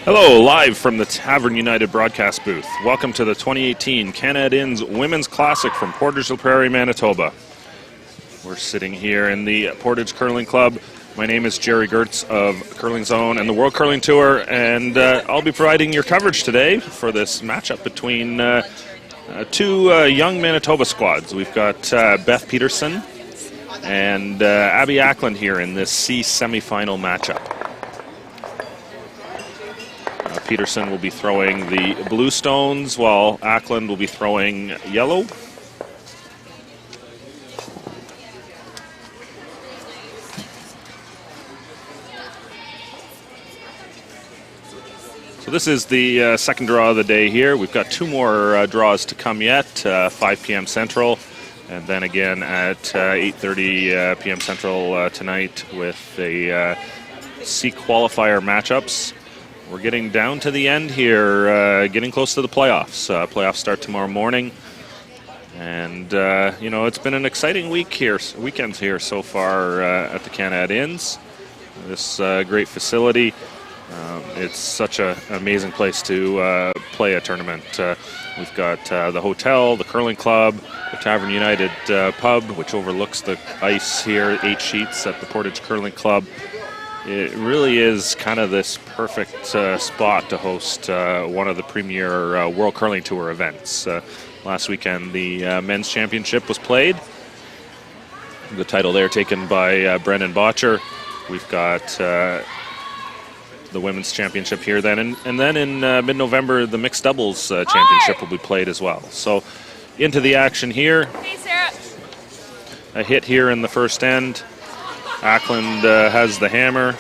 Hello, live from the Tavern United broadcast booth. Welcome to the 2018 Canad Inns Women's Classic from Portage la Prairie, Manitoba. We're sitting here in the Portage Curling Club. My name is Jerry Gertz of Curling Zone and the World Curling Tour, and I'll be providing your coverage today for this matchup between two young Manitoba squads. We've got Beth Peterson and Abby Ackland here in this C semifinal matchup. Peterson will be throwing the blue stones, while Acland will be throwing yellow. So this is the second draw of the day here. We've got two more draws to come yet, 5 p.m. Central, and then again at 8:30 p.m. Central tonight with the C qualifier matchups. We're getting down to the end here, getting close to the playoffs. Playoffs start tomorrow morning. And, you know, it's been an exciting weekend here so far at the Canad Inns. This great facility. It's such an amazing place to play a tournament. We've got the hotel, the curling club, the Tavern United pub, which overlooks the ice here, 8 sheets at the Portage Curling Club. It really is kind of this perfect spot to host one of the premier World Curling Tour events. Last weekend, the men's championship was played. The title there taken by Brendan Botcher. We've got the women's championship here then. And then in mid-November, the mixed doubles championship will be played as well. So into the action here. Hey, Sarah. A hit here in the first end. Acland has the hammer.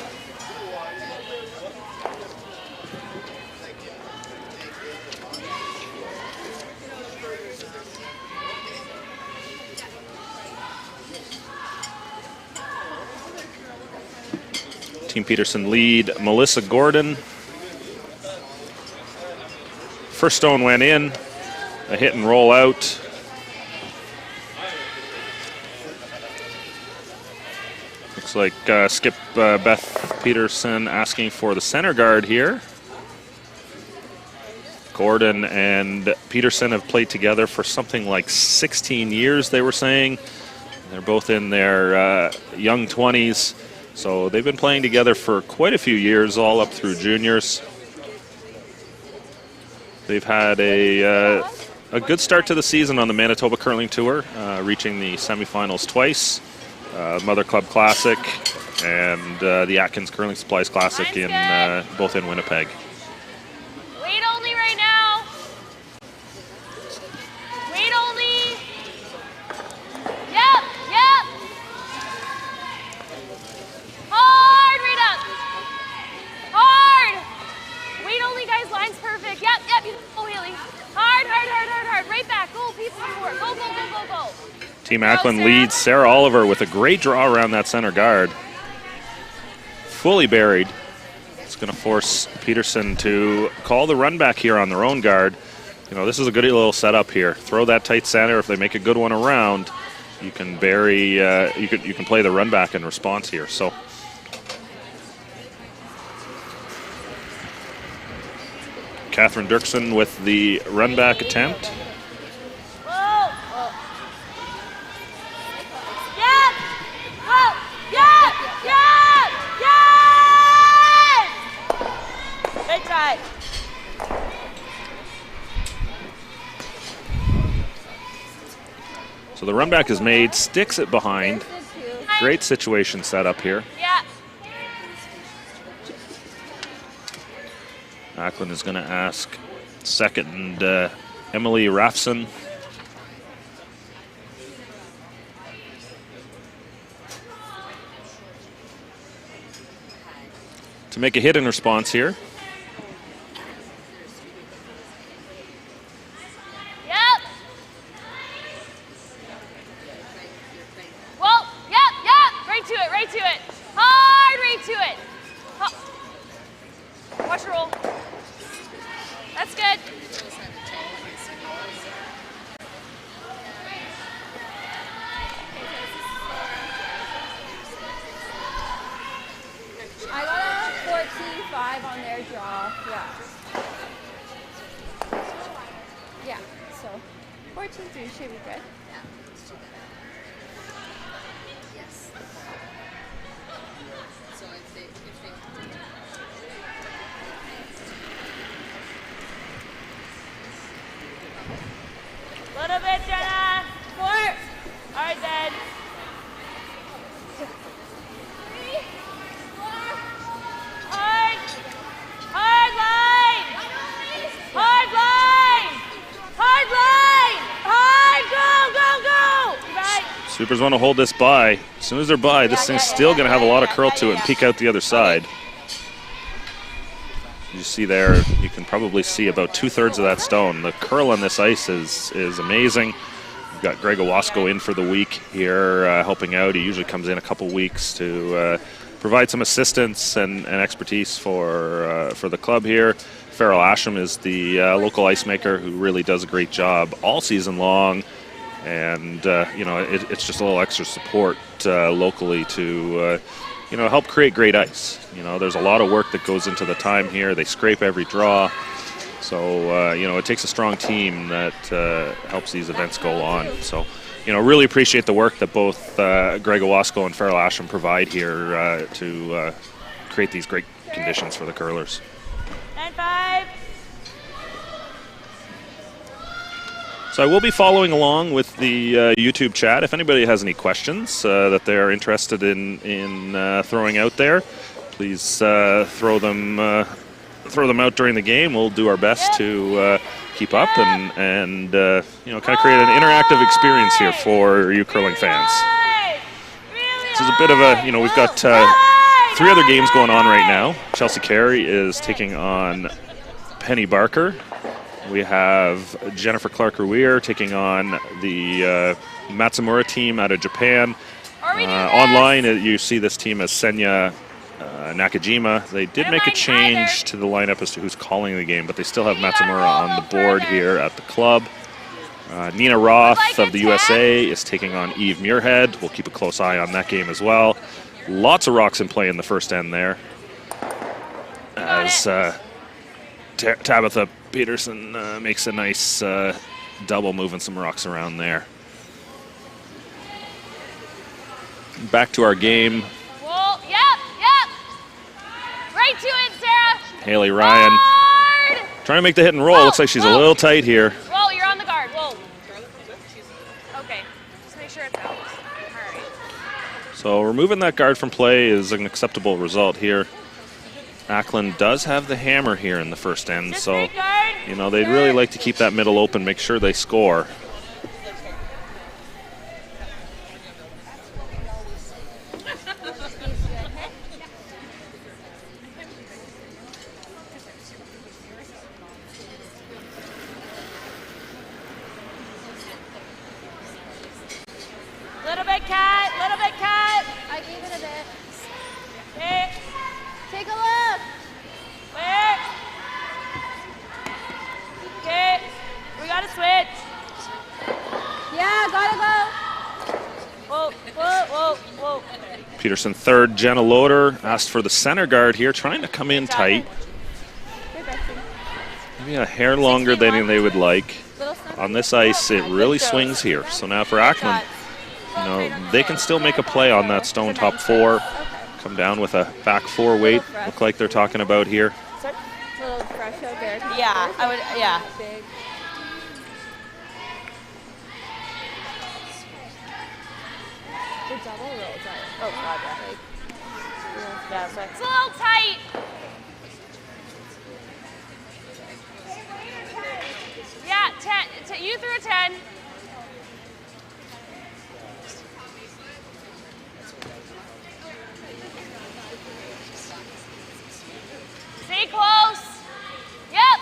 Team Peterson lead Melissa Gordon. First stone went in. A hit and roll out. Looks like skip Beth Peterson asking for the center guard here. Gordon and Peterson have played together for something like 16 years, they were saying. They're both in their young 20s, so they've been playing together for quite a few years, all up through juniors. They've had a good start to the season on the Manitoba Curling Tour, reaching the semifinals twice. Mother Club Classic and the Atkins Curling Supplies Classic both in Winnipeg. Wait only right now. Wait only. Yep. Hard, right up. Hard. Wait only, guys. Line's perfect. Yep. You go, Haley. Hard. Right back. Go, piece more. Go. Team Acland leads Sarah Oliver with a great draw around that center guard. Fully buried. It's going to force Peterson to call the run back here on their own guard. You know, this is a good little setup here. Throw that tight center. If they make a good one around, you can bury. You can play the run back in response here. So. Catherine Dirksen with the run back attempt. So the run back is made, sticks it behind. Great situation set up here. Yeah. Acland is going to ask second Emily Raffson. To make a hit in response here. Right to it. Hard, right to it. Watch your roll. That's good. I got a 14. 14-5 on their draw. Yeah. Yeah. So 14-3 should be good. Little bit, Janna. 4. All right, then. 3, 4. Hard. Hard line. Hard line. Hard line. Hard. Go, go, go. Right. Supers want to hold this by. As soon as they're by, this thing's still going to have a lot of curl to it and peek out the other side. You see there, you can probably see about 2/3 of that stone. The curl on this ice is amazing. We've got Greg Owasco in for the week here, helping out. He usually comes in a couple weeks to provide some assistance and expertise for the club here. Farrell Asham is the local ice maker who really does a great job all season long. And, you know, it's just a little extra support locally to help create great ice. You know, there's a lot of work that goes into the time here. They scrape every draw. So, it takes a strong team that helps these events go on. So, really appreciate the work that both Greg Owasco and Farrell Asham provide here to create these great conditions for the curlers. 9-5. So I will be following along with the YouTube chat. If anybody has any questions that they're interested in throwing out there, please throw them out during the game. We'll do our best to keep up and kind of create an interactive experience here for you curling fans. This is a bit of a, we've got 3 other games going on right now. Chelsea Carey is taking on Penny Barker. We have Jennifer Clark-Ruier taking on the Matsumura team out of Japan. Online, you see this team as Senya Nakajima. They did make a change to the lineup as to who's calling the game, but they still have Matsumura on the board here at the club. Nina Roth of the USA is taking on Eve Muirhead. We'll keep a close eye on that game as well. Lots of rocks in play in the first end there, as Tabitha Peterson makes a nice double, moving some rocks around there. Back to our game. Whoa, yep. Right to it, Sarah. Haley Ryan trying to make the hit and roll. Looks like she's a little tight here. Whoa, you're on the guard. Whoa. Okay, just make sure it's out. All right. So removing that guard from play is an acceptable result here. Ackland does have the hammer here in the first end, so they'd really like to keep that middle open, make sure they score. Little bit cat. I gave it a bit. Okay. Take a look. Where? Okay. We got to switch. Yeah, gotta go. Whoa. Peterson third. Jenna Loader asked for the center guard here, trying to come in tight. Maybe a hair longer than they would like. On this ice, it really swings here. So now for Ackland, they can still make a play on that stone top 4. Come down with a back 4 weight, look like they're talking about here. A little fresh out there. Yeah, I would, yeah. Big. The double rolls are. Oh, God, yeah. Yeah, It's a little tight. Yeah, 10. You threw a 10. Stay close. Yep.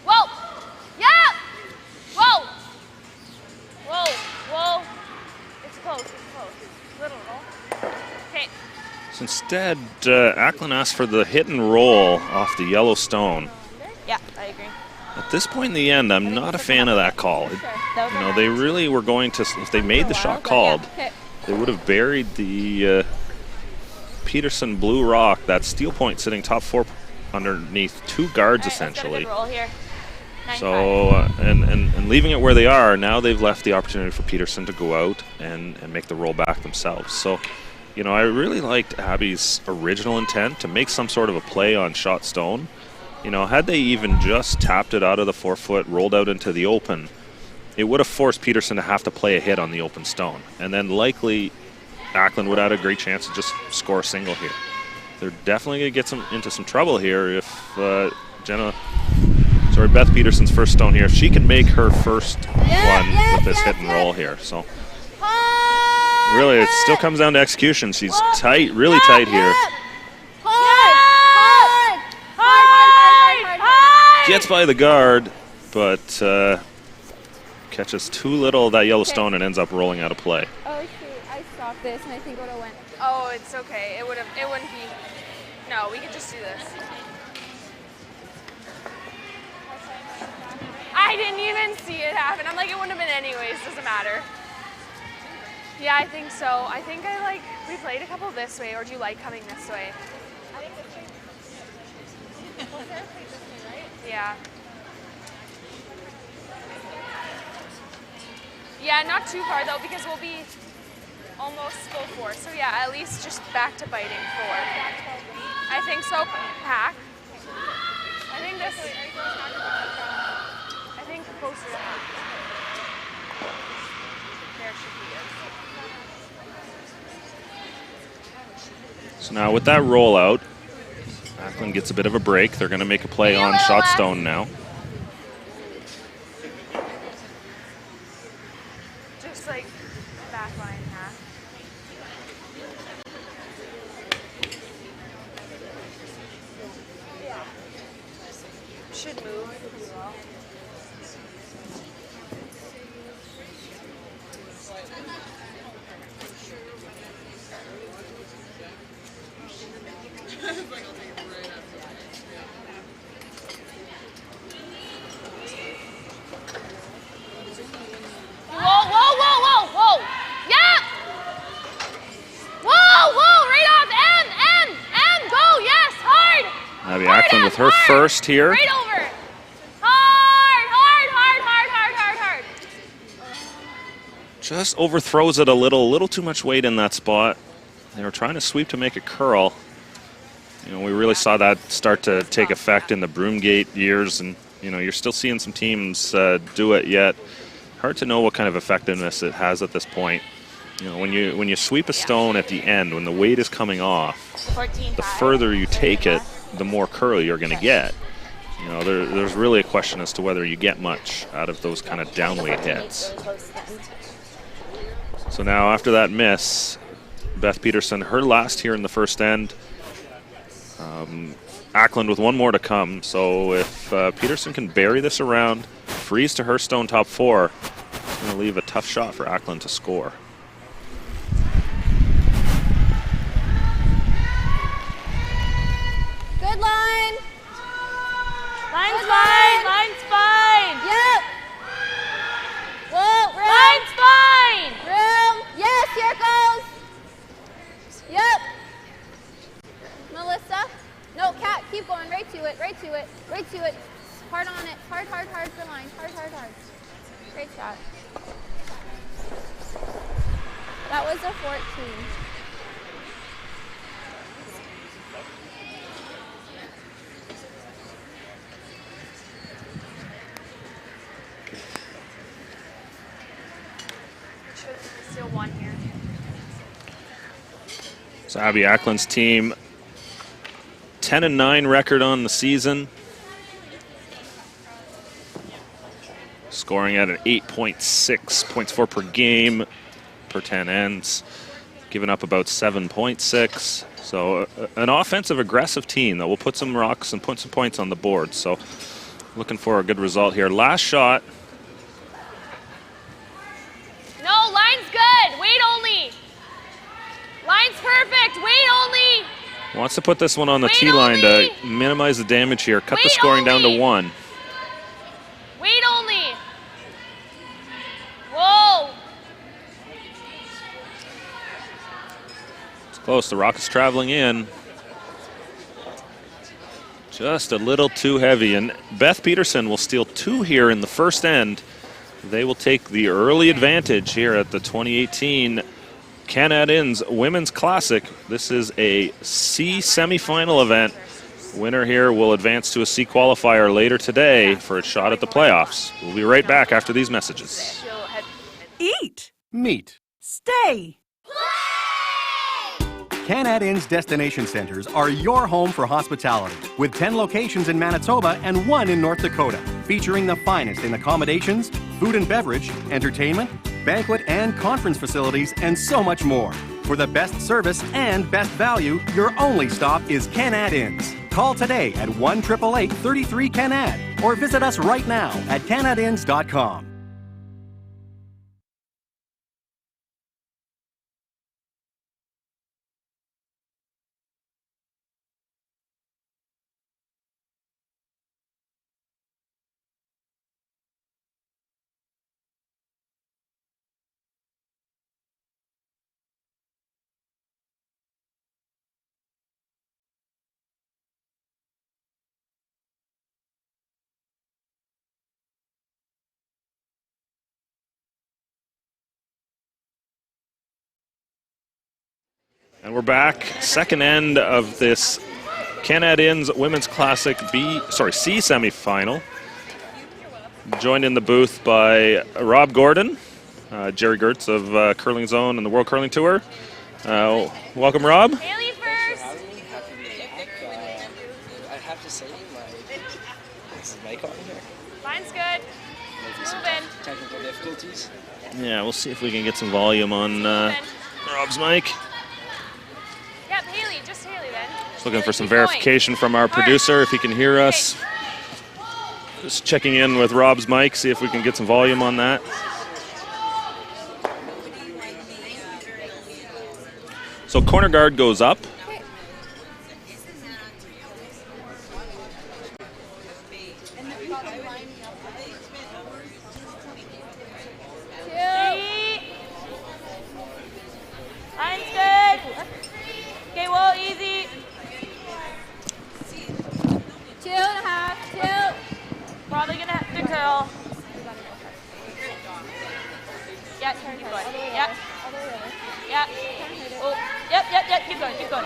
Whoa. Yep. Whoa. It's close. Little roll. Okay. So instead, Acland asked for the hit and roll off the yellow stone. Yeah, I agree. At this point in the end, I'm not a fan of that call. They really were going to, if they made the shot called, they would have buried the Peterson blue rock, that steel point sitting top 4 underneath 2 guards essentially. Let's get a good roll here. 9-5. So, and leaving it where they are, now they've left the opportunity for Peterson to go out and make the roll back themselves. So, you know, I really liked Abby's original intent to make some sort of a play on shot stone. You know, had they even just tapped it out of the 4-foot, rolled out into the open, it would have forced Peterson to have to play a hit on the open stone. And then likely Ackland would have had a great chance to just score a single here. They're definitely going to get into some trouble here if Beth Peterson's first stone here. If she can make her first one with this hit and roll here. So really, it still comes down to execution. She's tight, really tight here. Gets by the guard, but catches too little of that yellow stone and ends up rolling out of play. Oh shoot, I stopped this and I think it would have went. Oh, it's okay. It wouldn't be. No, we could just do this. I didn't even see it happen. I'm like, it wouldn't have been anyways, doesn't matter. Yeah, I think so. I think we played a couple this way, or do you like coming this way? I think this way. Well, Sarah played this way, right? Yeah. Yeah, not too far though, because we'll be almost full force. So yeah, at least just back to biting 4. I think so. Pack. I think this. I think closer to pack. There should be it. So now with that rollout, Ackland gets a bit of a break. They're going to make a play on shot stone now. Just like back line half. Yeah. Should move as well. Ackland with her first here. Right over. Hard. Just overthrows it a little too much weight in that spot. They were trying to sweep to make a curl. You know, we really saw that start to take effect in the Broomgate years, and you know, you're still seeing some teams do it yet. Hard to know what kind of effectiveness it has at this point. You know, when you sweep a stone at the end, when the weight is coming off, the further you take it, the more curl you're going to get. You know, there's really a question as to whether you get much out of those kind of downweight hits. So now after that miss, Beth Peterson, her last here in the first end. Ackland with one more to come. So if Peterson can bury this around, freeze to her stone top 4, it's going to leave a tough shot for Ackland to score. Good line. Line's fine. Yep. Whoa, room. Line's fine. Room. Yes, here it goes. Yep. Melissa. No, Kat, keep going. Right to it. Hard on it. Hard for line. Hard. Great shot. That was a 14. Still one here. So Abby Ackland's team, 10-9 record on the season. Scoring at an 8.6 points for per game per 10 ends. Giving up about 7.6. So an offensive aggressive team that will put some rocks and put some points on the board. So looking for a good result here. Last shot. No, line's good. Wait only. Line's perfect. Wait only. Wants to put this one on the tee line to minimize the damage here. Cut the scoring down to 1. Wait only. Whoa. It's close. The rock is traveling in. Just a little too heavy. And Beth Peterson will steal 2 here in the first end. They will take the early advantage here at the 2018 Canad Inns Women's Classic. This is a C semifinal event. Winner here will advance to a C qualifier later today for a shot at the playoffs. We'll be right back after these messages. Eat. Meet. Stay. Canad Inns Destination Centers are your home for hospitality, with 10 locations in Manitoba and 1 in North Dakota, featuring the finest in accommodations, food and beverage, entertainment, banquet and conference facilities, and so much more. For the best service and best value, your only stop is Canad Inns. Call today at 1-888-33-CANAD or visit us right now at canadinns.com. And we're back. Second end of this Canad Inns Women's Classic C semifinal. Joined in the booth by Rob Gordon, Jerry Gertz of Curling Zone and the World Curling Tour. Welcome, Rob. Haley first. I have to say, is the mic on here? Mine's good. Moving. Technical difficulties. Yeah, we'll see if we can get some volume on Rob's mic. Yep, Haley, just Haley then. Just looking for some verification from our producer if he can hear us. Just checking in with Rob's mic, see if we can get some volume on that. So corner guard goes up. Line's good. Okay, well, easy. 2.5, 2. Probably gonna have to curl. Yeah, keep going. Yep. Yeah. Oh, yep. Keep going. Keep going.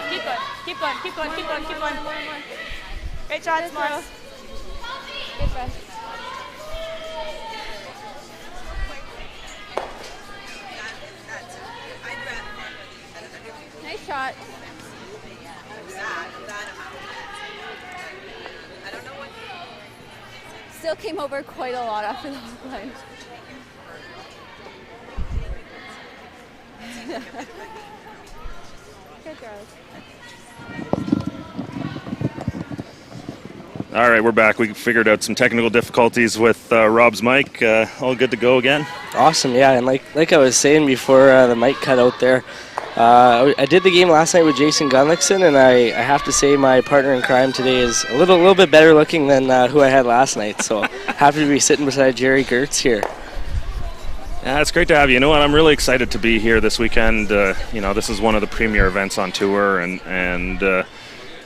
Great shots, Morris. Good breath. Nice shot. Still came over quite a lot after the hook line. Good girls. All right, we're back. We figured out some technical difficulties with Rob's mic. All good to go again? Awesome, yeah. And like I was saying before the mic cut out there, I did the game last night with Jason Gunlickson, and I have to say my partner in crime today is a little bit better looking than who I had last night. So happy to be sitting beside Jerry Gertz here. Yeah, it's great to have you. You know what? I'm really excited to be here this weekend. This is one of the premier events on tour, and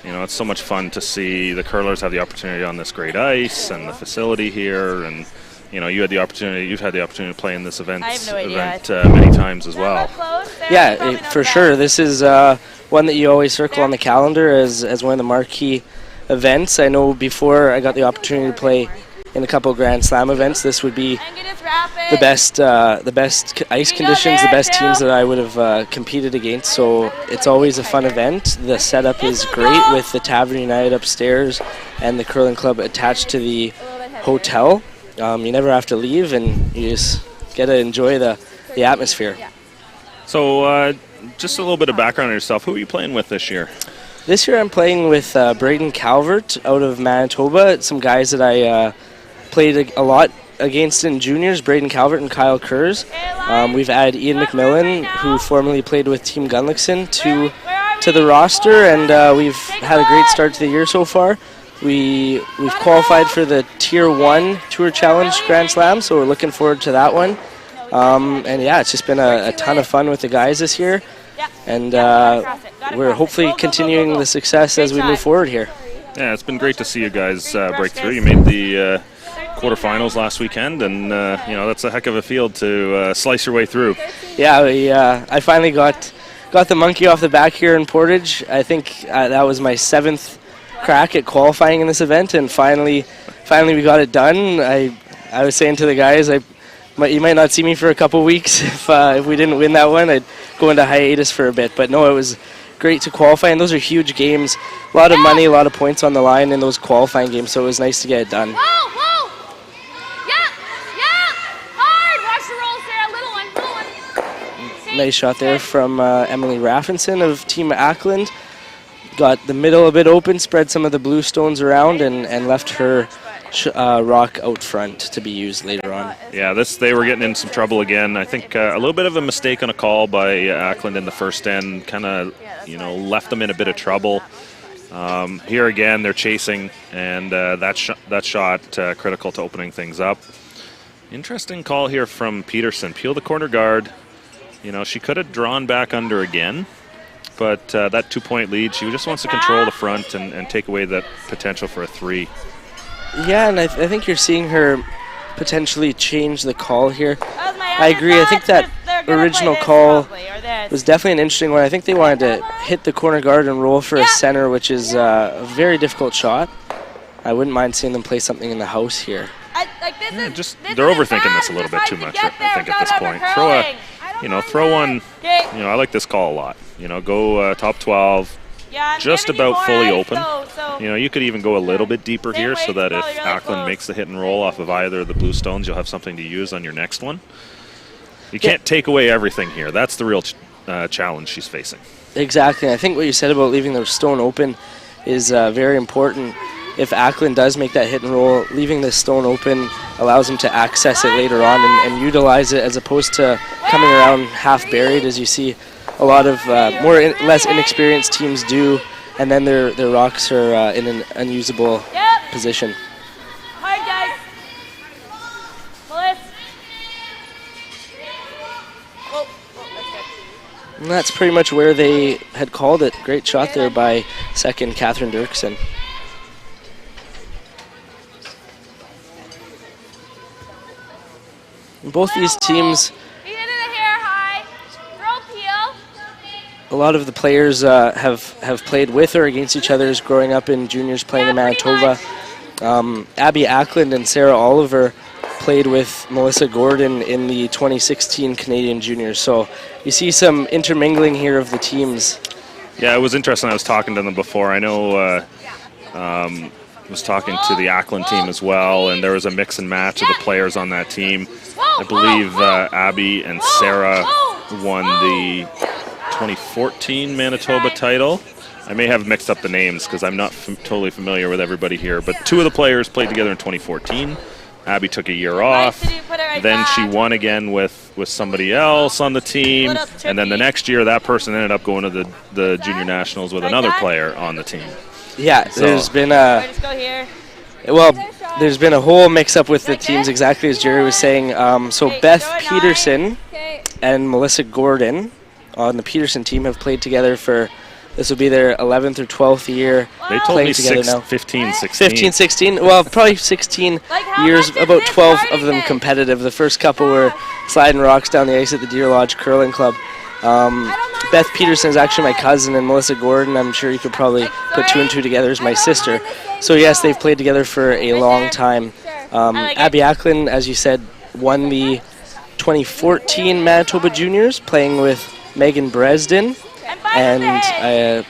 it's so much fun to see the curlers have the opportunity on this great ice and the facility here, and you've had the opportunity to play in this event many times as well. Yeah, for sure. This is one that you always circle on the calendar as one of the marquee events. I know before I got the opportunity to play in a couple of Grand Slam events, this would be the best ice conditions, the best teams that I would have competed against. So it's always a fun event. The setup is great with the Tavern United upstairs and the curling club attached to the hotel. You never have to leave, and you just get to enjoy the atmosphere. So just a little bit of background on yourself. Who are you playing with this year? This year I'm playing with Braden Calvert out of Manitoba. Some guys that I played a lot against in juniors, Braden Calvert and Kyle Kurz. We've added Ian McMillan, who formerly played with Team Gunlickson, to the roster, and we've had a great start to the year so far. We've qualified for the Tier 1 Tour Challenge Grand Slam, so we're looking forward to that one. And yeah, it's just been a ton of fun with the guys this year. And we're hopefully continuing the success as we move forward here. Yeah, it's been great to see you guys break through. You made the quarterfinals last weekend, and that's a heck of a field to slice your way through. Yeah, I finally got the monkey off the back here in Portage. I think that was my 7th crack at qualifying in this event, and finally we got it done. I was saying to the guys, you might not see me for a couple weeks if we didn't win that one. I'd go into hiatus for a bit, but no, it was great to qualify, and those are huge games. A lot of money, a lot of points on the line in those qualifying games, so it was nice to get it done. Whoa! Yeah! Hard! Watch the roll, Sarah. Little one. Nice shot there from Emily Raffinson of Team Ackland. Got the middle a bit open, spread some of the blue stones around, and left her rock out front to be used later on. Yeah, they were getting in some trouble again. I think a little bit of a mistake on a call by Ackland in the first end kind of, left them in a bit of trouble. Here again, they're chasing, and that shot critical to opening things up. Interesting call here from Peterson. Peel the corner guard. She could have drawn back under again, but that 2-point lead, she just wants to control the front and take away that potential for a 3. Yeah, and I think you're seeing her potentially change the call here. I agree. I think that original call was definitely an interesting one. I think they wanted to hit the corner guard and roll for a center, which is a very difficult shot. I wouldn't mind seeing them play something in the house here. They're overthinking this a little bit too much, I think, at this point. Throw one. I like this call a lot. Go top 12. Just about fully open. You could even go a little bit deeper here so that if Ackland makes the hit and roll off of either of the blue stones, you'll have something to use on your next one. You can't take away everything here. That's the real challenge she's facing. Exactly. I think what you said about leaving the stone open is very important. If Ackland does make that hit and roll, leaving the stone open allows them to access it later on and utilize it, as opposed to coming around half buried, as you see a lot of less inexperienced teams do, and then their rocks are in an unusable position. Hard, guys. Melissa. That's good. And that's pretty much where they had called it. Great shot there by second Catherine Dirksen. Both these teams, a lot of the players have played with or against each other growing up in juniors playing in Manitoba. Abby Ackland and Sarah Oliver played with Melissa Gordon in the 2016 Canadian Juniors. So you see some intermingling here of the teams. Yeah, it was interesting. I was talking to them before. I know I was talking to the Ackland team as well, and there was a mix and match of the players on that team. I believe Abby and Sarah won the 2014 Manitoba title. I may have mixed up the names because I'm not totally familiar with everybody here, but 2 of the players played together in 2014. Abby took a year off, then she won again with somebody else on the team, and then the next year that person ended up going to the junior nationals with another player on the team. Yeah, so there's been a whole mix-up with the teams, exactly as Jerry was saying. So Beth Peterson and Melissa Gordon on the Peterson team have played together for, this will be their 11th or 12th year. They told me 15, 16. 15, 16. Well, probably 16 years, about 12 of them competitive. The first couple were sliding rocks down the ice at the Deer Lodge Curling Club. Beth Peterson is actually my cousin, and Melissa Gordon, I'm sure you could probably put 2 and 2 together, as my sister. So yes, they've played together for a long time. Abby Ackland, as you said, won the 2014 Manitoba Juniors, playing with Megan Bresden. And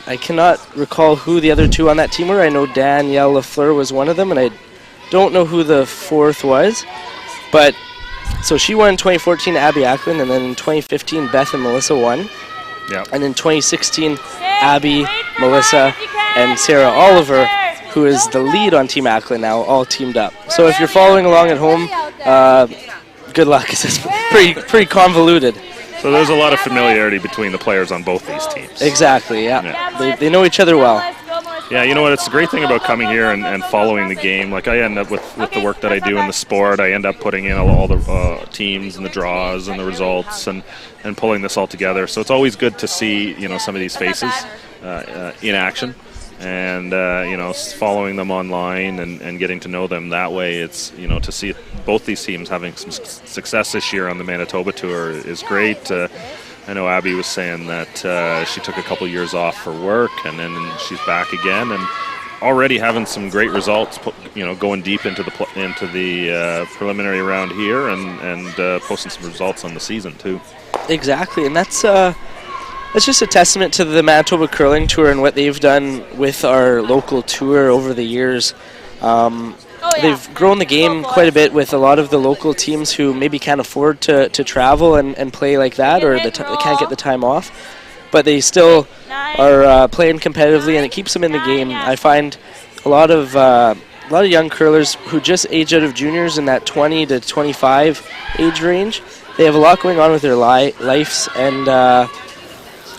I cannot recall who the other 2 on that team were. I know Danielle Lafleur was one of them, and I don't know who the 4th was. But so she won in 2014, Abby Ackland, and then in 2015, Beth and Melissa won. Yep. And in 2016, Abby, Melissa, and Sarah Oliver, who is the lead on Team Ackland now, all teamed up. So if you're following along at home, good luck, because it's pretty convoluted. So there's a lot of familiarity between the players on both these teams. Exactly, yeah. They know each other well. Yeah, you know what? It's the great thing about coming here and following the game. Like I end up with the work that I do in the sport, I end up putting in all the teams and the draws and the results and pulling this all together. So it's always good to see some of these faces in action. And following them online and getting to know them that way, it's to see both these teams having some success this year on the Manitoba tour is great. I know Abby was saying that she took a couple years off for work, and then she's back again, and already having some great results. Going deep into the preliminary round here, and posting some results on the season too. Exactly, and that's just a testament to the Manitoba Curling Tour and what they've done with our local tour over the years. They've grown the game quite a bit with a lot of the local teams who maybe can't afford to travel and play like that, or they can't get the time off, but they still are playing competitively, and it keeps them in the game. I find a lot of young curlers who just age out of juniors in that 20 to 25 age range. They have a lot going on with their lives, and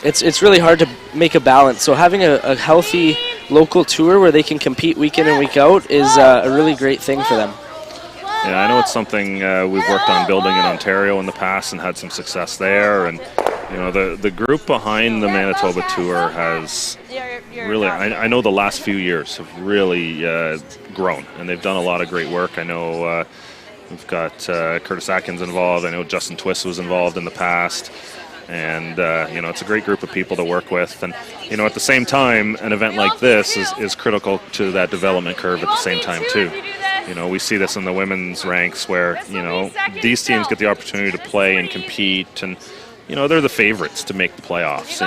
it's really hard to make a balance. So having a healthy local tour where they can compete week in and week out is a really great thing for them. Yeah, I know it's something we've worked on building in Ontario in the past and had some success there. And the group behind the Manitoba tour has really, I know the last few years have really grown, and they've done a lot of great work. I know we've got Curtis Atkins involved. I know Justin Twist was involved in the past. And it's a great group of people to work with, and at the same time, an event like this is critical to that development curve at the same time too. We see this in the women's ranks where these teams get the opportunity to play and compete, and they're the favorites to make the playoffs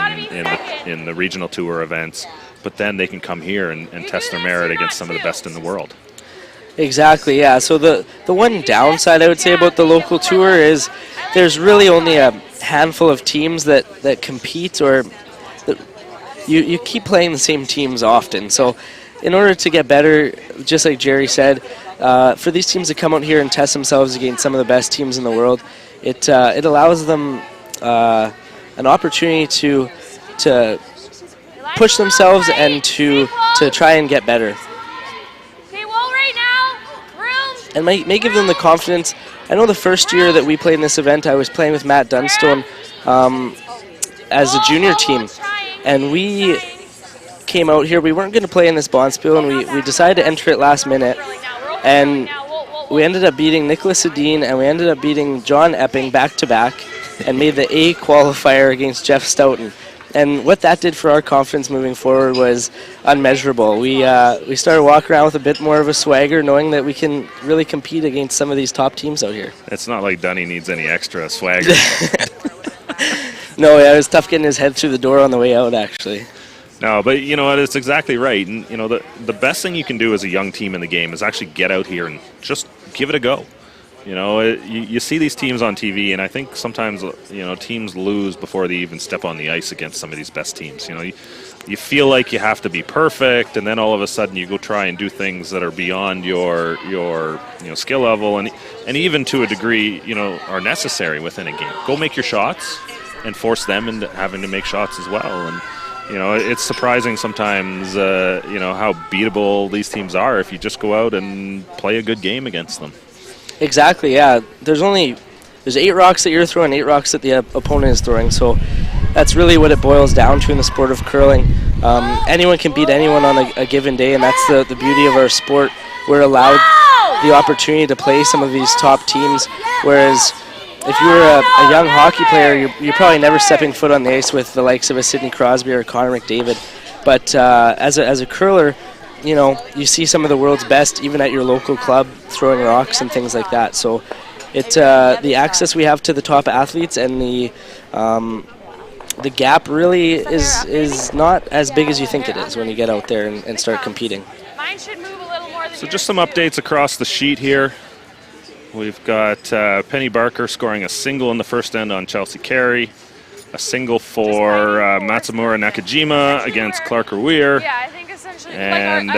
in the regional tour events, but then they can come here and test their merit against some of the best in the world. Exactly, yeah. So the one downside I would say about the local tour is there's really only a handful of teams that compete, or you keep playing the same teams often. So in order to get better, just like Jerry said, for these teams to come out here and test themselves against some of the best teams in the world, it allows them an opportunity to push themselves and to try and get better. And may give them the confidence. I know the first year that we played in this event, I was playing with Matt Dunstone as a junior team. And we came out here. We weren't going to play in this Bonspiel, and we decided to enter it last minute. And we ended up beating Nicholas Sedin, and we ended up beating John Epping back-to-back, and made the A qualifier against Jeff Stoughton. And what that did for our confidence moving forward was unmeasurable. We started walking around with a bit more of a swagger, knowing that we can really compete against some of these top teams out here. It's not like Dunny needs any extra swagger. No, yeah, it was tough getting his head through the door on the way out, actually. No, but you know what? It's exactly right. And the best thing you can do as a young team in the game is actually get out here and just give it a go. You see these teams on TV, and I think sometimes, teams lose before they even step on the ice against some of these best teams. You feel like you have to be perfect, and then all of a sudden you go try and do things that are beyond your skill level, and even to a degree, are necessary within a game. Go make your shots and force them into having to make shots as well. And it's surprising sometimes, how beatable these teams are if you just go out and play a good game against them. Exactly, yeah. There's 8 rocks that you're throwing, 8 rocks that the opponent is throwing. So that's really what it boils down to in the sport of curling. Anyone can beat anyone on a given day, and that's the beauty of our sport. We're allowed the opportunity to play some of these top teams, whereas if you were a young hockey player, you're probably never stepping foot on the ice with the likes of a Sidney Crosby or Connor McDavid. But as a curler, you see some of the world's best even at your local club throwing rocks and things like that. So the access we have to the top athletes and the gap really is not as big as you think it is when you get out there and start competing. So just some updates across the sheet here. We've got Penny Barker scoring a single in the first end on Chelsea Carey, a single for Matsumura Nakajima against Clark Weir. And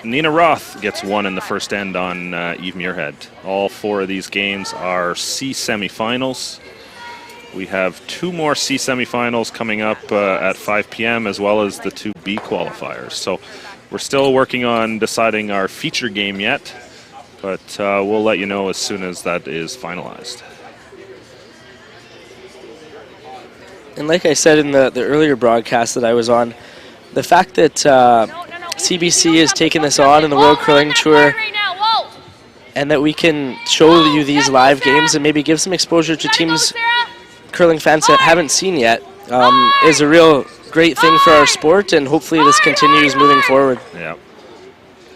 Nina Roth gets one in the first end on Eve Muirhead. All 4 of these games are C semifinals. We have 2 more C semifinals coming up at 5 p.m. as well as the 2 B qualifiers. So we're still working on deciding our feature game yet, but we'll let you know as soon as that is finalized. And like I said in the earlier broadcast that I was on, the fact that CBC is taking this on in the World Curling Tour, and that we can show you these live games and maybe give some exposure to teams curling fans that haven't seen yet, is a real great thing for our sport, and hopefully this continues moving forward. Yeah.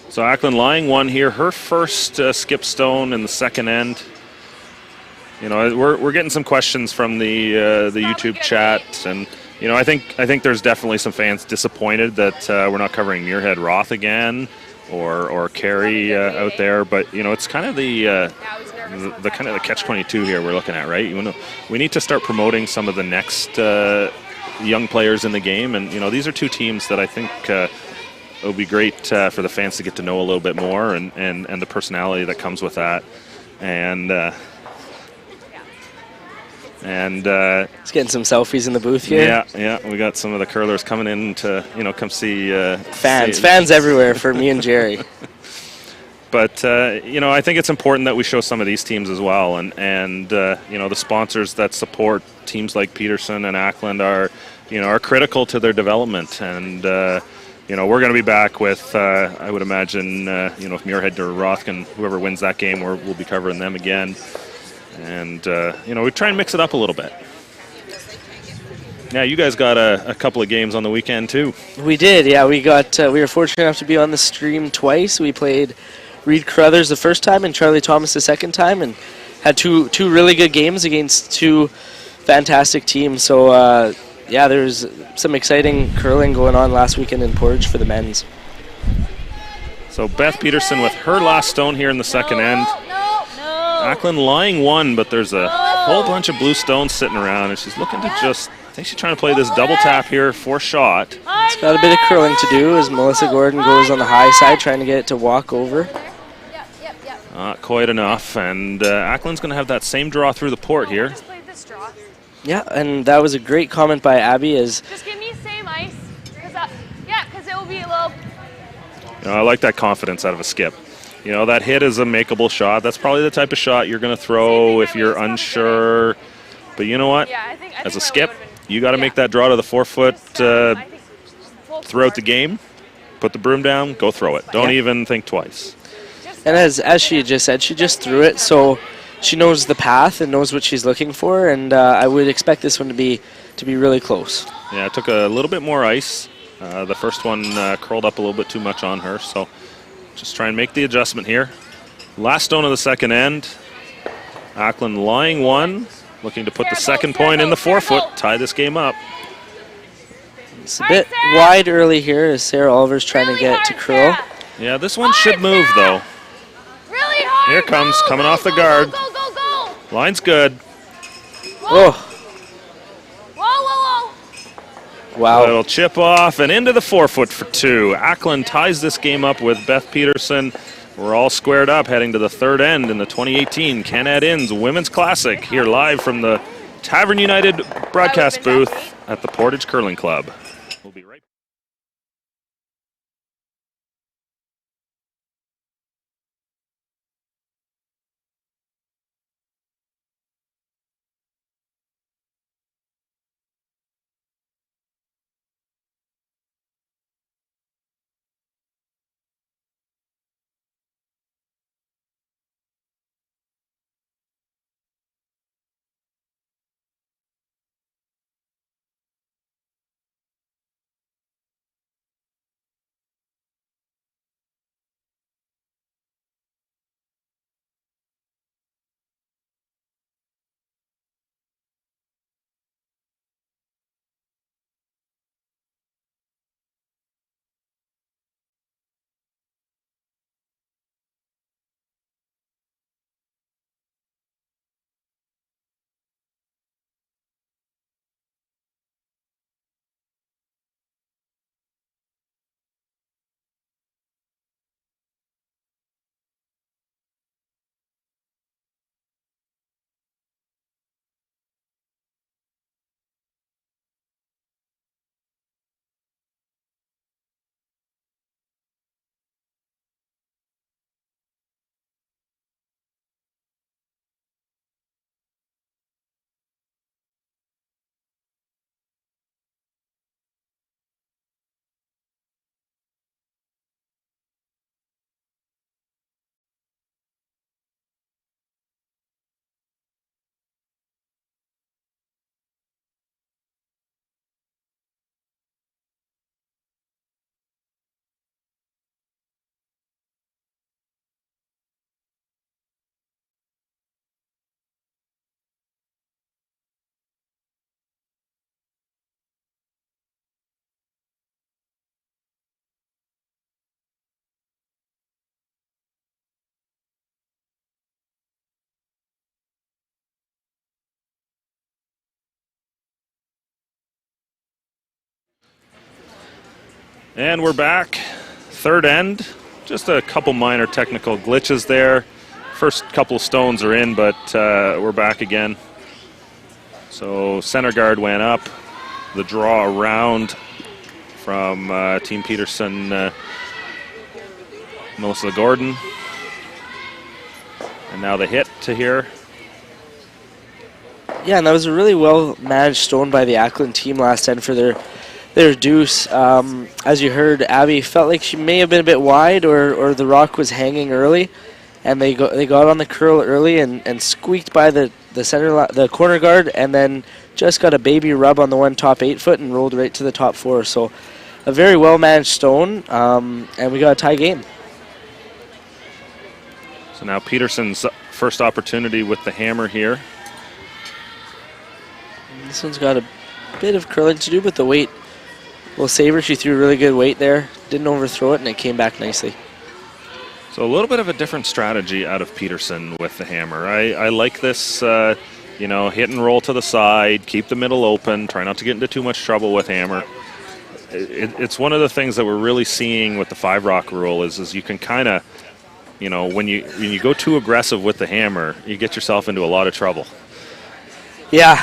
So Acland lying 1 here, her first skip stone in the second end. You know, we're getting some questions from the YouTube chat, and you know, I think there's definitely some fans disappointed that we're not covering Muirhead Roth again, or Kerry out there. But you know, it's kind of the catch-22 here we're looking at, right? You know, we need to start promoting some of the next young players in the game, and you know, these are 2 teams that I think it would be great for the fans to get to know a little bit more, and the personality that comes with that, and. It's getting some selfies in the booth here. Yeah, we got some of the curlers coming in to, you know, come see. Fans everywhere for me and Jerry. But you know, I think it's important that we show some of these teams as well, and you know, the sponsors that support teams like Peterson and Ackland are critical to their development, and you know, we're going to be back with, I would imagine, you know, if Muirhead or Roth can, whoever wins that game, we'll be covering them again. And, you know, we try and mix it up a little bit. Yeah, you guys got a couple of games on the weekend, too. We did, yeah. We were fortunate enough to be on the stream twice. We played Reed Carruthers the first time and Charlie Thomas the second time, and had two really good games against 2 fantastic teams. So, yeah, there's some exciting curling going on last weekend in Portage for the men's. So Beth Peterson with her last stone here in the second end. Ackland lying 1, but there's a whole bunch of blue stones sitting around, and she's looking to I think she's trying to play this double tap here for shot. It's got a bit of curling to do as Melissa Gordon goes on the high side, trying to get it to walk over. Not quite enough, and Ackland's going to have that same draw through the port here. Yeah, and that was a great comment by Abby. Just give me same ice, because it will be a little. You know, I like that confidence out of a skip. You know, that hit is a makeable shot. That's probably the type of shot you're going to throw if you're unsure. But you know what? As a skip, you got to make that draw to the 4-foot throughout the game. Put the broom down, go throw it. Don't even think twice. And as she just said, she just threw it, so she knows the path and knows what she's looking for. And I would expect this one to be really close. Yeah, it took a little bit more ice. The first one curled up a little bit too much on her, so. Just try and make the adjustment here. Last stone of the second end. Ackland lying 1, looking to put the second point in the 4-foot, tie this game up. It's a bit wide early here as Sarah Oliver's trying to get to curl. Yeah, this one should move though. Really hard. Here comes, coming off the guard. Go. Line's good. Oh. Whoa. Wow. Little chip off and into the 4-foot for 2. Ackland ties this game up with Beth Peterson. We're all squared up heading to the third end in the 2018 Canad Inns Women's Classic here live from the Tavern United broadcast booth at the Portage Curling Club. We'll be right And we're back. Third end. Just a couple minor technical glitches there. First couple of stones are in, but we're back again. So center guard went up. The draw around from Team Peterson, Melissa Gordon. And now the hit to here. Yeah, and that was a really well-managed stone by the Ackland team last end for their deuce. As you heard, Abby felt like she may have been a bit wide, or the rock was hanging early, and they got on the curl early and squeaked by the corner guard, and then just got a baby rub on the one top 8 foot and rolled right to the top 4. So a very well-managed stone, and we got a tie game. So now Peterson's first opportunity with the hammer here. This one's got a bit of curling to do, but the weight will save her. She threw really good weight there, didn't overthrow it, and it came back nicely. So a little bit of a different strategy out of Peterson with the hammer. I like this, hit and roll to the side, keep the middle open, try not to get into too much trouble with hammer. It's one of the things that we're really seeing with the 5-rock rule is you can kind of, when you go too aggressive with the hammer, you get yourself into a lot of trouble. Yeah,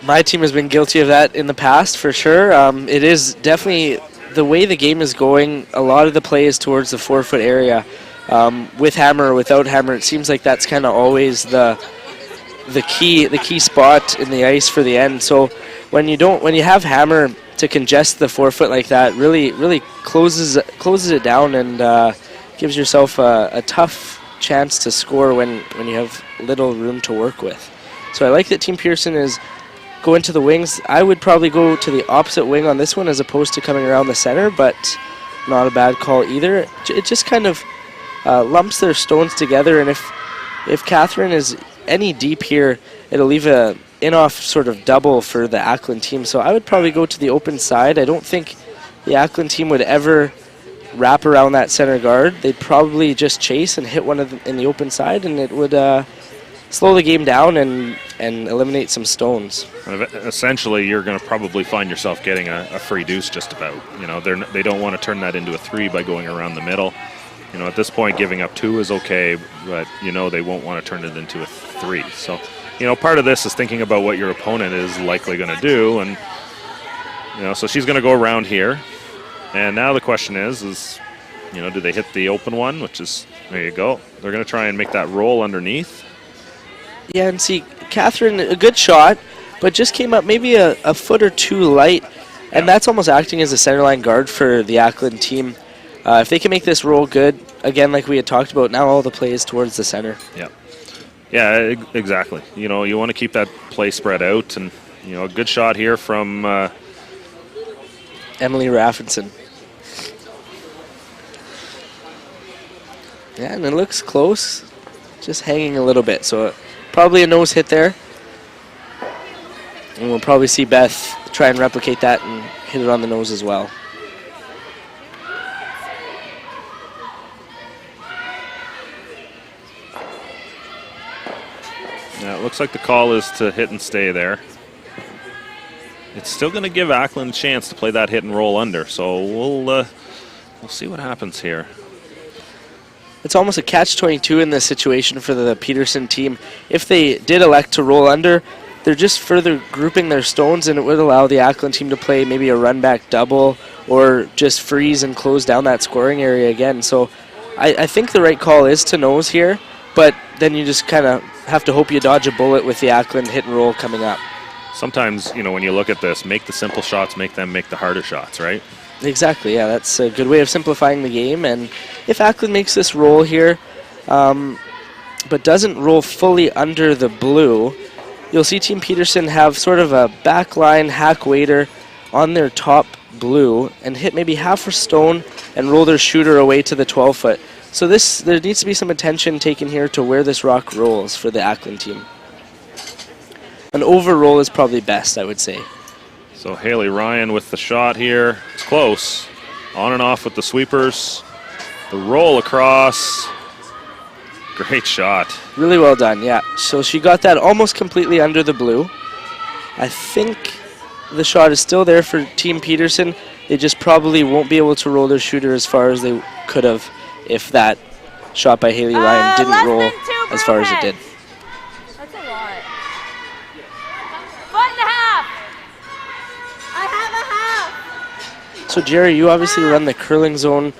my team has been guilty of that in the past for sure. It is definitely the way the game is going. A lot of the play is towards the 4-foot area, with hammer or without hammer. It seems like that's kind of always the key spot in the ice for the end. So when you have hammer to congest the 4-foot like that, really closes it down and gives yourself a tough chance to score when you have little room to work with. So I like that Team Pearson is going to the wings. I would probably go to the opposite wing on this one as opposed to coming around the center, but not a bad call either. It just kind of lumps their stones together, and if Catherine is any deep here, it'll leave a in-off sort of double for the Ackland team. So I would probably go to the open side. I don't think the Ackland team would ever wrap around that center guard. They'd probably just chase and hit one of them in the open side, and it would slow the game down and eliminate some stones. Essentially, you're going to probably find yourself getting a free deuce just about. They don't want to turn that into a 3 by going around the middle. At this point, giving up 2 is okay, but they won't want to turn it into a 3. So, part of this is thinking about what your opponent is likely going to do, and so she's going to go around here. And now the question is, do they hit the open one, which is, there you go. They're going to try and make that roll underneath. Yeah, and see, Catherine, a good shot, but just came up maybe a foot or 2 light, and that's almost acting as a centerline guard for the Ackland team. If they can make this roll good, again, like we had talked about, now all the play is towards the center. Yeah, exactly. You want to keep that play spread out, and, a good shot here from Emily Raffinson. Yeah, and it looks close, just hanging a little bit, so probably a nose hit there. And we'll probably see Beth try and replicate that and hit it on the nose as well. Yeah, it looks like the call is to hit and stay there. It's still going to give Ackland a chance to play that hit and roll under, so we'll see what happens here. It's almost a catch-22 in this situation for the Peterson team. If they did elect to roll under, they're just further grouping their stones, and it would allow the Ackland team to play maybe a run-back double or just freeze and close down that scoring area again. So I think the right call is to nose here, but then you just kind of have to hope you dodge a bullet with the Ackland hit and roll coming up. Sometimes, when you look at this, make the simple shots, make them make the harder shots, right? Exactly, yeah, that's a good way of simplifying the game. And if Ackland makes this roll here, but doesn't roll fully under the blue, you'll see Team Peterson have sort of a backline hack waiter on their top blue and hit maybe half a stone and roll their shooter away to the 12-foot. So there needs to be some attention taken here to where this rock rolls for the Ackland team. An over roll is probably best, I would say. So Haley Ryan with the shot here. It's close. On and off with the sweepers. The roll across. Great shot. Really well done, yeah. So she got that almost completely under the blue. I think the shot is still there for Team Peterson. They just probably won't be able to roll their shooter as far as they could have if that shot by Haley Ryan didn't roll as far as it did. That's a lot. Foot and a half. I have a half. So Jerry, you obviously run the Curling Zone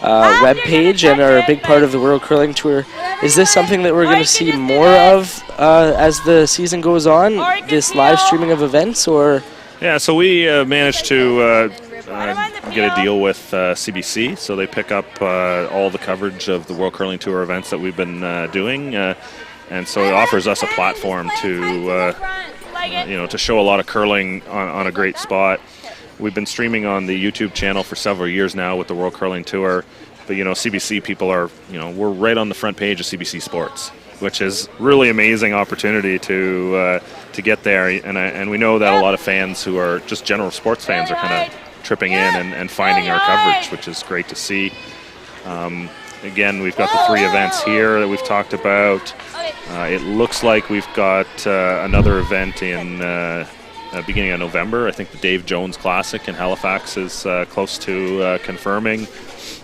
web page and are a big part of the World Curling Tour. Is this something that we're going to see more of as the season goes on, this live streaming of events, or? Yeah, so we managed to get a deal with CBC, so they pick up all the coverage of the World Curling Tour events that we've been doing, and so it offers us a platform to to show a lot of curling on a great spot. We've been streaming on the YouTube channel for several years now with the World Curling Tour, but CBC people are, we're right on the front page of CBC Sports, which is really amazing opportunity to get there, and we know that a lot of fans who are just general sports fans are kind of tripping in and finding our coverage, which is great to see. Again, we've got the 3 events here that we've talked about. It looks like we've got another event in beginning of November. I think the Dave Jones Classic in Halifax is close to confirming.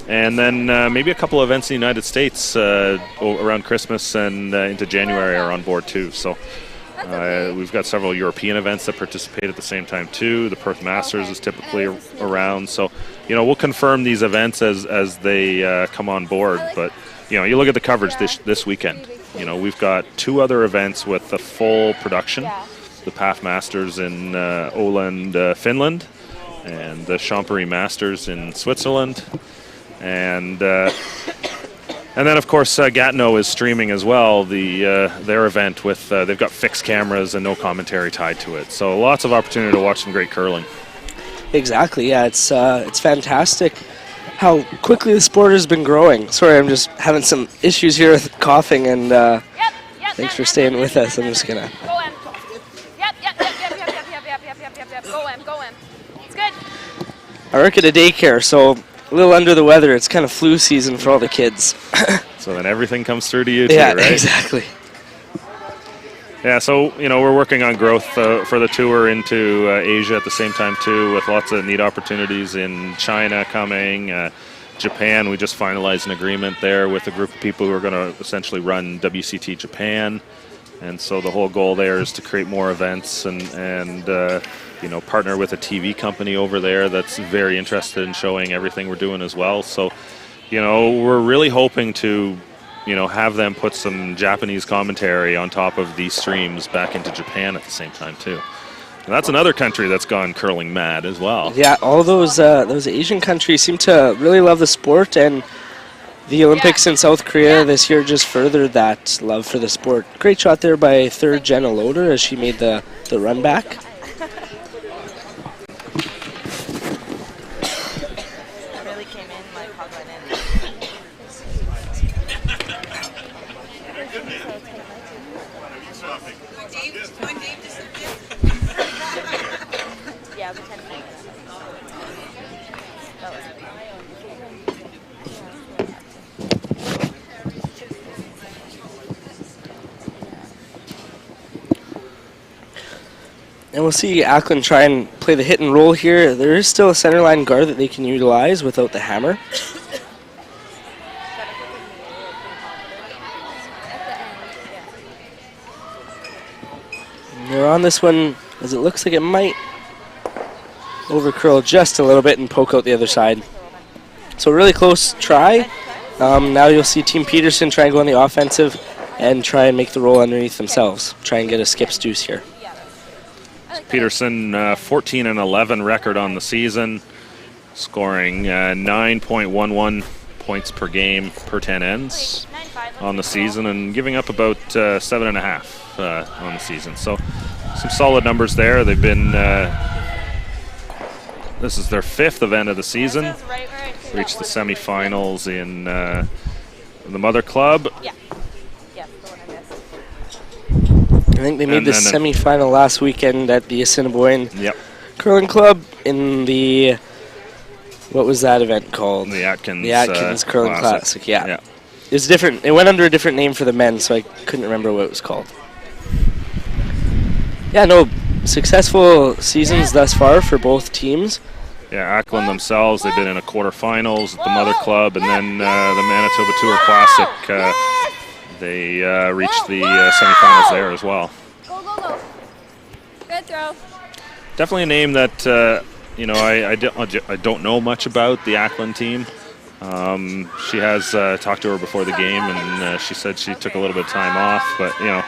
And then maybe a couple of events in the United States around Christmas and into January are on board too. So we've got several European events that participate at the same time too. The Perth Masters is typically around. So, we'll confirm these events as they come on board. But, you look at the coverage this weekend. We've got 2 other events with the full production. The PAF Masters in Åland, Finland, and the Champery Masters in Switzerland. And then, of course, Gatineau is streaming as well, their event with, they've got fixed cameras and no commentary tied to it. So lots of opportunity to watch some great curling. Exactly, yeah, it's fantastic how quickly the sport has been growing. Sorry, I'm just having some issues here with coughing, and thanks for staying with us. I'm just going to... Go in. Yep. Go in. It's good. I work at a daycare, so a little under the weather. It's kind of flu season for all the kids. So then everything comes through to you too, yeah, right? Exactly. Yeah, so, we're working on growth for the tour into Asia at the same time too, with lots of neat opportunities in China coming. Japan, we just finalized an agreement there with a group of people who are going to essentially run WCT Japan. And so the whole goal there is to create more events and partner with a TV company over there that's very interested in showing everything we're doing as well. So, we're really hoping to, have them put some Japanese commentary on top of these streams back into Japan at the same time too. And that's another country that's gone curling mad as well. Yeah, all those Asian countries seem to really love the sport, and the Olympics in South Korea this year just furthered that love for the sport. Great shot there by third Janna Loader as she made the run back. And we'll see Ackland try and play the hit and roll here. There is still a centerline guard that they can utilize without the hammer. And they're on this one as it looks like it might overcurl just a little bit and poke out the other side. So really close try. Now you'll see Team Peterson try and go on the offensive and try and make the roll underneath themselves. Try and get a skip's deuce here. Peterson 14-11 record on the season, scoring 9.11 points per game per 10 ends on the season, and giving up about 7.5 on the season. So some solid numbers there. They've been this is their 5th event of the season. Reached the semifinals in the Mother Club. I think they made the semifinal last weekend at the Assiniboine Curling Club in the, what was that event called? The Atkins. The Atkins Curling Classic. Yeah. It was different. It went under a different name for the men, so I couldn't remember what it was called. Yeah, no, successful seasons thus far for both teams. Yeah, Ackland themselves, they've been in a quarterfinals at the Mother Club, and then the Manitoba Tour Classic, they reached the semifinals there as well. Go, go, go. Good throw. Definitely a name that you know, I don't know much about the Ackland team. She has talked to her before the game, and she said she took a little bit of time off, but you know,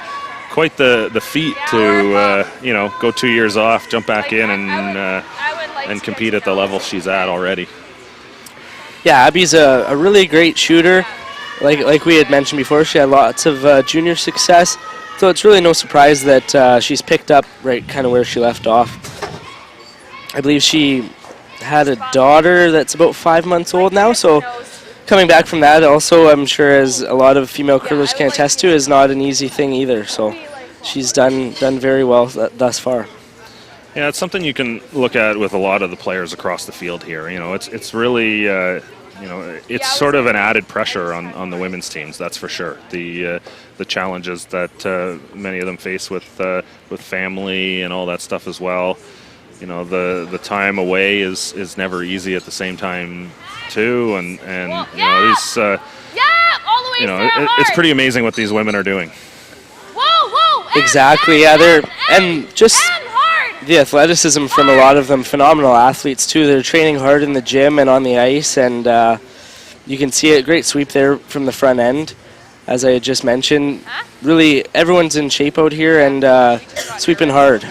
quite the feat to you know, go 2 years off, jump back in, and compete at the level she's at already. Yeah, Abby's a really great shooter. Like we had mentioned before, she had lots of junior success, so it's really no surprise that she's picked up right kind of where she left off. I believe she had a daughter that's about 5 months old now, so coming back from that also, I'm sure, as a lot of female curlers can attest to, is not an easy thing either. So she's done very well thus far. Yeah, it's something you can look at with a lot of the players across the field here. You know, it's really you know, it's sort of an added pressure on the women's teams, that's for sure. The challenges that many of them face with family and all that stuff as well. You know, the time away is never easy at the same time too, and you know, these all the way, you know, it's pretty amazing what these women are doing. Exactly, yeah, and just the athleticism from a lot of them, phenomenal athletes too. They're training hard in the gym and on the ice, and you can see it. Great sweep there from the front end, as I had just mentioned. Really, everyone's in shape out here and sweeping hard.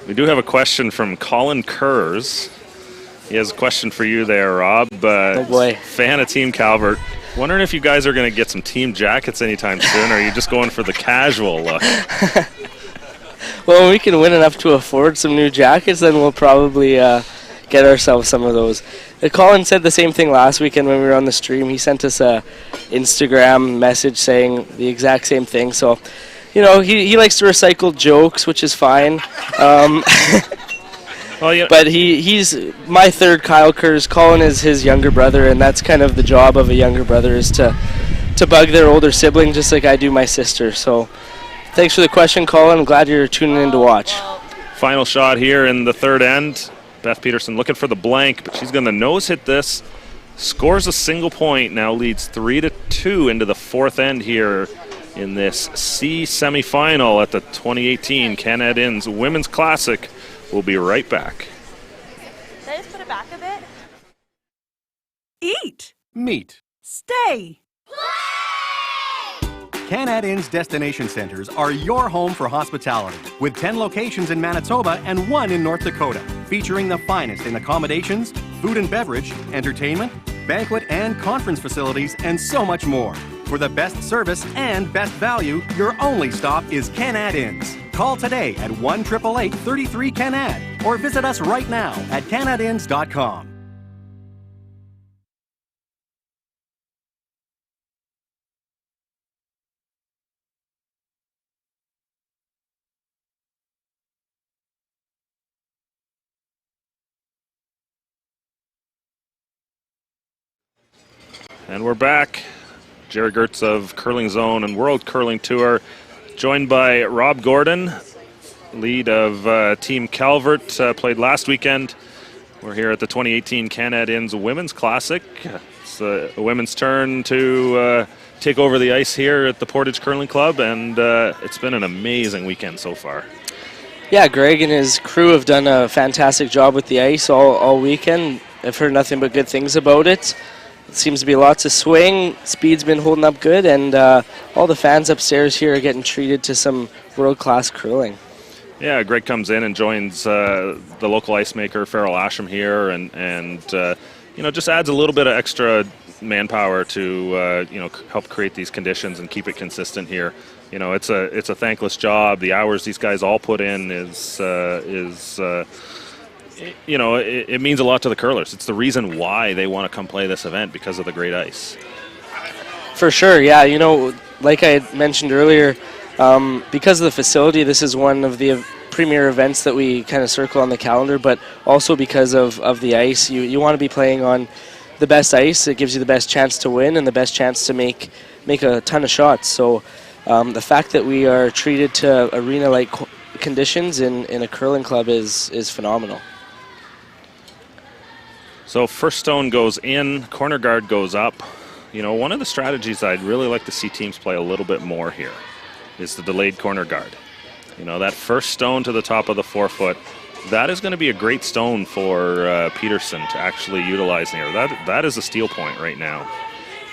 We do have a question from Colin Kurz. He has a question for you there, Rob. Oh boy. Fan of Team Calvert. Wondering if you guys are going to get some team jackets anytime soon, or are you just going for the casual look? Well, when we can win enough to afford some new jackets, then we'll probably get ourselves some of those. Colin said the same thing last weekend when we were on the stream. He sent us a Instagram message saying the exact same thing. So, you know, he likes to recycle jokes, which is fine. Well, yeah. But he's my third Kyle Kurz. Colin is his younger brother, and that's kind of the job of a younger brother, is to bug their older sibling, just like I do my sister. So thanks for the question, Colin. I'm glad you're tuning in to watch. Final shot here in the third end. Beth Peterson looking for the blank, but she's going to nose hit this. Scores a single point, now leads 3-2 into the fourth end here in this C semifinal at the 2018 Canad Inns Women's Classic. We'll be right back. Did I just put it back a bit? Eat. Meet. Stay. Canad Inns Destination Centers are your home for hospitality, with 10 locations in Manitoba and 1 in North Dakota, featuring the finest in accommodations, food and beverage, entertainment, banquet and conference facilities, and so much more. For the best service and best value, your only stop is Canad Inns. Call today at 1-888-33-CANAD or visit us right now at canadinns.com. And we're back. Jerry Gertz of Curling Zone and World Curling Tour, joined by Rob Gordon, lead of Team Calvert, played last weekend. We're here at the 2018 Canad Inns Women's Classic. It's a women's turn to take over the ice here at the Portage Curling Club, and it's been an amazing weekend so far. Yeah, Greg and his crew have done a fantastic job with the ice all weekend. I've heard nothing but good things about it. It seems to be lots of swing, speed's been holding up good, and all the fans upstairs here are getting treated to some world-class curling. Yeah, Greg comes in and joins the local ice maker, Farrell Asham, here, and you know, just adds a little bit of extra manpower to you know, help create these conditions and keep it consistent here. You know, it's a thankless job. The hours these guys all put in is you know, it means a lot to the curlers. It's the reason why they want to come play this event, because of the great ice. For sure, yeah. You know, like I had mentioned earlier, because of the facility, this is one of the premier events that we kind of circle on the calendar, but also because of the ice. You want to be playing on the best ice. It gives you the best chance to win and the best chance to make a ton of shots. So the fact that we are treated to arena-like conditions in a curling club is phenomenal. So first stone goes in, corner guard goes up. You know, one of the strategies I'd really like to see teams play a little bit more here is the delayed corner guard. You know, that first stone to the top of the 4-foot, that is going to be a great stone for Peterson to actually utilize here. That is a steal point right now.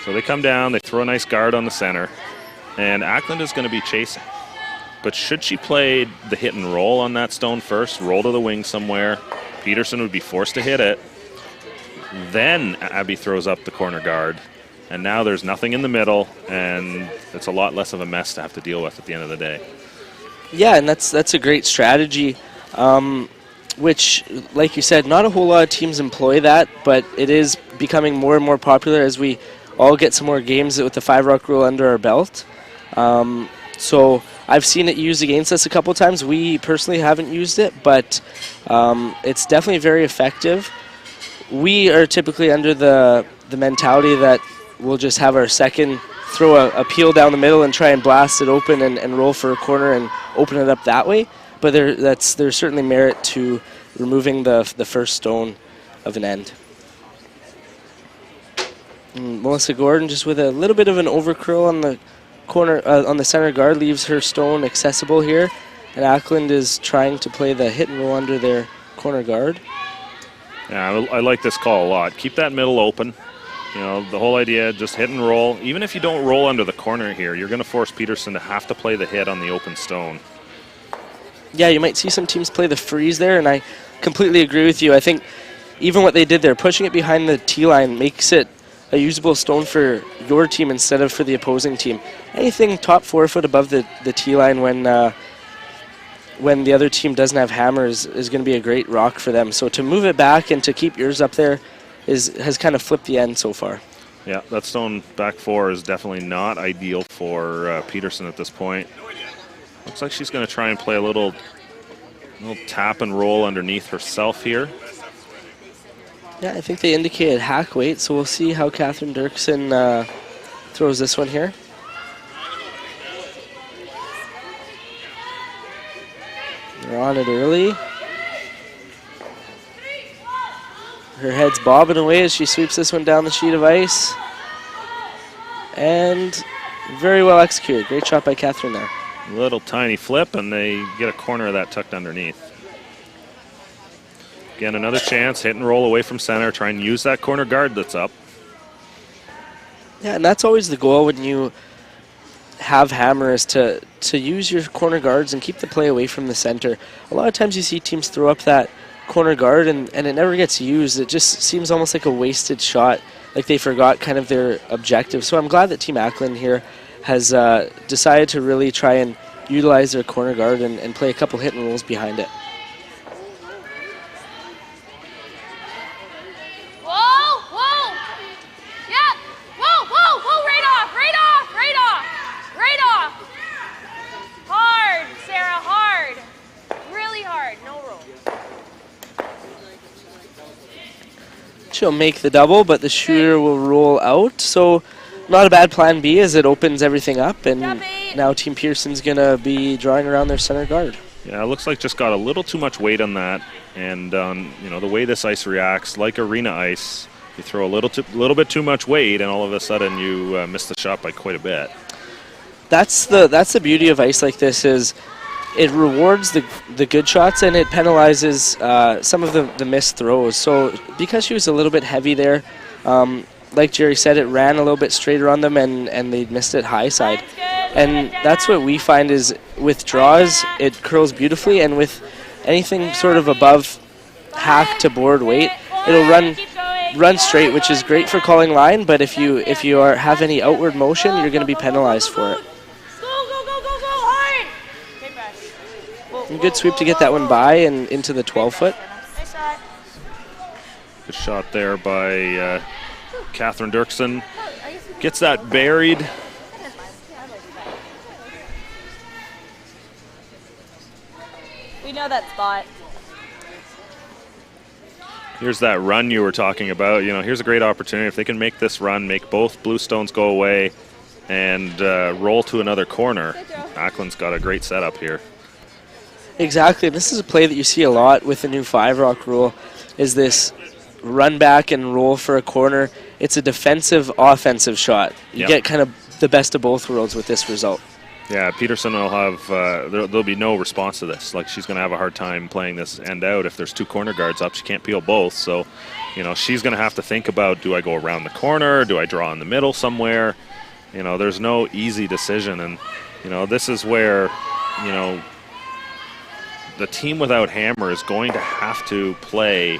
So they come down, they throw a nice guard on the center, and Ackland is going to be chasing. But should she play the hit and roll on that stone first, roll to the wing somewhere, Peterson would be forced to hit it. Then Abby throws up the corner guard, and now there's nothing in the middle, and it's a lot less of a mess to have to deal with at the end of the day. Yeah, and that's a great strategy, which, like you said, not a whole lot of teams employ that, but it is becoming more and more popular as we all get some more games with the 5-rock rule under our belt. So I've seen it used against us a couple times. We personally haven't used it, but it's definitely very effective. We are typically under the mentality that we'll just have our second throw a peel down the middle and try and blast it open and roll for a corner and open it up that way. But there's certainly merit to removing the first stone of an end. And Melissa Gordon just with a little bit of an overcurl on the corner on the center guard leaves her stone accessible here, and Ackland is trying to play the hit and roll under their corner guard. Yeah, I like this call a lot. Keep that middle open. You know, the whole idea, just hit and roll. Even if you don't roll under the corner here, you're going to force Peterson to have to play the hit on the open stone. Yeah, you might see some teams play the freeze there, and I completely agree with you. I think even what they did there, pushing it behind the tee line, makes it a usable stone for your team instead of for the opposing team. Anything top 4 foot above the tee line when the other team doesn't have hammers is going to be a great rock for them. So to move it back and to keep yours up there has kind of flipped the end so far. Yeah, that stone back 4 is definitely not ideal for Peterson at this point. Looks like she's going to try and play a little tap and roll underneath herself here. Yeah, I think they indicated hack weight, so we'll see how Catherine Dirksen throws this one here. They're on it early. Her head's bobbing away as she sweeps this one down the sheet of ice. And very well executed. Great shot by Catherine there. Little tiny flip, and they get a corner of that tucked underneath. Again, another chance, hit and roll away from center, try and use that corner guard that's up. Yeah, and that's always the goal when you have hammers, to use your corner guards and keep the play away from the center. A lot of times you see teams throw up that corner guard and it never gets used. It just seems almost like a wasted shot, like they forgot kind of their objective. So I'm glad that Team Ackland here has decided to really try and utilize their corner guard and play a couple hit and rolls behind it. She'll make the double, but the shooter will roll out. So not a bad plan B as it opens everything up, and now Team Pearson's going to be drawing around their center guard. Yeah, it looks like just got a little too much weight on that, and you know, the way this ice reacts, like arena ice, you throw a little bit too much weight, and all of a sudden you miss the shot by quite a bit. That's the beauty of ice like this, is it rewards the good shots and it penalizes some of the missed throws. So because she was a little bit heavy there, like Jerry said, it ran a little bit straighter on them and they missed it high side. And that's what we find is with draws, it curls beautifully, and with anything sort of above hack to board weight, it'll run straight, which is great for calling line, but if you have any outward motion, you're going to be penalized for it. And good sweep to get that one by and into the 12-foot. Good shot there by Catherine Dirksen. Gets that buried. We know that spot. Here's that run you were talking about. You know, here's a great opportunity. If they can make this run, make both blue stones go away, and roll to another corner, Ackland's got a great setup here. Exactly. This is a play that you see a lot with the new 5-rock rule, is this run back and roll for a corner. It's a defensive, offensive shot. You get kind of the best of both worlds with this result. Yeah, Peterson will have, there'll be no response to this. Like, she's going to have a hard time playing this end out. If there's two corner guards up, she can't peel both. So, you know, she's going to have to think about, do I go around the corner? Do I draw in the middle somewhere? You know, there's no easy decision. And, you know, this is where, you know, the team without Hammer is going to have to play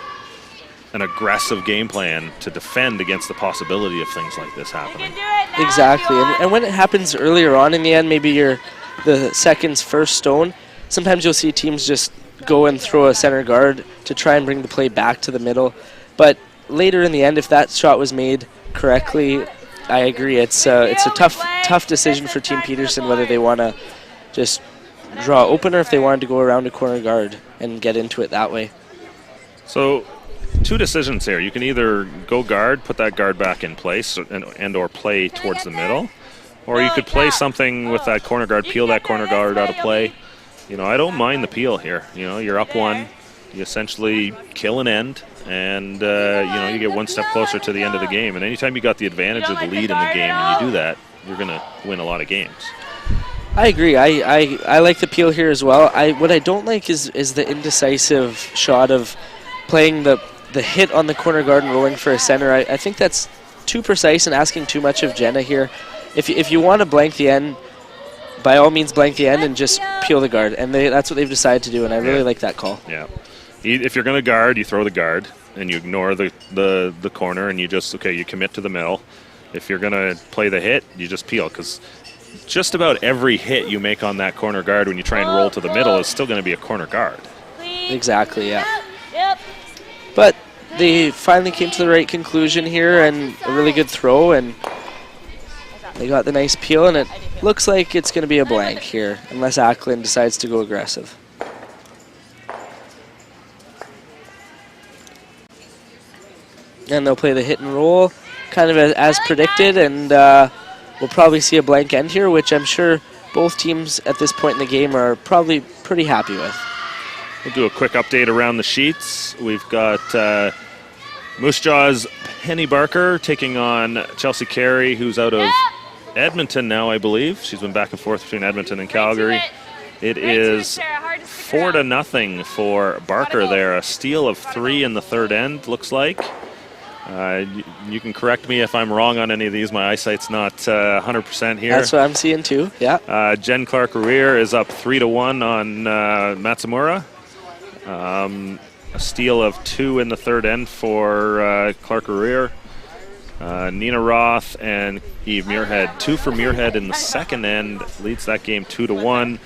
an aggressive game plan to defend against the possibility of things like this happening. Exactly, and when it happens earlier on in the end, maybe you're the second's first stone, sometimes you'll see teams just go and throw a center guard to try and bring the play back to the middle. But later in the end, if that shot was made correctly, I agree. It's a tough decision for Team Peterson whether they want to just draw open or if they wanted to go around a corner guard and get into it that way. So, two decisions here. You can either go guard, put that guard back in place, and or play towards the middle, or you could play something with that corner guard, peel that corner guard out of play. You know, I don't mind the peel here. You know, you're up one, you essentially kill an end, and you know, you get one step closer to the end of the game. And anytime you got the advantage of the lead in the game and you do that, you're going to win a lot of games. I agree. I like the peel here as well. What I don't like is the indecisive shot of playing the hit on the corner guard and rolling for a center. I think that's too precise and asking too much of Janna here. If you want to blank the end, by all means blank the end and just peel the guard. And that's what they've decided to do, and I really like that call. Yeah. If you're going to guard, you throw the guard, and you ignore the corner, and you just, you commit to the middle. If you're going to play the hit, you just peel, because just about every hit you make on that corner guard when you try and roll to the middle is still going to be a corner guard. Exactly, yeah. But they finally came to the right conclusion here, and a really good throw, and they got the nice peel, and it looks like it's going to be a blank here, unless Ackland decides to go aggressive. And they'll play the hit and roll, kind of as predicted, and we'll probably see a blank end here, which I'm sure both teams at this point in the game are probably pretty happy with. We'll do a quick update around the sheets. We've got Moose Jaw's Penny Barker taking on Chelsea Carey, who's out of Edmonton now, I believe. She's been back and forth between Edmonton and Calgary. It is 4-0 for Barker there. A steal of 3 in the third end, looks like. You can correct me if I'm wrong on any of these. My eyesight's not 100% here. That's what I'm seeing too, yeah. Jen Clark-Ruier is up 3-1 on Matsumura. A steal of 2 in the third end for Clark-Ruier. Nina Roth and Eve Muirhead. 2 for Muirhead in the second end, leads that game 2-1.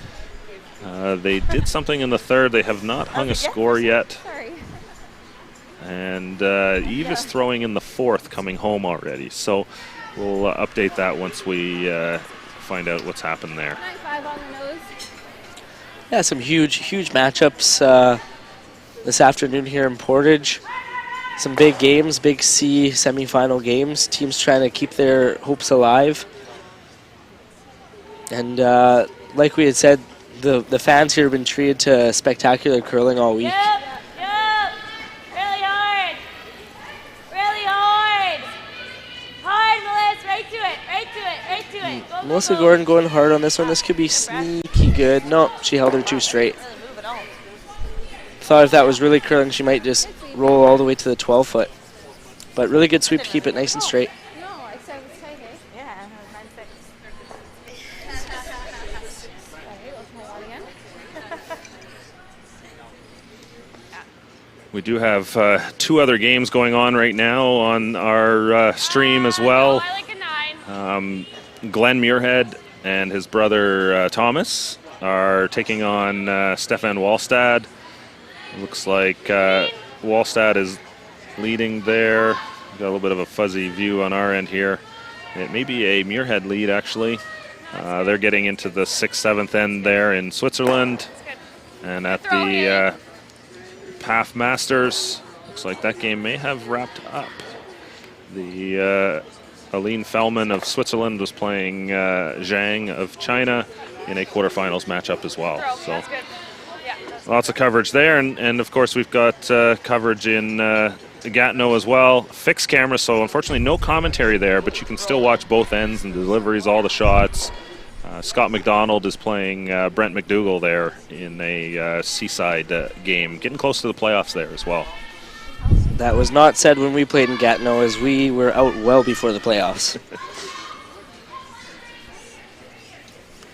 They did something in the third. They have not hung a score yet. And Eve is throwing in the fourth, coming home already. So we'll update that once we find out what's happened there. Yeah, some huge matchups this afternoon here in Portage. Some big games, big C semifinal games. Teams trying to keep their hopes alive. And like we had said, the fans here have been treated to spectacular curling all week. Melissa Gordon going hard on this one. This could be sneaky good. No, she held her 2 straight. Thought if that was really curling, she might just roll all the way to the 12-foot. But really good sweep to keep it nice and straight. We do have 2 other games going on right now on our stream as well. Glen Muirhead and his brother Thomas are taking on Stephan Wallstad. Looks like Wallstad is leading there. Got a little bit of a fuzzy view on our end here. It may be a Muirhead lead, actually. They're getting into the 6th, 7th end there in Switzerland. And at the PAF Masters, looks like that game may have wrapped up. The Allene Fellman of Switzerland was playing Jang of China in a quarterfinals matchup as well. So lots of coverage there, and of course we've got coverage in Gatineau as well. Fixed camera, so unfortunately no commentary there, but you can still watch both ends and deliveries, all the shots. Scott McDonald is playing Brent McDougall there in a Seaside game, getting close to the playoffs there as well. That was not said when we played in Gatineau, as we were out well before the playoffs.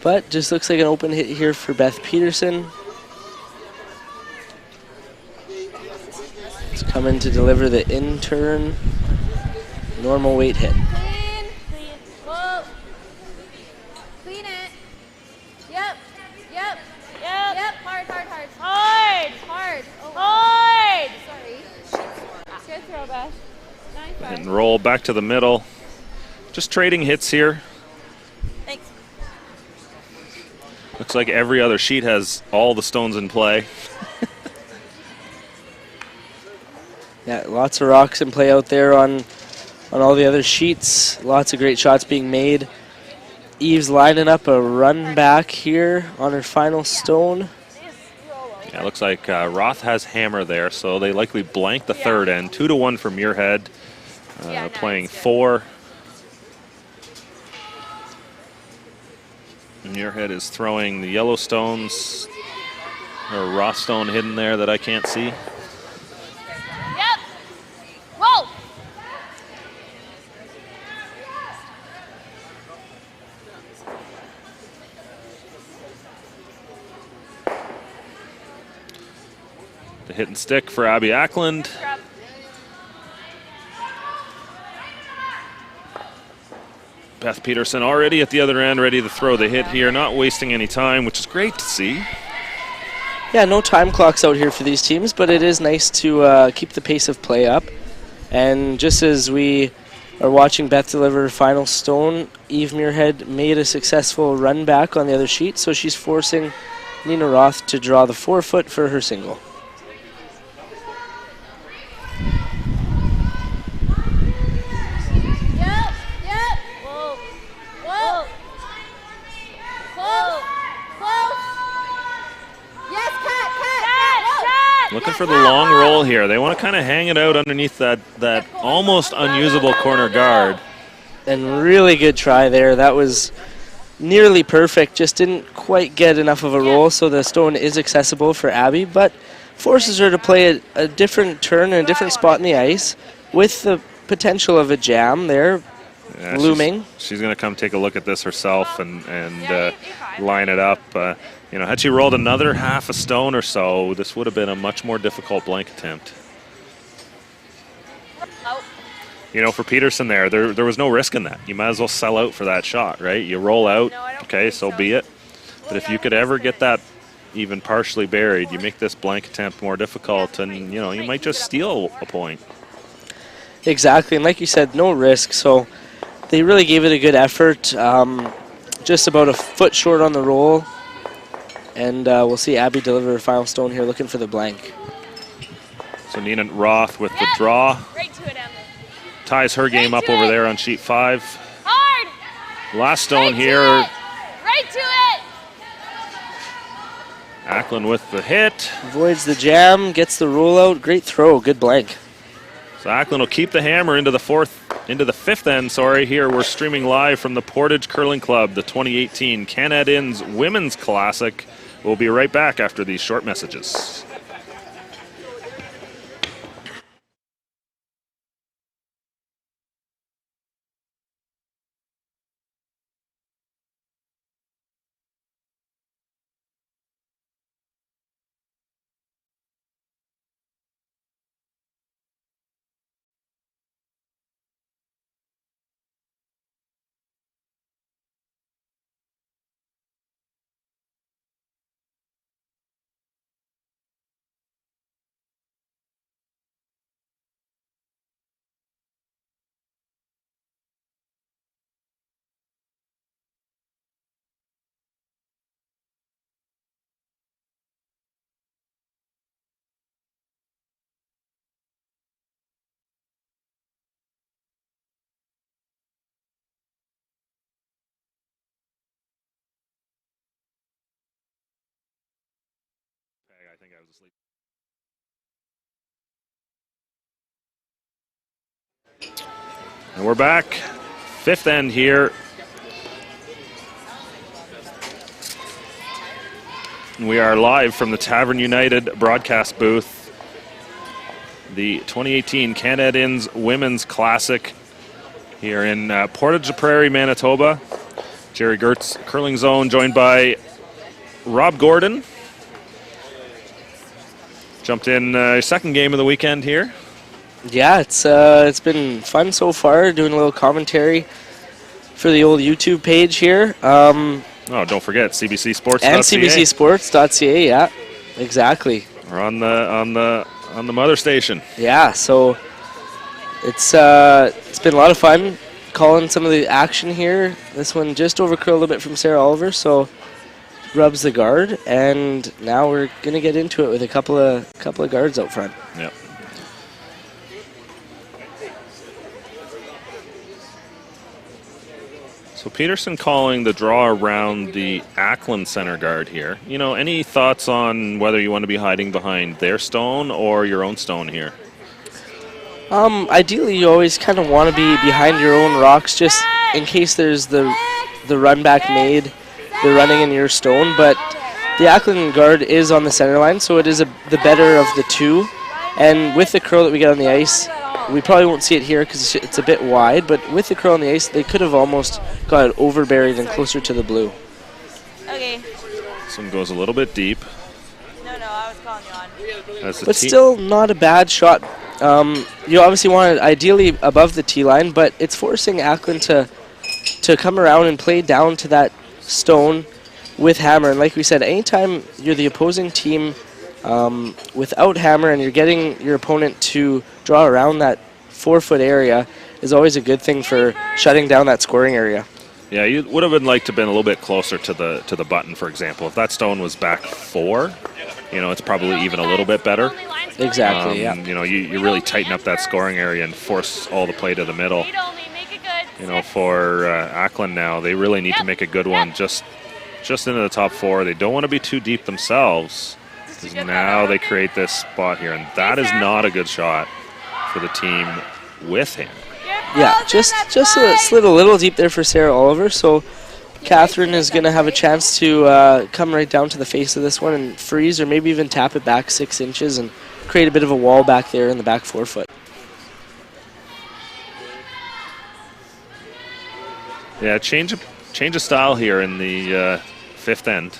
But just looks like an open hit here for Beth Peterson. It's coming to deliver the in-turn normal weight hit. Clean. Clean. Whoa. Clean it. Yep. Yep. Yep. Yep. Hard, hard, hard. Hard. Hard. Oh, Hard. sorry. Good throw, Beth. Nice try. And roll back to the middle. Just trading hits here. Thanks. Looks like every other sheet has all the stones in play. Yeah, lots of rocks in play out there on all the other sheets. Lots of great shots being made. Eve's lining up a run back here on her final stone. Yeah, looks like Roth has hammer there, so they likely blank the third end. 2-1 for Muirhead, playing 4. Muirhead is throwing the yellow stones, or Roth stone hidden there that I can't see. Yep. Whoa. The hit and stick for Abby Ackland. Beth Peterson already at the other end, ready to throw the hit here, not wasting any time, which is great to see. Yeah, no time clocks out here for these teams, but it is nice to keep the pace of play up. And just as we are watching Beth deliver her final stone, Eve Muirhead made a successful run back on the other sheet, so she's forcing Nina Roth to draw the 4-foot for her single. Yep. Yep. Whoa. Whoa. Close. Close. Yes, cat, cat. Whoa. Looking for the long roll here. They want to kind of hang it out underneath that almost unusable corner guard. And really good try there. That was nearly perfect, just didn't quite get enough of a roll, so the stone is accessible for Abby, but forces her to play a different turn and a different spot in the ice with the potential of a jam there looming. She's going to come take a look at this herself and line it up. You know, had she rolled another half a stone or so, this would have been a much more difficult blank attempt. You know, for Peterson there was no risk in that. You might as well sell out for that shot, right? You roll out, okay, so be it. But if you could ever get that even partially buried, you make this blank attempt more difficult, and, you know, you might just steal a point. Exactly, and like you said, no risk, so they really gave it a good effort. Just about a foot short on the roll, and we'll see Abby deliver her final stone here, looking for the blank. So Nina Roth with the draw. Right to it, Em. Ties her game up over there on sheet 5. Hard. Last stone here. Right to it. Acland with the hit. Avoids the jam, gets the rollout. Great throw, good blank. So Acland will keep the hammer into the fifth end. Sorry, here we're streaming live from the Portage Curling Club, the 2018 Canad Women's Classic. We'll be right back after these short messages. I think I was asleep. And we're back. Fifth end here. We are live from the Tavern United broadcast booth. The 2018 Canad Inns Women's Classic here in Portage-la-Prairie, Manitoba. Jerry Gertz, Curling Zone, joined by Rob Gordon. Jumped in second game of the weekend here. Yeah, it's been fun so far, doing a little commentary for the old YouTube page here. Oh, don't forget CBCSports.ca. And CBCSports.ca, yeah, exactly. We're on the mother station. Yeah, so it's been a lot of fun calling some of the action here. This one just overcurled a bit from Sarah Oliver, so rubs the guard, and now we're gonna get into it with a couple of guards out front. Yep. So Peterson calling the draw around the Ackland center guard here. You know, any thoughts on whether you want to be hiding behind their stone or your own stone here? Ideally, you always kind of want to be behind your own rocks, just in case there's the run back made, the running in your stone. But the Ackland guard is on the center line, so it is the better of the two. And with the curl that we get on the ice, we probably won't see it here because it's a bit wide, but with the curl on the ice, they could have almost got it over-buried and closer to the blue. Okay. This one goes a little bit deep. No, I was calling you on. But still not a bad shot. You obviously want it ideally above the tee line, but it's forcing Acland to come around and play down to that stone with hammer. And like we said, anytime you're the opposing team without hammer and you're getting your opponent to draw around that 4-foot area is always a good thing for shutting down that scoring area. Yeah, you would have liked to have been a little bit closer to the button, for example. If that stone was back 4, you know, it's probably even a little bit better. Exactly, yeah. You know, you really tighten up that scoring area and force all the play to the middle. You know, for Acland now, they really need to make a good one just into the top 4. They don't want to be too deep themselves. Now they create this spot here, and that is not a good shot for the team with him. Yeah, just slid a little deep there for Sarah Oliver, so Catherine is going to have a chance to come right down to the face of this one and freeze or maybe even tap it back 6 inches and create a bit of a wall back there in the back 4-foot. Yeah, change of style here in the fifth end.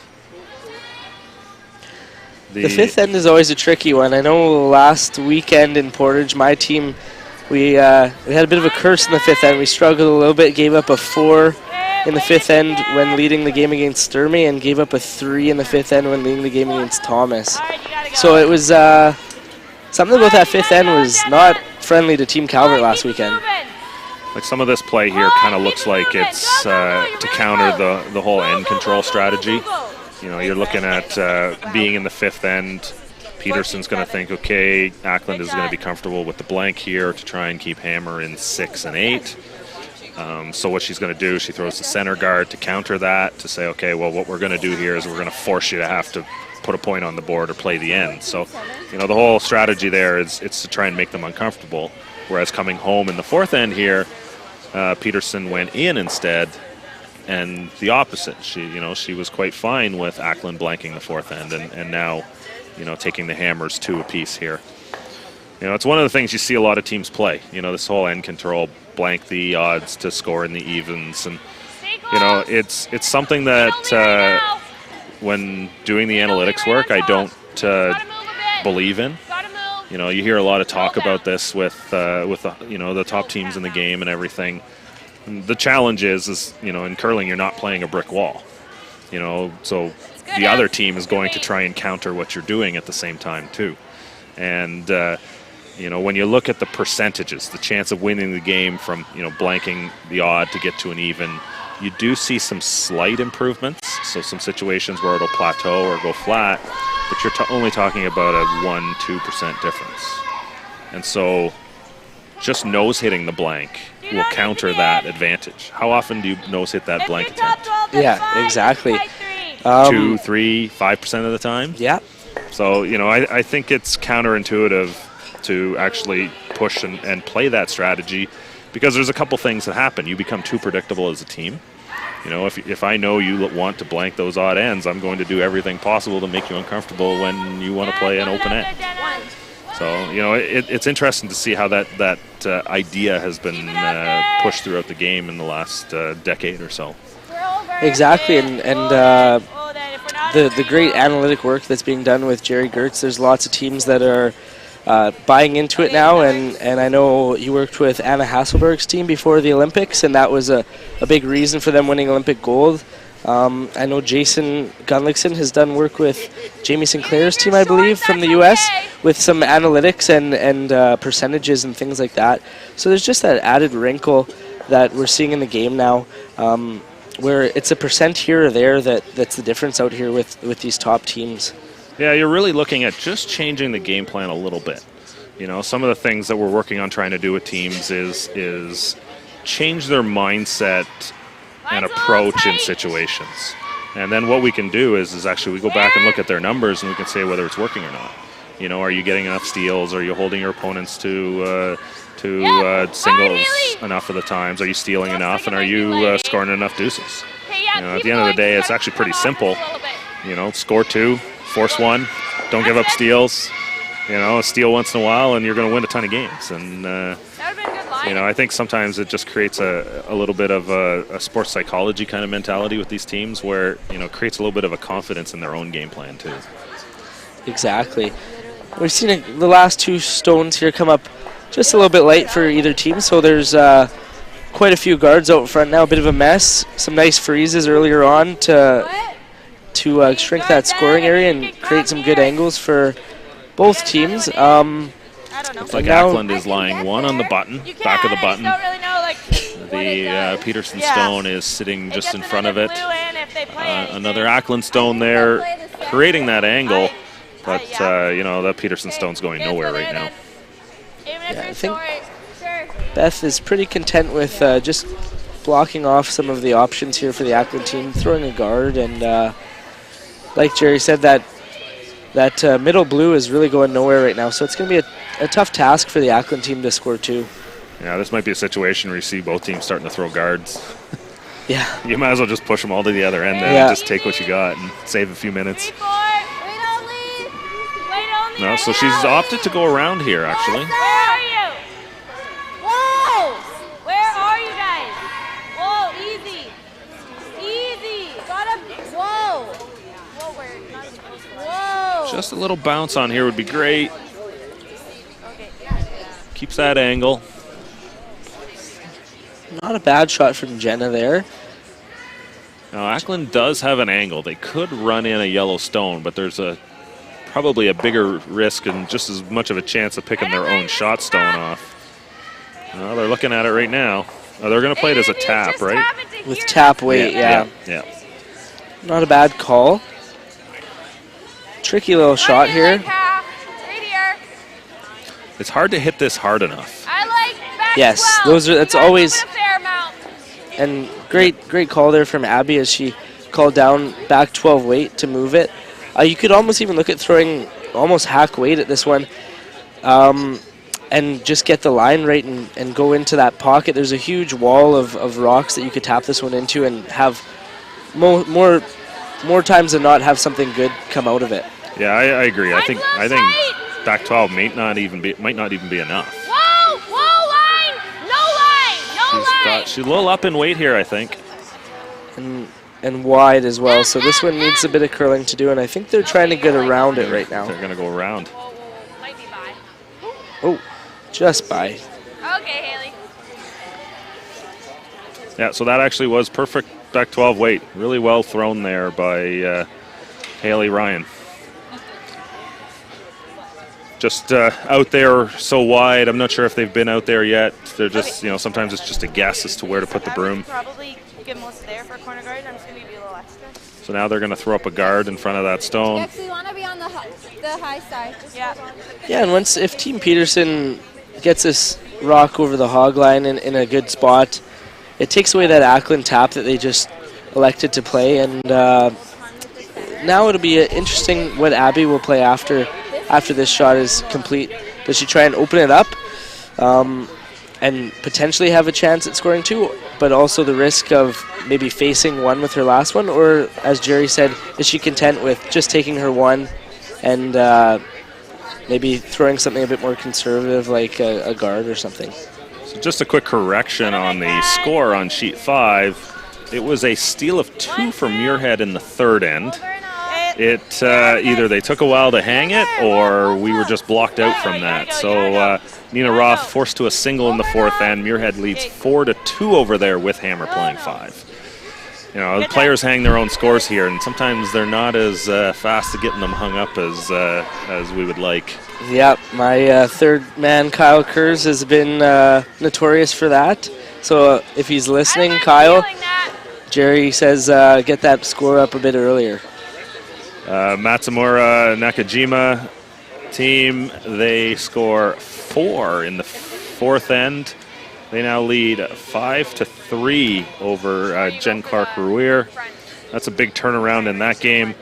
The fifth end is always a tricky one. I know last weekend in Portage, my team, we had a bit of a curse in the fifth end. We struggled a little bit, gave up a 4 in the fifth end when leading the game against Sturmey, and gave up a 3 in the fifth end when leading the game against Thomas. So it was something about that fifth end was not friendly to Team Calvert last weekend. Like some of this play here kind of looks like it's to counter the whole end control strategy. You know, you're looking at being in the fifth end. Peterson's going to think, okay, Ackland is going to be comfortable with the blank here to try and keep hammer in 6 and 8. So what she's going to do, she throws the center guard to counter that, to say, okay, well, what we're going to do here is we're going to force you to have to put a point on the board or play the end. So, you know, the whole strategy there is it's to try and make them uncomfortable. Whereas coming home in the fourth end here, Peterson went in instead, and the opposite. She was quite fine with Acland blanking the fourth end, and now, you know, taking the hammers 2 apiece here. You know, it's one of the things you see a lot of teams play. You know, this whole end control, blank the odds to score in the evens, and you know, it's something that when doing the analytics work, I don't believe in. You know, you hear a lot of talk about this with the top teams in the game and everything. And the challenge is you know, in curling you're not playing a brick wall. You know, so the other team is going to try and counter what you're doing at the same time too. And you know, when you look at the percentages, the chance of winning the game from, you know, blanking the odd to get to an even, you do see some slight improvements. So some situations where it'll plateau or go flat, but you're only talking about a 1-2% difference. And so just nose hitting the blank will counter that advantage. How often do you nose hit that blank attempt? Yeah, exactly. 2, 3, 5% of the time? Yeah. So, you know, I think it's counterintuitive to actually push and play that strategy because there's a couple things that happen. You become too predictable as a team. You know, if I know you want to blank those odd ends, I'm going to do everything possible to make you uncomfortable when you want to play an open end. So, you know, it's interesting to see how that idea has been pushed throughout the game in the last decade or so. Exactly, and the great analytic work that's being done with Jerry Gertz, there's lots of teams that are buying into it now, and I know you worked with Anna Hasselberg's team before the Olympics, and that was a big reason for them winning Olympic gold. I know Jason Gunlickson has done work with Jamie Sinclair's team, I believe, from the U.S. with some analytics and percentages and things like that. So there's just that added wrinkle that we're seeing in the game now, where it's a percent here or there that's the difference out here with these top teams. Yeah, you're really looking at just changing the game plan a little bit. You know, some of the things that we're working on trying to do with teams is change their mindset and approach in situations. And then what we can do is actually we go back and look at their numbers and we can say whether it's working or not. You know, are you getting enough steals? Are you holding your opponents to singles enough of the times? Are you stealing enough? And are you scoring enough deuces? You know, at the end of the day, it's actually pretty simple. You know, score 2, force 1, don't give up steals. You know, steal once in a while, and you're going to win a ton of games. And you know, I think sometimes it just creates a little bit of a sports psychology kind of mentality with these teams, where you know, it creates a little bit of a confidence in their own game plan too. Exactly. We've seen the last 2 stones here come up just a little bit light for either team, so there's quite a few guards out front now. A bit of a mess. Some nice freezes earlier on to shrink that scoring area and create some good angles for both teams. Looks like Ackland is lying 1 on the button, back of the button. The Peterson stone is sitting just in front of it. Another Ackland stone there, creating that angle, but you know, the Peterson stone's going nowhere right now. Yeah, I think Beth is pretty content with just blocking off some of the options here for the Ackland team, throwing a guard, and like Jerry said, that middle blue is really going nowhere right now, so it's going to be a tough task for the Ackland team to score 2. Yeah, this might be a situation where you see both teams starting to throw guards. Yeah. You might as well just push them all to the other end then and just take what you got and save a few minutes. No, so she's opted to go around here, actually. Where are you? Whoa! Where are you guys? Whoa, easy. Easy. Whoa. Whoa, we're not supposed to. Whoa. Just a little bounce on here would be great. Keeps that angle. Not a bad shot from Janna there. Now, Acland does have an angle. They could run in a yellow stone, but there's probably a bigger risk and just as much of a chance of picking their own shot stone off. Well, they're looking at it right now. Oh, they're going to play it as a tap, right? With tap weight, yeah. Not a bad call. Tricky little shot here. It's hard to hit this hard enough. Yes, that's always. And great call there from Abby as she called down back 12 weight to move it. You could almost even look at throwing almost hack weight at this one and just get the line right and go into that pocket. There's a huge wall of rocks that you could tap this one into and have more times than not have something good come out of it. Yeah, I agree. I think back 12 might not even be enough. She's a little up in weight here, I think. And wide as well, so this one needs a bit of curling to do, and I think they're trying to get around it right now. They're going to go around. Might be by. Oh, just by. Okay, Haley. Yeah, so that actually was perfect back 12 weight. Really well thrown there by Haley Ryan. Just out there so wide. I'm not sure if they've been out there yet. They're just, you know, sometimes it's just a guess as to where to put the broom. Probably get most there for a corner guard. I'm just going to give you a little extra. So now they're going to throw up a guard in front of that stone. Yes, we want to be on the high side. Yeah. Yeah, and if Team Peterson gets this rock over the hog line in a good spot, it takes away that Ackland tap that they just elected to play. And now it'll be interesting what Abby will play after this shot is complete. Does she try and open it up? and potentially have a chance at scoring 2, but also the risk of maybe facing 1 with her last one? Or, as Jerry said, is she content with just taking her 1 and maybe throwing something a bit more conservative like a guard or something? So just a quick correction on the score on sheet 5. It was a steal of 2 for Muirhead in the third end. It either they took a while to hang it or we were just blocked out from that. So Nina Roth forced to a single in the fourth end. Muirhead leads 4-2 over there with Hammer playing 5. You know, the players hang their own scores here, and sometimes they're not as fast at getting them hung up as we would like. Yeah, my third man, Kyle Kurz, has been notorious for that. So if he's listening, Kyle, Jerry says get that score up a bit earlier. Matsumura Nakajima team, they score 4 in the fourth end. They now lead 5-3 over Jen Clark-Ruier. That's a big turnaround in that game.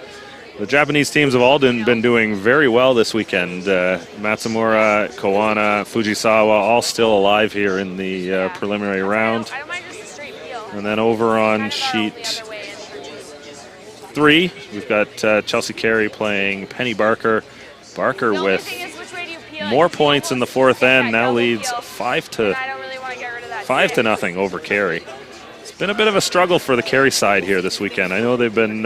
The Japanese teams have all been doing very well this weekend. Matsumura, Kowana, Fujisawa, all still alive here in the preliminary round. And then over on sheet 3, we've got Chelsea Carey playing Penny Barker. Barker with more points in the fourth end, now leads 5-0 over Carey. It's been a bit of a struggle for the Carey side here this weekend. I know they've been,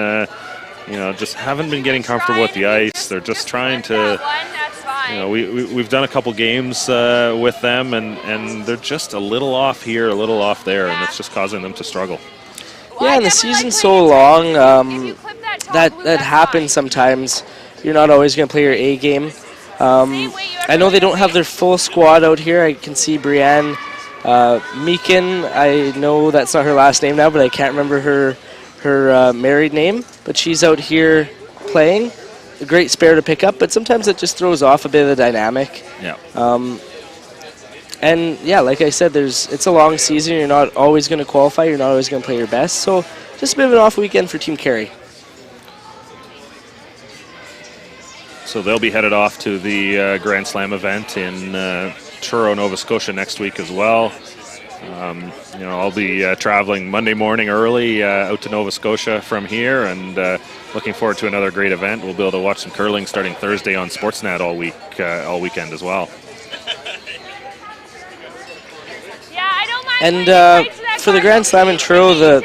just haven't been getting comfortable with the ice. They're just trying to, we've done a couple games with them, and they're just a little off here, a little off there, and it's just causing them to struggle. Yeah, and the season's so long, that happens sometimes. You're not always going to play your A game. I know they don't have their full squad out here. I can see Brianne Meekin. I know that's not her last name now, but I can't remember her married name. But she's out here playing. A great spare to pick up, but sometimes it just throws off a bit of the dynamic. Yeah. And yeah, like I said, it's a long season. You're not always going to qualify. You're not always going to play your best. So just a bit of an off weekend for Team Carey. So they'll be headed off to the Grand Slam event in Truro, Nova Scotia next week as well. I'll be traveling Monday morning early out to Nova Scotia from here, and looking forward to another great event. We'll be able to watch some curling starting Thursday on Sportsnet all weekend as well. And for the Grand Slam in Truro,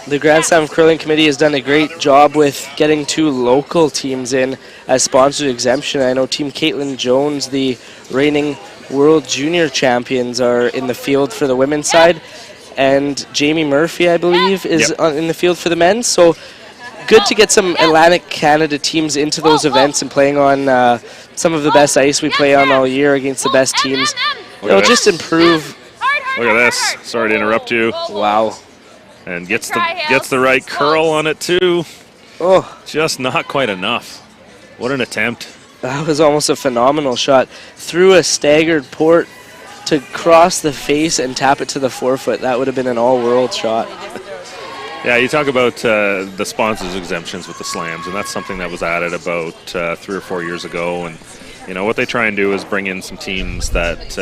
the Grand Slam Curling Committee has done a great job with getting 2 local teams in as sponsored exemption. I know Team Caitlin Jones, the reigning World Junior Champions, are in the field for the women's side. And Jamie Murphy, I believe, is in the field for the men's. So good to get some Atlantic Canada teams into those events and playing on some of the best ice we play on all year against the best teams. It'll just improve. Look at this. Sorry to interrupt you. Wow. And gets the right curl on it too. Oh, just not quite enough. What an attempt. That was almost a phenomenal shot. Through a staggered port to cross the face and tap it to the forefoot. That would have been an all-world shot. Yeah, you talk about the sponsors exemptions with the slams, and that's something that was added about 3 or 4 years ago. And what they try and do is bring in some teams that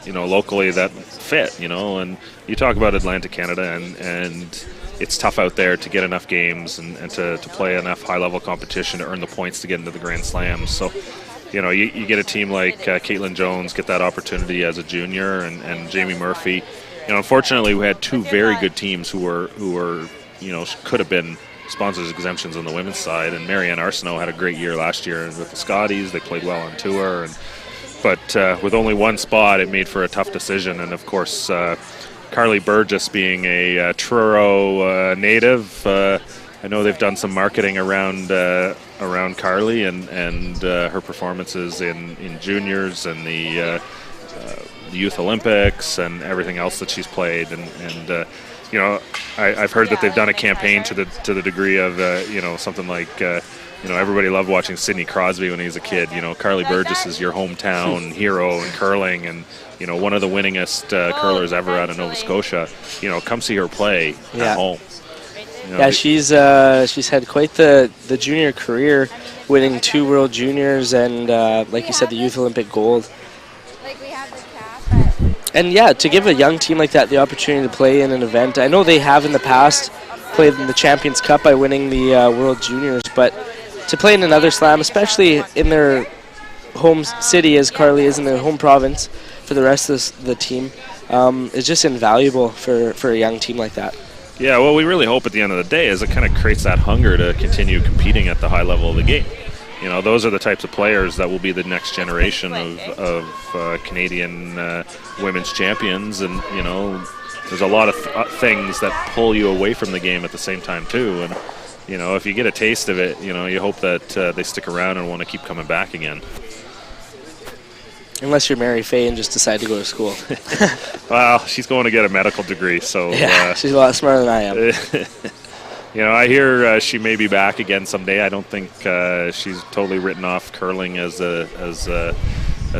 locally that fit, and you talk about Atlantic Canada, and it's tough out there to get enough games and to play enough high-level competition to earn the points to get into the Grand Slams. So, you get a team like Caitlin Jones get that opportunity as a junior, and Jamie Murphy. Unfortunately, we had 2 very good teams who were could have been sponsors exemptions on the women's side, and Marianne Arsenault had a great year last year with the Scotties. They played well on tour, but with only 1 spot, it made for a tough decision. And of course, Carly Burgess being a Truro native, I know they've done some marketing around Carly and her performances in juniors and the Youth Olympics and everything else that she's played. And I've heard that they've done a campaign to the degree of something like. Everybody loved watching Sidney Crosby when he was a kid. Carly Burgess is your hometown hero in curling, and one of the winningest curlers ever out of Nova Scotia. Come see her play at home. She's had quite the junior career, winning 2 World Juniors and like you said, the Youth Olympic gold. Like we have the cap at And yeah, to give a young team like that the opportunity to play in an event, I know they have in the past played in the Champions Cup by winning the World Juniors, but to play in another slam, especially in their home city as Carly is in their home province for the rest of the team, is just invaluable for a young team like that. Yeah, what we really hope at the end of the day is it kind of creates that hunger to continue competing at the high level of the game. You know, those are the types of players that will be the next generation of Canadian women's champions, and you know, there's a lot of things that pull you away from the game at the same time too. And you know, if you get a taste of it, you know, you hope that they stick around and want to keep coming back again. Unless you're Mary Faye and just decide to go to school. Well, she's going to get a medical degree, so yeah, she's a lot smarter than I am. You know, I hear she may be back again someday. I don't think she's totally written off curling as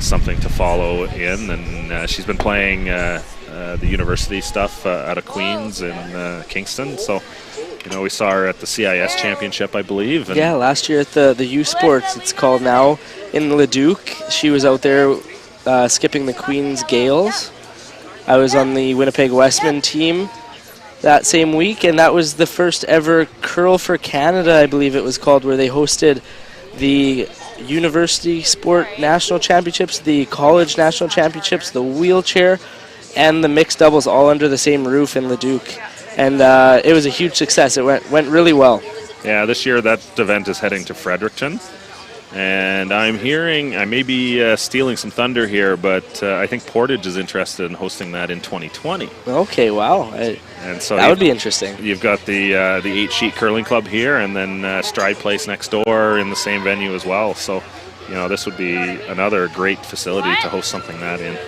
something to follow in, and she's been playing the university stuff out of Queens and Kingston. So, you know, we saw her at the CIS championship, I believe. And yeah, last year at the U Sports, it's called now, in Leduc. She was out there skipping the Queens Gales. I was on the Winnipeg Westman team that same week, and that was the first ever Curl for Canada, I believe it was called, where they hosted the University Sport National Championships, the College National Championships, the wheelchair, and the mixed doubles all under the same roof in Leduc. And it was a huge success. It went really well. Yeah, this year that event is heading to Fredericton. And I'm hearing, I may be stealing some thunder here, but I think Portage is interested in hosting that in 2020. Okay, wow. And so that would be interesting. You've got the 8-sheet curling club here, and then Stride Place next door in the same venue as well. So, you know, this would be another great facility to host something that in.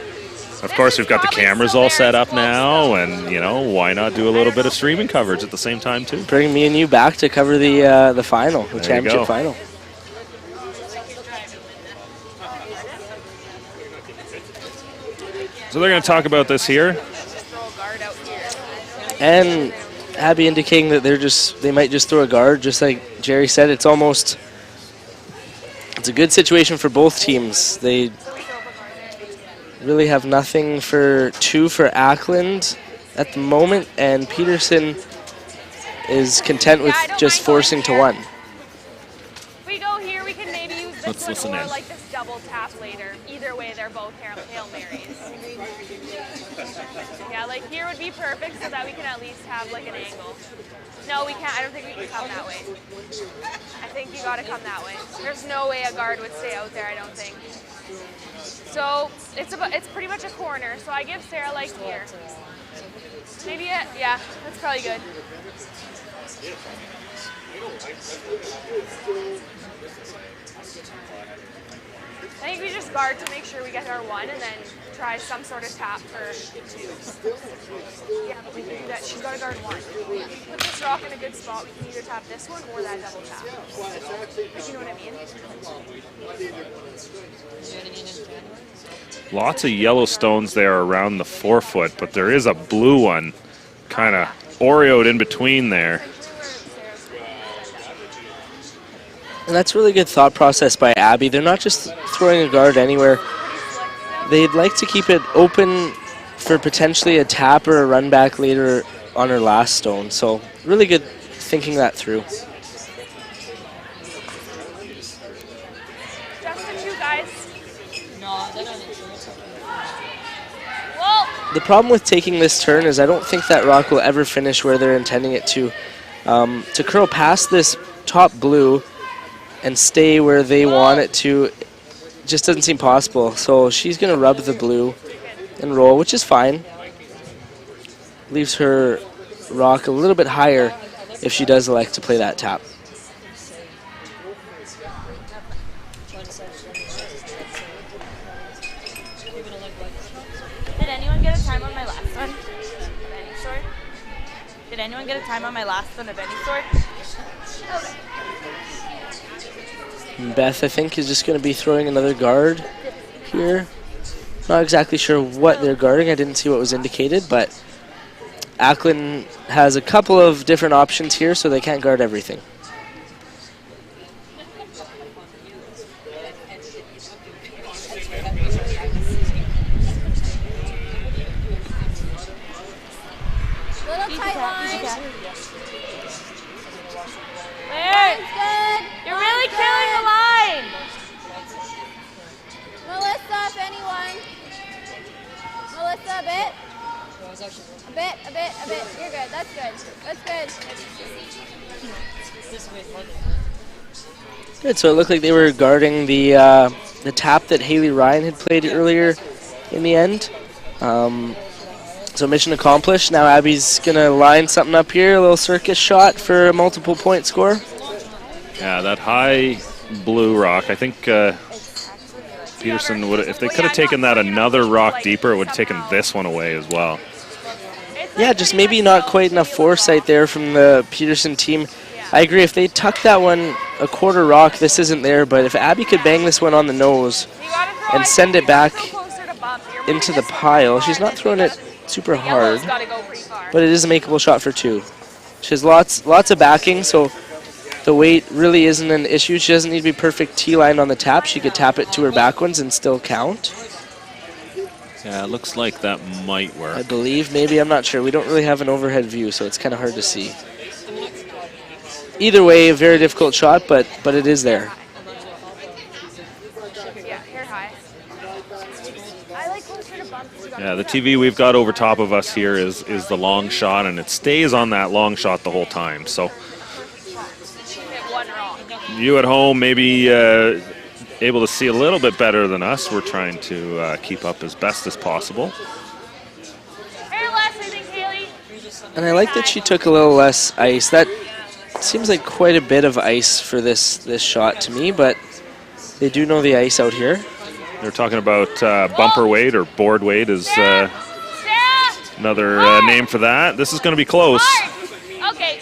Of course, we've got the cameras all set up now, and, you know, why not do a little bit of streaming coverage at the same time, too? Bring me and you back to cover the final, the championship final. So they're going to talk about this here. And Abby indicating that they might just throw a guard, just like Jerry said. It's a good situation for both teams. They really have nothing for Ackland at the moment, and Peterson is content with just forcing to one. If we go here, we can maybe use this one or like this double tap later. Either way, they're both Hail Marys. Yeah, like here would be perfect so that we can at least have like an angle. No, we can't. I don't think we can come that way. I think you gotta come that way. There's no way a guard would stay out there, I don't think. So it's pretty much a corner. So I give Sarah like here. Maybe yeah, that's probably good. I think we just guard to make sure we get our one and then try some sort of tap for two. Yeah, but we can do that. She's got to guard one. Put this rock in a good spot. We can either tap this one or that double tap. If you know what I mean. Lots of yellow stones there around the forefoot, but there is a blue one kind of Oreoed in between there. And that's really good thought process by Abby. They're not just throwing a guard anywhere. They'd like to keep it open for potentially a tap or a run back later on her last stone. So really good thinking that through. Just the two guys. No, they don't. The problem with taking this turn is I don't think that rock will ever finish where they're intending it to. To curl past this top blue and stay where they want it to just doesn't seem possible. So she's going to rub the blue and roll, which is fine. Leaves her rock a little bit higher if she does elect to play that tap. Did anyone get a time on my last one? Of any sort? Did anyone get a time on my last one of any sort? Okay. Beth, I think, is just going to be throwing another guard here. Not exactly sure what they're guarding. I didn't see what was indicated, but Acland has a couple of different options here, so they can't guard everything. tight line. There. Line's good. You're Line's really killing the good. line. Melissa, if anyone. Melissa, a bit. A bit. You're good. That's good. That's good. Good. So it looked like they were guarding the tap that Haley Ryan had played earlier in the end. So mission accomplished. Now Abby's gonna line something up here, a little circus shot for a multiple point score. Yeah, that high blue rock. I think Peterson would, if they could have taken that another rock deeper, it would have taken this one away as well. Yeah, just maybe not quite enough foresight there from the Peterson team. I agree, if they tuck that one a quarter rock, this isn't there, but if Abby could bang this one on the nose and send it back into the pile, she's not throwing it super hard, but it is a makeable shot for two. She has lots of backing, so the weight really isn't an issue. She doesn't need to be perfect T-line on the tap. She could tap it to her back ones and still count. Yeah, it looks like that might work. I believe, maybe, I'm not sure. We don't really have an overhead view, so it's kind of hard to see. Either way, a very difficult shot, but it is there. Yeah, here high. I like closer to bumps. Yeah, the TV we've got over top of us here is the long shot, and it stays on that long shot the whole time. So Hit one wrong. you at home maybe able to see a little bit better than us. We're trying to keep up as best as possible. Hair less, I think, Haley. And I like that she took a little less ice. That seems like quite a bit of ice for this shot to me, but they do know the ice out here. They're talking about bumper weight or board weight is another name for that. This is going to be close. Okay.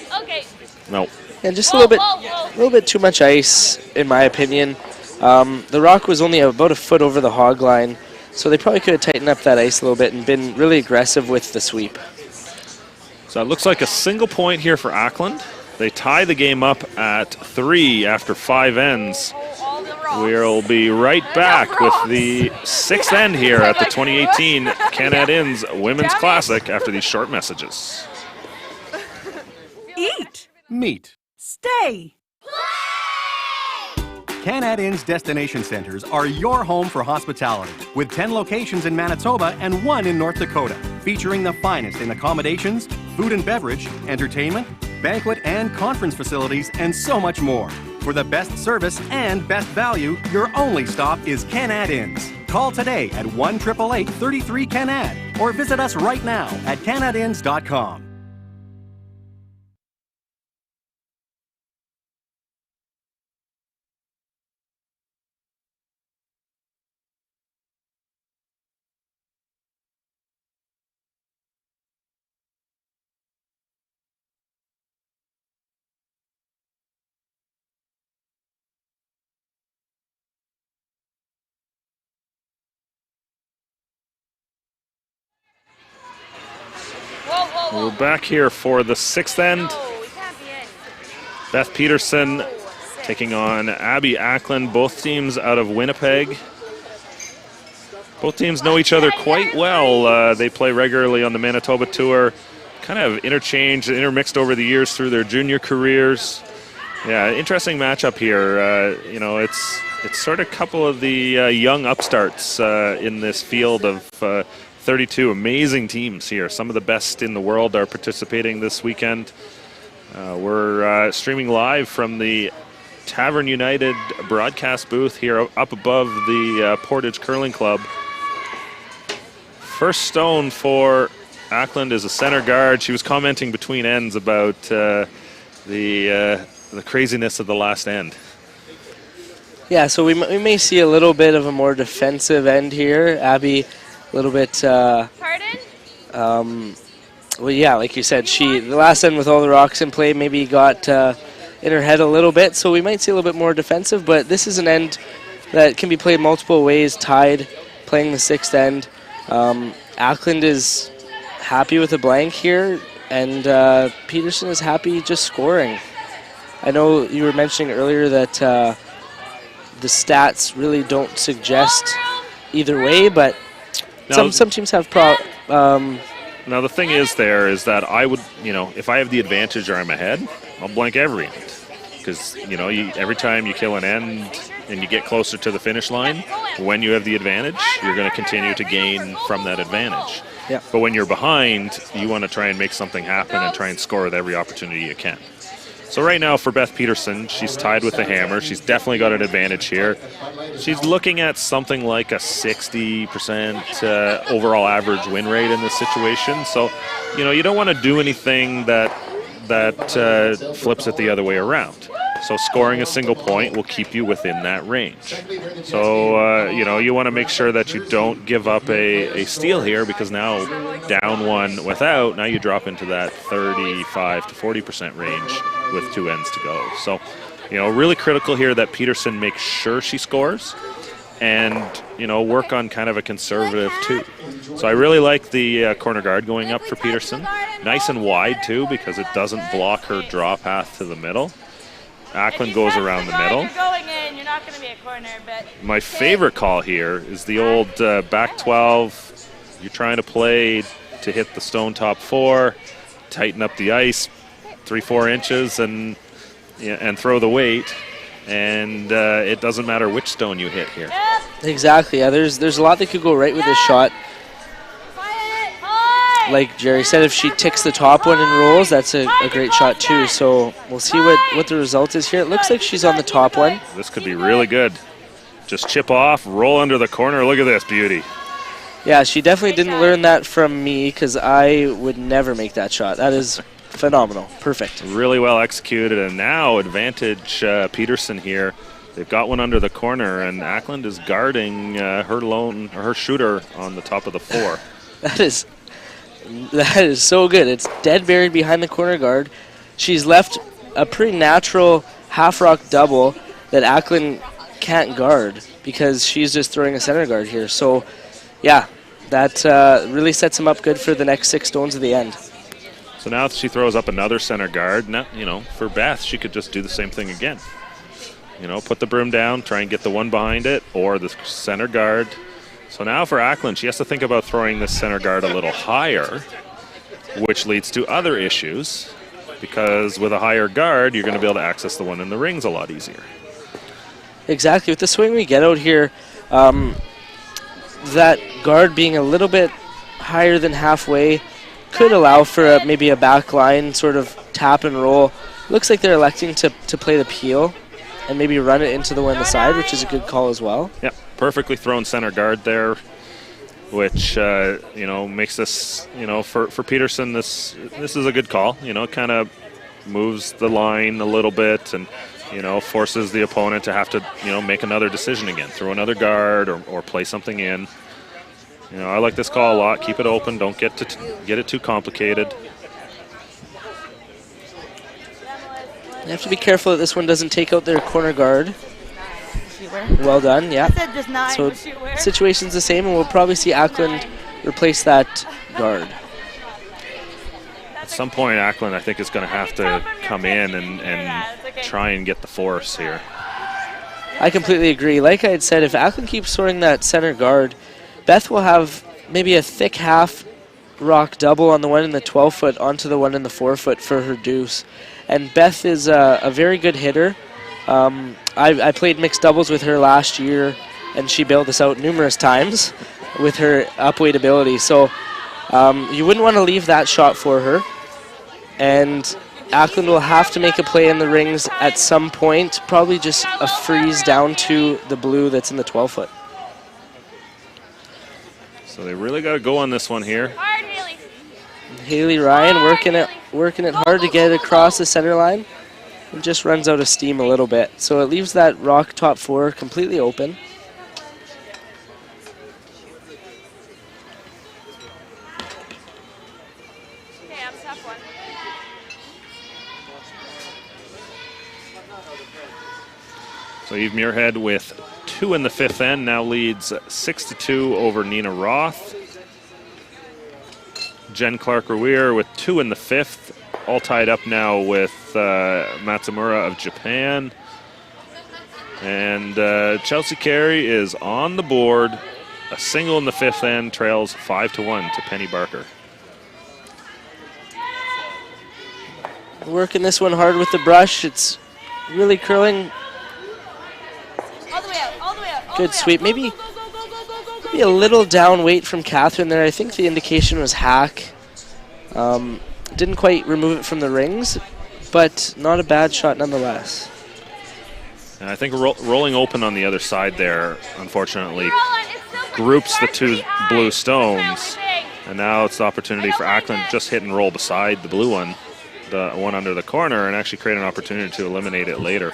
No. And just a little bit too much ice, in my opinion. The rock was only about a foot over the hog line, so they probably could have tightened up that ice a little bit and been really aggressive with the sweep. So it looks like a single point here for Ackland. They tie the game up at 3 after 5 ends. We'll be right back with the 6th end here at the 2018 Canad Inns Women's Classic after these short messages. Eat. Meet. Stay. Canad Inns Destination Centers are your home for hospitality, with 10 locations in Manitoba and 1 in North Dakota, featuring the finest in accommodations, food and beverage, entertainment, banquet and conference facilities, and so much more. For the best service and best value, your only stop is Canad Inns. Call today at 1-888-33-CANAD or visit us right now at canadinns.com. We're back here for the 6th end. No, we can't be in. Beth Peterson taking on Abby Ackland, both teams out of Winnipeg. Both teams know each other quite well. They play regularly on the Manitoba Tour, kind of intermixed over the years through their junior careers. Yeah, interesting matchup here. It's sort of a couple of the young upstarts in this field of 32 amazing teams here. Some of the best in the world are participating this weekend. We're streaming live from the Tavern United broadcast booth here up above the Portage Curling Club. First stone for Ackland is a center guard. She was commenting between ends about the craziness of the last end. Yeah, so we may see a little bit of a more defensive end here. Abby, a little bit. Pardon? Well, yeah, like you said, the last end with all the rocks in play maybe got in her head a little bit, so we might see a little bit more defensive, but this is an end that can be played multiple ways, tied, playing the 6th end. Ackland is happy with a blank here, and Peterson is happy just scoring. I know you were mentioning earlier that the stats really don't suggest either way, but some teams have Now the thing is that I would, if I have the advantage or I'm ahead, I'll blank every end. Because, every time you kill an end and you get closer to the finish line, when you have the advantage, you're going to continue to gain from that advantage. Yeah. But when you're behind, you want to try and make something happen and try and score with every opportunity you can. So right now for Beth Peterson, she's tied with the hammer. She's definitely got an advantage here. She's looking at something like a 60% overall average win rate in this situation. So, you don't want to do anything that flips it the other way around. So scoring a single point will keep you within that range. So, you want to make sure that you don't give up a steal here, because now down one without, now you drop into that 35 to 40% range with 2 ends to go. So, really critical here that Peterson makes sure she scores and, work on kind of a conservative two. So I really like the corner guard going up for Peterson. Nice and wide too, because it doesn't block her draw path to the middle. Ackland goes around the middle. You're going in. You're not going to be a corner, but My favorite call here is the old back 12. You're trying to play to hit the stone top 4, tighten up the ice 3-4 inches, and throw the weight. And it doesn't matter which stone you hit here. Exactly. Yeah, there's a lot that could go right with this shot. Like Jerry said, if she ticks the top one and rolls, that's a great shot too. So we'll see what the result is here. It looks like she's on the top one. This could be really good. Just chip off, roll under the corner. Look at this beauty. Yeah, she definitely didn't learn that from me, because I would never make that shot. That is phenomenal. Perfect. Really well executed, and now advantage Peterson here. They've got one under the corner, and Ackland is guarding her shooter on the top of the 4. That is so good. It's dead buried behind the corner guard. She's left a pretty natural half-rock double that Ackland can't guard, because she's just throwing a center guard here. So, yeah, that really sets him up good for the next 6 stones at the end. So now she throws up another center guard. Now, for Beth, she could just do the same thing again. Put the broom down, try and get the one behind it, or the center guard. So now for Ackland, she has to think about throwing this center guard a little higher, which leads to other issues, because with a higher guard, you're going to be able to access the one in the rings a lot easier. Exactly. With the swing we get out here, that guard being a little bit higher than halfway could allow for maybe a back line sort of tap and roll. Looks like they're electing to play the peel and maybe run it into the one on the side, which is a good call as well. Yeah, perfectly thrown center guard there, which makes this, for Peterson, this is a good call. Kind of moves the line a little bit and, forces the opponent to have to, make another decision again, throw another guard or play something in. I like this call a lot. Keep it open. Don't get it too complicated. You have to be careful that this one doesn't take out their corner guard. Well done, yeah. So situation's the same, and we'll probably see Ackland replace that guard. At some point, Ackland, I think, is going to have to come in and try and get the force here. I completely agree. Like I had said, if Ackland keeps throwing that center guard, Beth will have maybe a thick half rock double on the one in the 12-foot onto the one in the 4-foot for her deuce. And Beth is a very good hitter. I played mixed doubles with her last year, and she bailed us out numerous times with her upweight ability. So you wouldn't want to leave that shot for her. And Ackland will have to make a play in the rings at some point, probably just a freeze down to the blue that's in the 12-foot. So they really got to go on this one here. Haley Ryan working it hard to get it across the center line, and just runs out of steam a little bit. So it leaves that rock top 4 completely open. So Eve Muirhead with 2 in the 5th end now leads 6-2 over Nina Roth. Jen Clark-Ruir with 2 in the 5th, all tied up now with Matsumura of Japan. And Chelsea Carey is on the board. A single in the 5th end trails 5-1 to Penny Barker. Working this one hard with the brush. It's really curling. All the way out, all the way out. All Good the way sweep. Out. Maybe, Go, go, go, go, go, go, go, maybe a little down weight from Catherine there. I think the indication was hack. Didn't quite remove it from the rings, but not a bad shot nonetheless. And I think rolling open on the other side there, unfortunately, groups the two blue stones. And now it's the opportunity for Ackland to just hit and roll beside the blue one, the one under the corner, and actually create an opportunity to eliminate it later.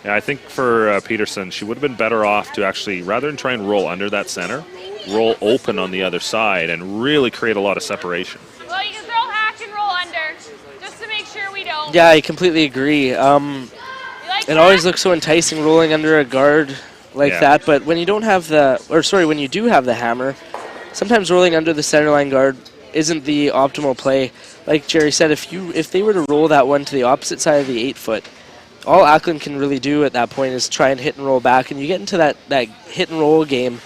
Yeah, I think for Peterson, she would have been better off to actually, rather than try and roll under that center, roll open on the other side and really create a lot of separation. Well, you can throw hack and roll under, just to make sure we don't. Yeah, I completely agree. It always looks so enticing rolling under a guard like that, but when you don't have when you do have the hammer, sometimes rolling under the centerline guard isn't the optimal play. Like Jerry said, if they were to roll that one to the opposite side of the 8-foot, all Ackland can really do at that point is try and hit and roll back, and you get into that hit and roll game.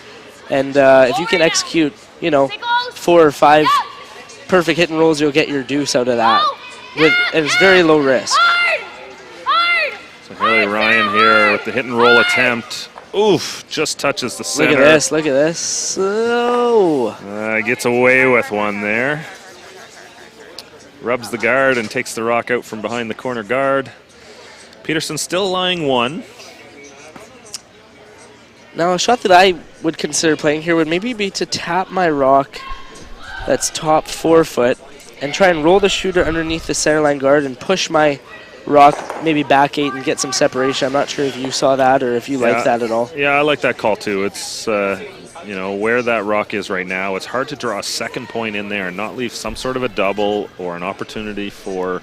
And if you can execute, 4 or 5 perfect hit and rolls, you'll get your deuce out of that. And it's very low risk. So Haley Ryan here with the hit and roll attempt. Oof, just touches the center. Look at this, look at this. Oh. Gets away with one there. Rubs the guard and takes the rock out from behind the corner guard. Peterson still lying 1. Now, a shot that I would consider playing here would maybe be to tap my rock that's top 4 foot and try and roll the shooter underneath the centerline guard and push my rock maybe back 8 and get some separation. I'm not sure if you saw that or if you like that at all. Yeah, I like that call too. It's, where that rock is right now, it's hard to draw a second point in there and not leave some sort of a double or an opportunity for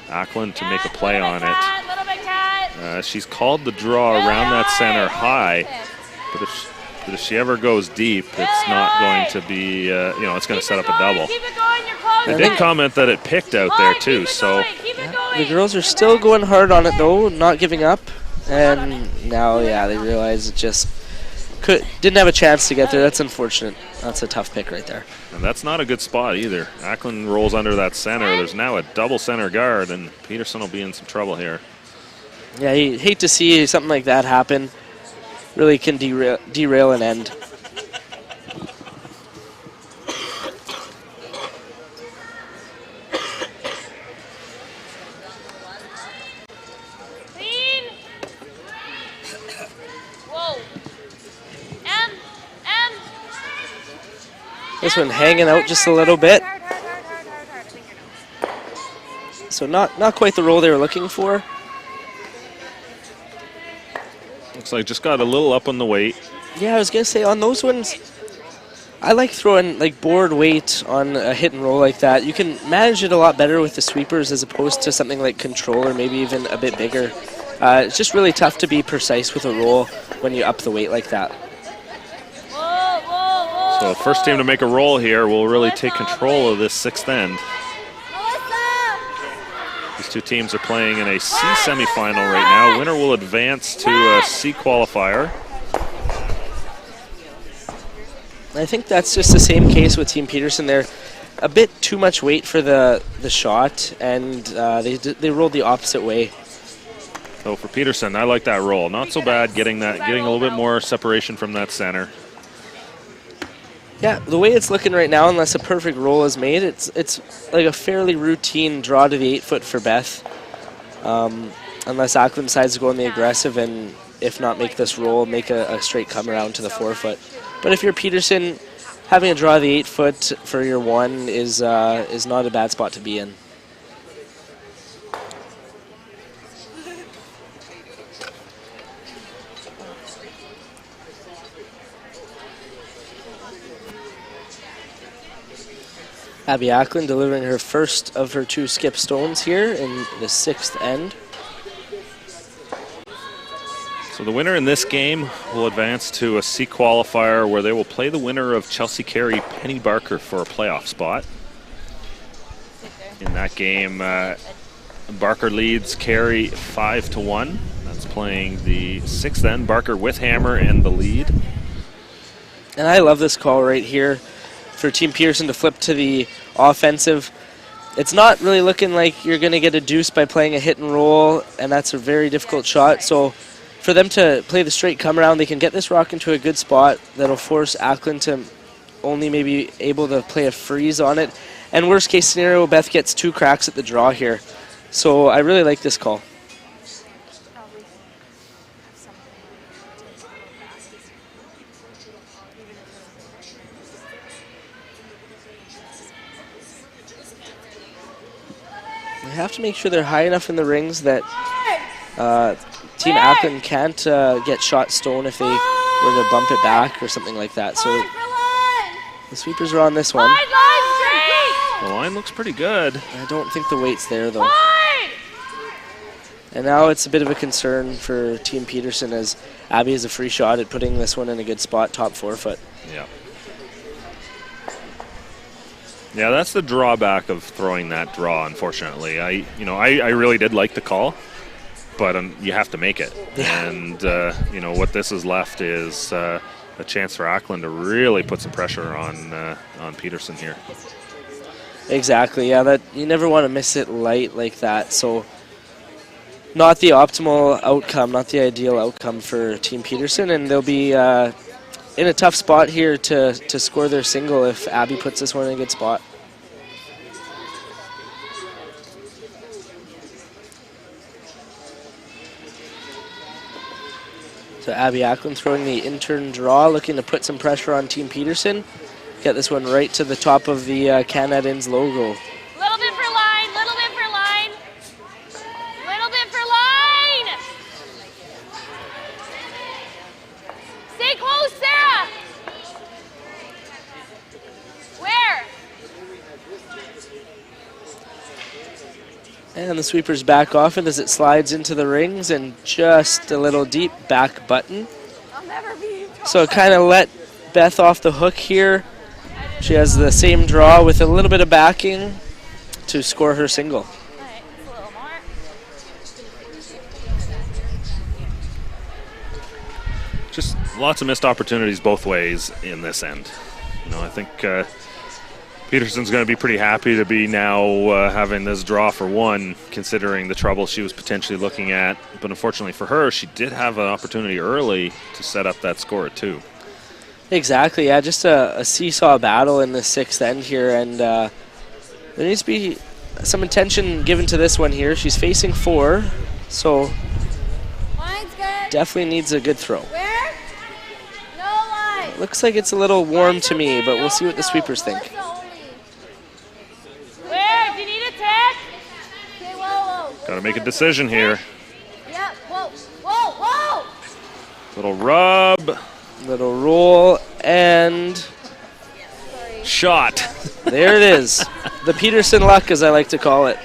Ackland to make a play on it. She's called the draw around that center high, but if she ever goes deep, it's not going to be, it's going to set up a double. They did comment that it picked out there too, so. The girls are still going hard on it though, not giving up. And now, they realize it just didn't have a chance to get there. That's unfortunate. That's a tough pick right there. And that's not a good spot either. Ackland rolls under that center. There's now a double center guard, and Peterson will be in some trouble here. Yeah, you hate to see something like that happen. Really can derail an end. This one hanging out just a little bit. So not quite the roll they were looking for. Looks like just got a little up on the weight. Yeah, I was going to say on those ones, I like throwing board weight on a hit and roll like that. You can manage it a lot better with the sweepers as opposed to something like control or maybe even a bit bigger. It's just really tough to be precise with a roll when you up the weight like that. So first team to make a roll here will really take control of this 6th end. These two teams are playing in a C semifinal right now. Winner will advance to a C qualifier. I think that's just the same case with Team Peterson. They're a bit too much weight for the shot, and they rolled the opposite way. So for Peterson, I like that roll. Not so bad getting a little bit more separation from that center. Yeah, the way it's looking right now, unless a perfect roll is made, it's like a fairly routine draw to the 8-foot for Beth. Unless Ackland decides to go on the aggressive and, if not make this roll, make a straight come around to the 4-foot. But if you're Peterson, having a draw to the 8-foot for your 1 is not a bad spot to be in. Abby Ackland delivering her first of her 2 skip stones here in the 6th end. So the winner in this game will advance to a C qualifier where they will play the winner of Chelsea Carey Penny Barker for a playoff spot. In that game, Barker leads Carey 5-1. That's playing the 6th end. Barker with hammer and the lead. And I love this call right here for Team Peterson to flip to the offensive. it's not really looking like you're going to get a deuce by playing a hit and roll, and that's a very difficult shot. So for them to play the straight come around, they can get this rock into a good spot that'll force Ackland to only maybe able to play a freeze on it. And worst case scenario, Beth gets 2 cracks at the draw here. So I really like this call. They have to make sure they're high enough in the rings that Team Ackland can't get shot stone if they were to bump it back or something like that. So the sweepers are on this one. The line looks pretty good. I don't think the weight's there, though. And now it's a bit of a concern for Team Peterson as Abby has a free shot at putting this one in a good spot, top 4 foot. Yeah. Yeah, that's the drawback of throwing that draw, unfortunately. I really did like the call, but you have to make it. Yeah. And, what this is left is a chance for Ackland to really put some pressure on Peterson here. Exactly, yeah, that you never want to miss it light like that. So not the optimal outcome, not the ideal outcome for Team Peterson, and they'll be in a tough spot here to score their single if Abby puts this one in a good spot. So Abby Ackland throwing the intern draw, looking to put some pressure on Team Peterson. Get this one right to the top of the Canad Inns logo. Little bit for line, little bit for line. Little bit for line. Stay close, Sarah. Where? And the sweeper's back off it as it slides into the rings and just a little deep back button. I'll never be. So it kind of let Beth off the hook here. She has the same draw with a little bit of backing to score her single. All right, just a little more. Just lots of missed opportunities both ways in this end. I think Peterson's going to be pretty happy to be now having this draw for one, considering the trouble she was potentially looking at. But unfortunately for her, she did have an opportunity early to set up that score at 2. Exactly, yeah, just a seesaw battle in the 6th end here, and there needs to be some attention given to this one here. She's facing 4, so Line's good. definitely needs a good throw. Where? No line. Looks like it's a little warm to me, but we'll see what the sweepers think. Where? Do you need a tech? Okay, whoa. Got to make a decision here. Yeah, whoa. Little rub. Little roll, and Shot. there it is. The Peterson luck, as I like to call it.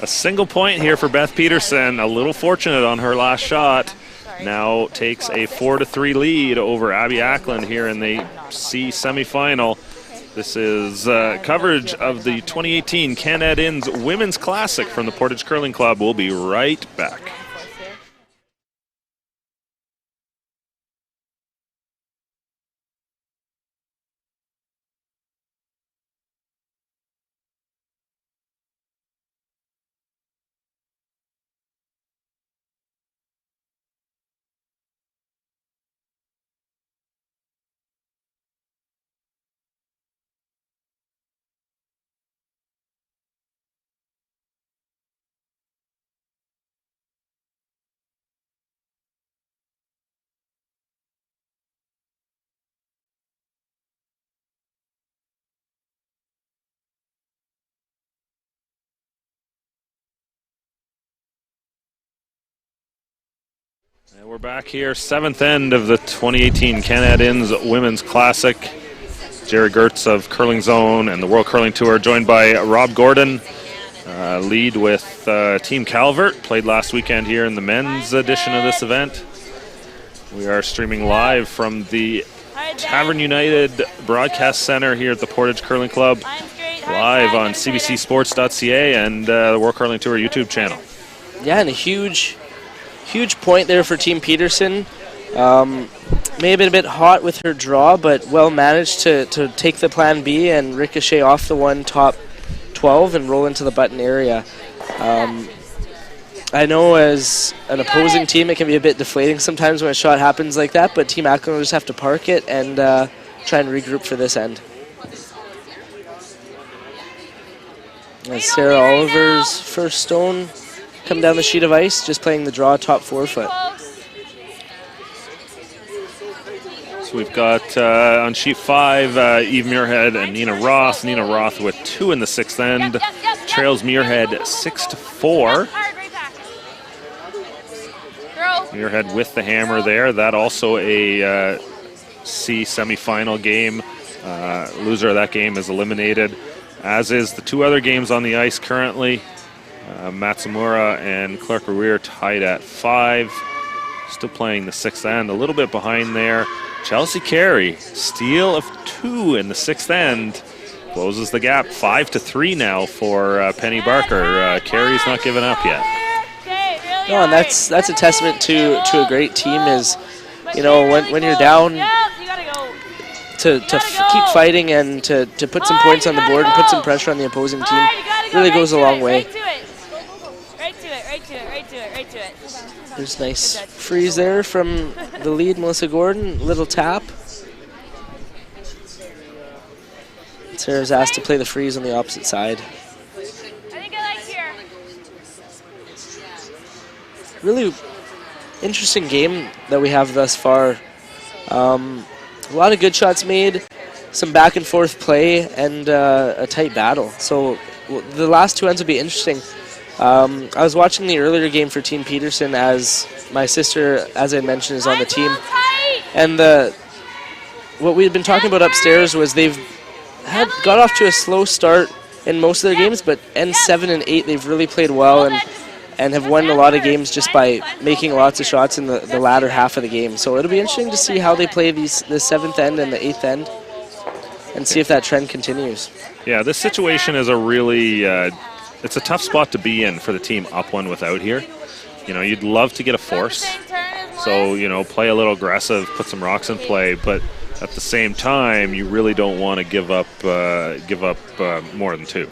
A single point here for Beth Peterson. A little fortunate on her last shot. Now takes a 4-3 lead over Abby Ackland here in the C semifinal. This is coverage of the 2018 Canad Inns Women's Classic from the Portage Curling Club. We'll be right back. And we're back here, 7th end of the 2018 Canad Inns Women's Classic. Jerry Gertz of Curling Zone and the World Curling Tour, joined by Rob Gordon. Lead with Team Calvert, played last weekend here in the men's edition of this event. We are streaming live from the Tavern United Broadcast Center here at the Portage Curling Club, live on cbcsports.ca and the World Curling Tour YouTube channel. Yeah, and a huge point there for Team Peterson. May have been a bit hot with her draw, but well managed to take the plan B and ricochet off the one top 12 and roll into the button area. I know as an opposing team it can be a bit deflating sometimes when a shot happens like that, but Team Ackland will just have to park it and try and regroup for this end. As Sarah Oliver's first stone come down the sheet of ice, just playing the draw top forefoot. So we've got on sheet 5, Eve Muirhead and Nina Roth. Nina Roth with 2 in the 6th end. Trails Muirhead 6-4. Muirhead with the hammer there. That also a C semifinal game. Loser of that game is eliminated, as is the 2 other games on the ice currently. Matsumura and Clark Ruier tied at 5. Still playing the 6th end, a little bit behind there. Chelsea Carey, steal of 2 in the 6th end. Closes the gap, 5-3 now for Penny Barker. Carey's not giving up yet. No, and that's a testament to a great team. Is, you know, when you're down, to keep fighting and to put some points on the board and put some pressure on the opposing team really goes a long way. Right to it. There's a nice freeze there from the lead, Melissa Gordon. Little tap. Sarah's asked to play the freeze on the opposite side. I think I like here. Really interesting game that we have thus far. A lot of good shots made, some back and forth play, and a tight battle. So the last 2 ends will be interesting. I was watching the earlier game for Team Peterson, as my sister, as I mentioned, is on the team. And what we had been talking about upstairs was they've got off to a slow start in most of their games, but ends 7 and 8, they've really played well and have won a lot of games just by making lots of shots in the latter half of the game. So it'll be interesting to see how they play the 7th end and the 8th end and see if that trend continues. Yeah, this situation is a really, it's a tough spot to be in for the team up 1 without here. You know, you'd love to get a force. So, you know, play a little aggressive, put some rocks in play, but at the same time, you really don't want to give up more than 2.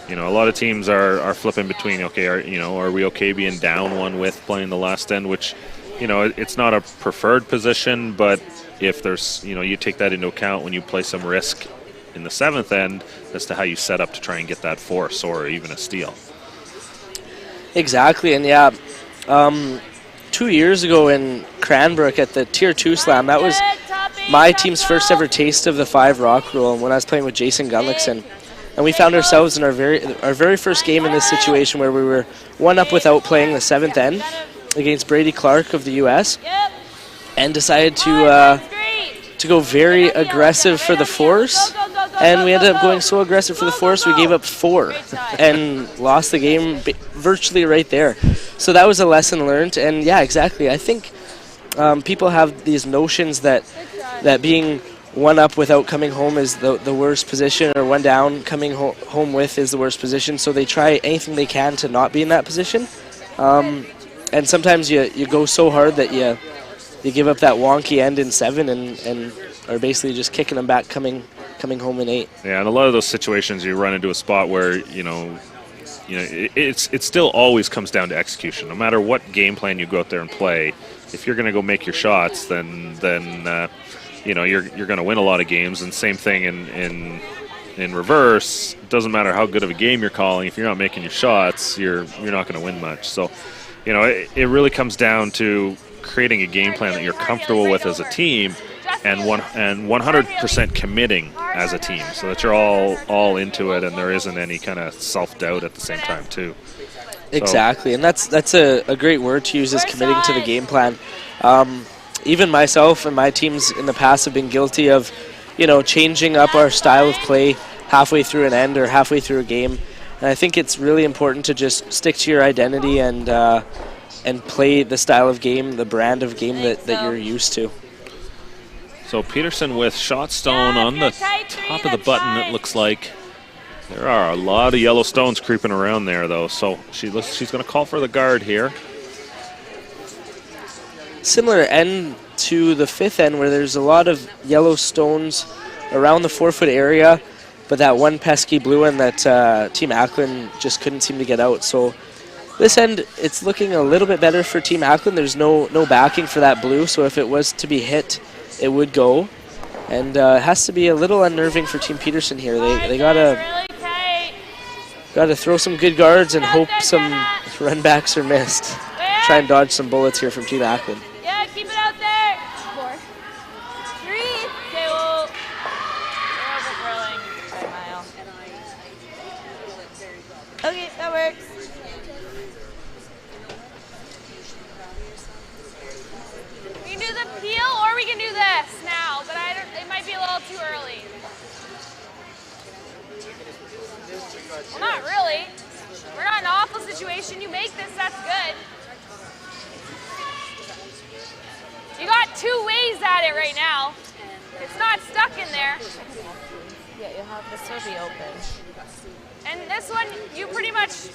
You know, a lot of teams are flipping between, okay, are we okay being down 1 with playing the last end, which, you know, it's not a preferred position, but if there's, you know, you take that into account when you play some risk in the 7th end as to how you set up to try and get that force or even a steal. Exactly, and yeah, 2 years ago in Cranbrook at the Tier 2 Slam, that was my team's first ever taste of the 5 rock rule, and when I was playing with Jason Gunlickson. And we found ourselves in our very first game in this situation where we were 1 up without playing the 7th end against Brady Clark of the U.S. and decided to go very aggressive for the force. And we ended up going so aggressive for the force we gave up 4 and lost the game virtually right there. So that was a lesson learned. And yeah, exactly. I think people have these notions that being 1 up without coming home is the worst position, or 1 down coming home with is the worst position. So they try anything they can to not be in that position. And sometimes you go so hard that you give up that wonky end in 7 and are basically just kicking them back coming home in 8. Yeah, and a lot of those situations you run into a spot where, you know, it still always comes down to execution. No matter what game plan you go out there and play, if you're going to go make your shots, then you know, you're going to win a lot of games. And same thing in reverse. It doesn't matter how good of a game you're calling. If you're not making your shots, you're not going to win much. So, you know, it really comes down to creating a game plan that you're comfortable with as a team, and 100% committing as a team, so that you're all into it, and there isn't any kind of self-doubt at the same time too. Exactly, and that's a great word to use, is committing to the game plan. Even myself and my teams in the past have been guilty of, you know, changing up our style of play halfway through an end or halfway through a game. And I think it's really important to just stick to your identity and play the style of game, the brand of game that you're used to. So Peterson with shot stone on the top of the button, it looks like. There are a lot of yellow stones creeping around there, though, so she's going to call for the guard here. Similar end to the 5th end, where there's a lot of yellow stones around the 4-foot area. but that one pesky blue one that Team Ackland just couldn't seem to get out. So this end, it's looking a little bit better for Team Ackland. There's no backing for that blue, so if it was to be hit, it would go. And it has to be a little unnerving for Team Peterson here. They gotta throw some good guards and hope some run backs are missed. Try and dodge some bullets here from Team Ackland. Yeah, keep it out there. 4. 3. Okay, well, we're overthrowing by a mile. Okay, that works. We can do the peel or we can do this now, but it might be a little too early. Well, not really. We're not in an awful situation. You make this, that's good. You got 2 ways at it right now. It's not stuck in there. Yeah, you'll have this will be open. And this one, you pretty much,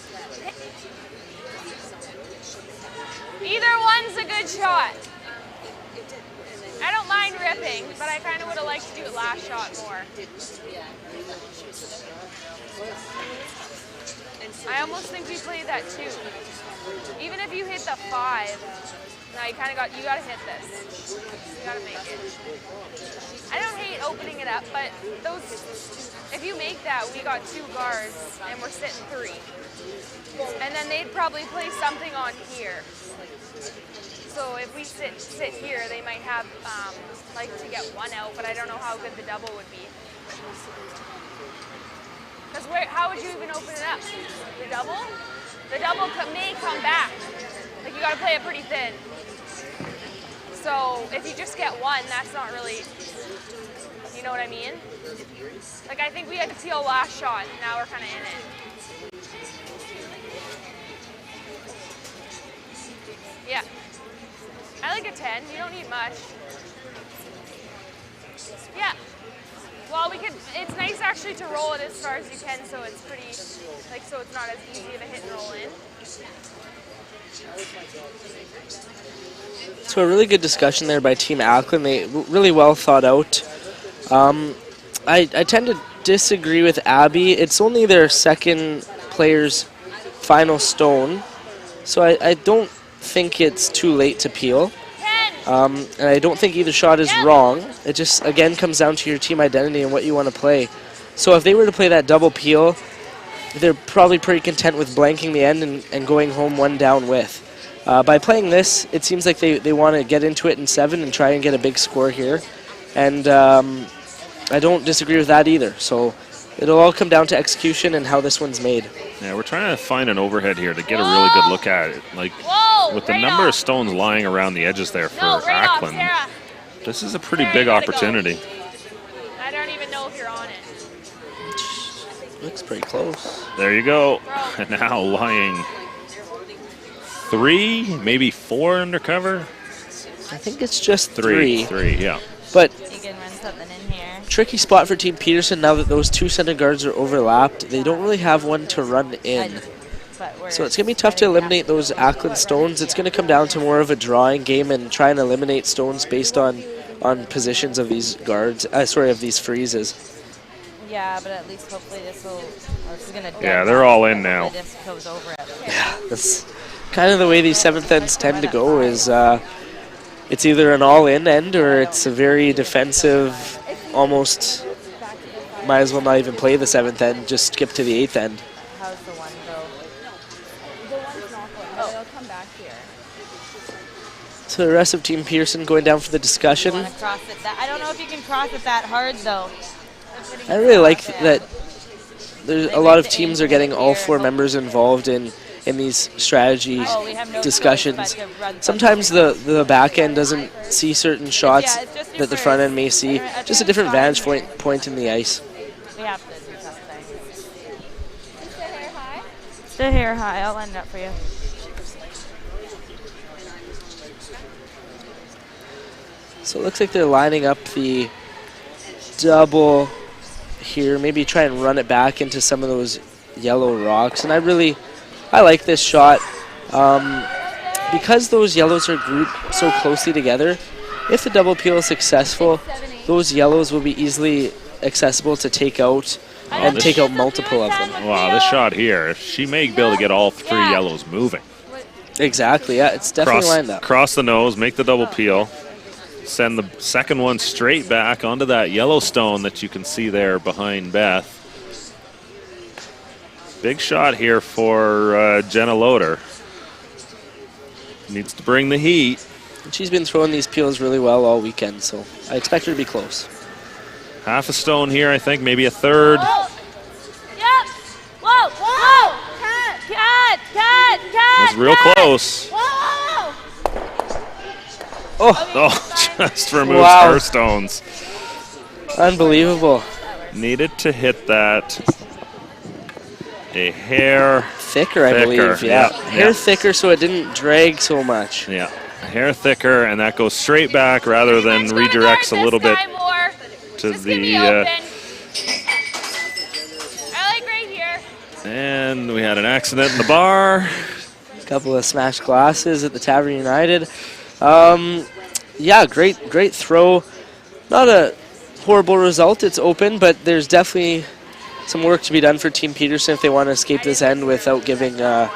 either one's a good shot. I don't mind ripping, but I kind of would have liked to do it last shot more. I almost think we played that too. Even if you hit the 5, now you gotta hit this. You gotta make it. I don't hate opening it up, but if you make that, we got 2 guards and we're sitting 3. And then they'd probably play something on here. So if we sit here, they might have like to get 1 out, but I don't know how good the double would be. Because how would you even open it up? The double? The double may come back. Like you gotta play it pretty thin. So if you just get 1, that's not really, you know what I mean? Like I think we had to peel last shot, and now we're kind of in it. Yeah. I like a 10. You don't need much. Yeah. Well, it's nice actually to roll it as far as you can, so it's pretty, so it's not as easy of a hit and roll in. So a really good discussion there by Team Ackland. They really well thought out. I tend to disagree with Abby. It's only their second player's final stone, so I don't think it's too late to peel. And I don't think either shot is wrong. It just, again, comes down to your team identity and what you want to play. So if they were to play that double peel, they're probably pretty content with blanking the end and going home 1 down with. By playing this, it seems like they want to get into it in 7 and try and get a big score here. And I don't disagree with that either. So it'll all come down to execution and how this one's made. Yeah, we're trying to find an overhead here to get a really good look at it. Like, with the number of stones lying around the edges there for Ackland, this is a pretty big opportunity. I don't even know if you're on it. Looks pretty close. There you go. And now lying 3, maybe 4 under cover. I think it's just 3. 3, yeah. But You can run something in here. tricky spot for Team Peterson now that those 2 center guards are overlapped. They don't really have one to run in. So it's going to be tough to eliminate those Ackland stones. It's going to come down to more of a drawing game and try and eliminate stones based on positions of these guards, of these freezes. Yeah, but at least hopefully this is going to. Yeah, they're all in now. This goes over it. Yeah, that's kind of the way these 7th ends tend to go. Is it's either an all-in end or it's a very defensive, almost might as well not even play the 7th end, just skip to the 8th end. How's the one go? The one's not going. They'll come back here. So the rest of Team Pearson going down for the discussion. Want to cross it I don't know if you can cross it that hard though. I really like that there's a lot of teams are getting all 4 members involved in these strategy discussions. Sometimes the back end doesn't see certain shots that the front end may see. Just a different vantage point in the ice. We have to do something. Stay hair high. Stay hair high. I'll line it up for you. So it looks like they're lining up the double here. Maybe try and run it back into some of those yellow rocks. And I like this shot. Because those yellows are grouped so closely together, if the double peel is successful, those yellows will be easily accessible to take out and take out multiple of them. Wow, this shot here, she may be able to get all 3 yellows moving. Exactly, yeah, it's definitely lined up. Cross the nose, make the double peel. Send the second one straight back onto that yellow stone that you can see there behind Beth. Big shot here for Janna Loader. Needs to bring the heat. And she's been throwing these peels really well all weekend, so I expect her to be close. Half a stone here, I think, maybe a third. Whoa. Yep. Whoa. Whoa. Cat. That's real close. Whoa. Oh, just removes Wow. her stones. Unbelievable. Needed to hit that a hair Thicker, I believe, yeah. Hair thicker so it didn't drag so much. Yeah, a hair thicker, and that goes straight back rather than redirects a little bit to the. I like right here. And we had an accident in the bar. A couple of smashed glasses at the Tavern United. Yeah, great throw. Not a horrible result. It's open, but there's definitely some work to be done for Team Peterson if they want to escape this end without giving up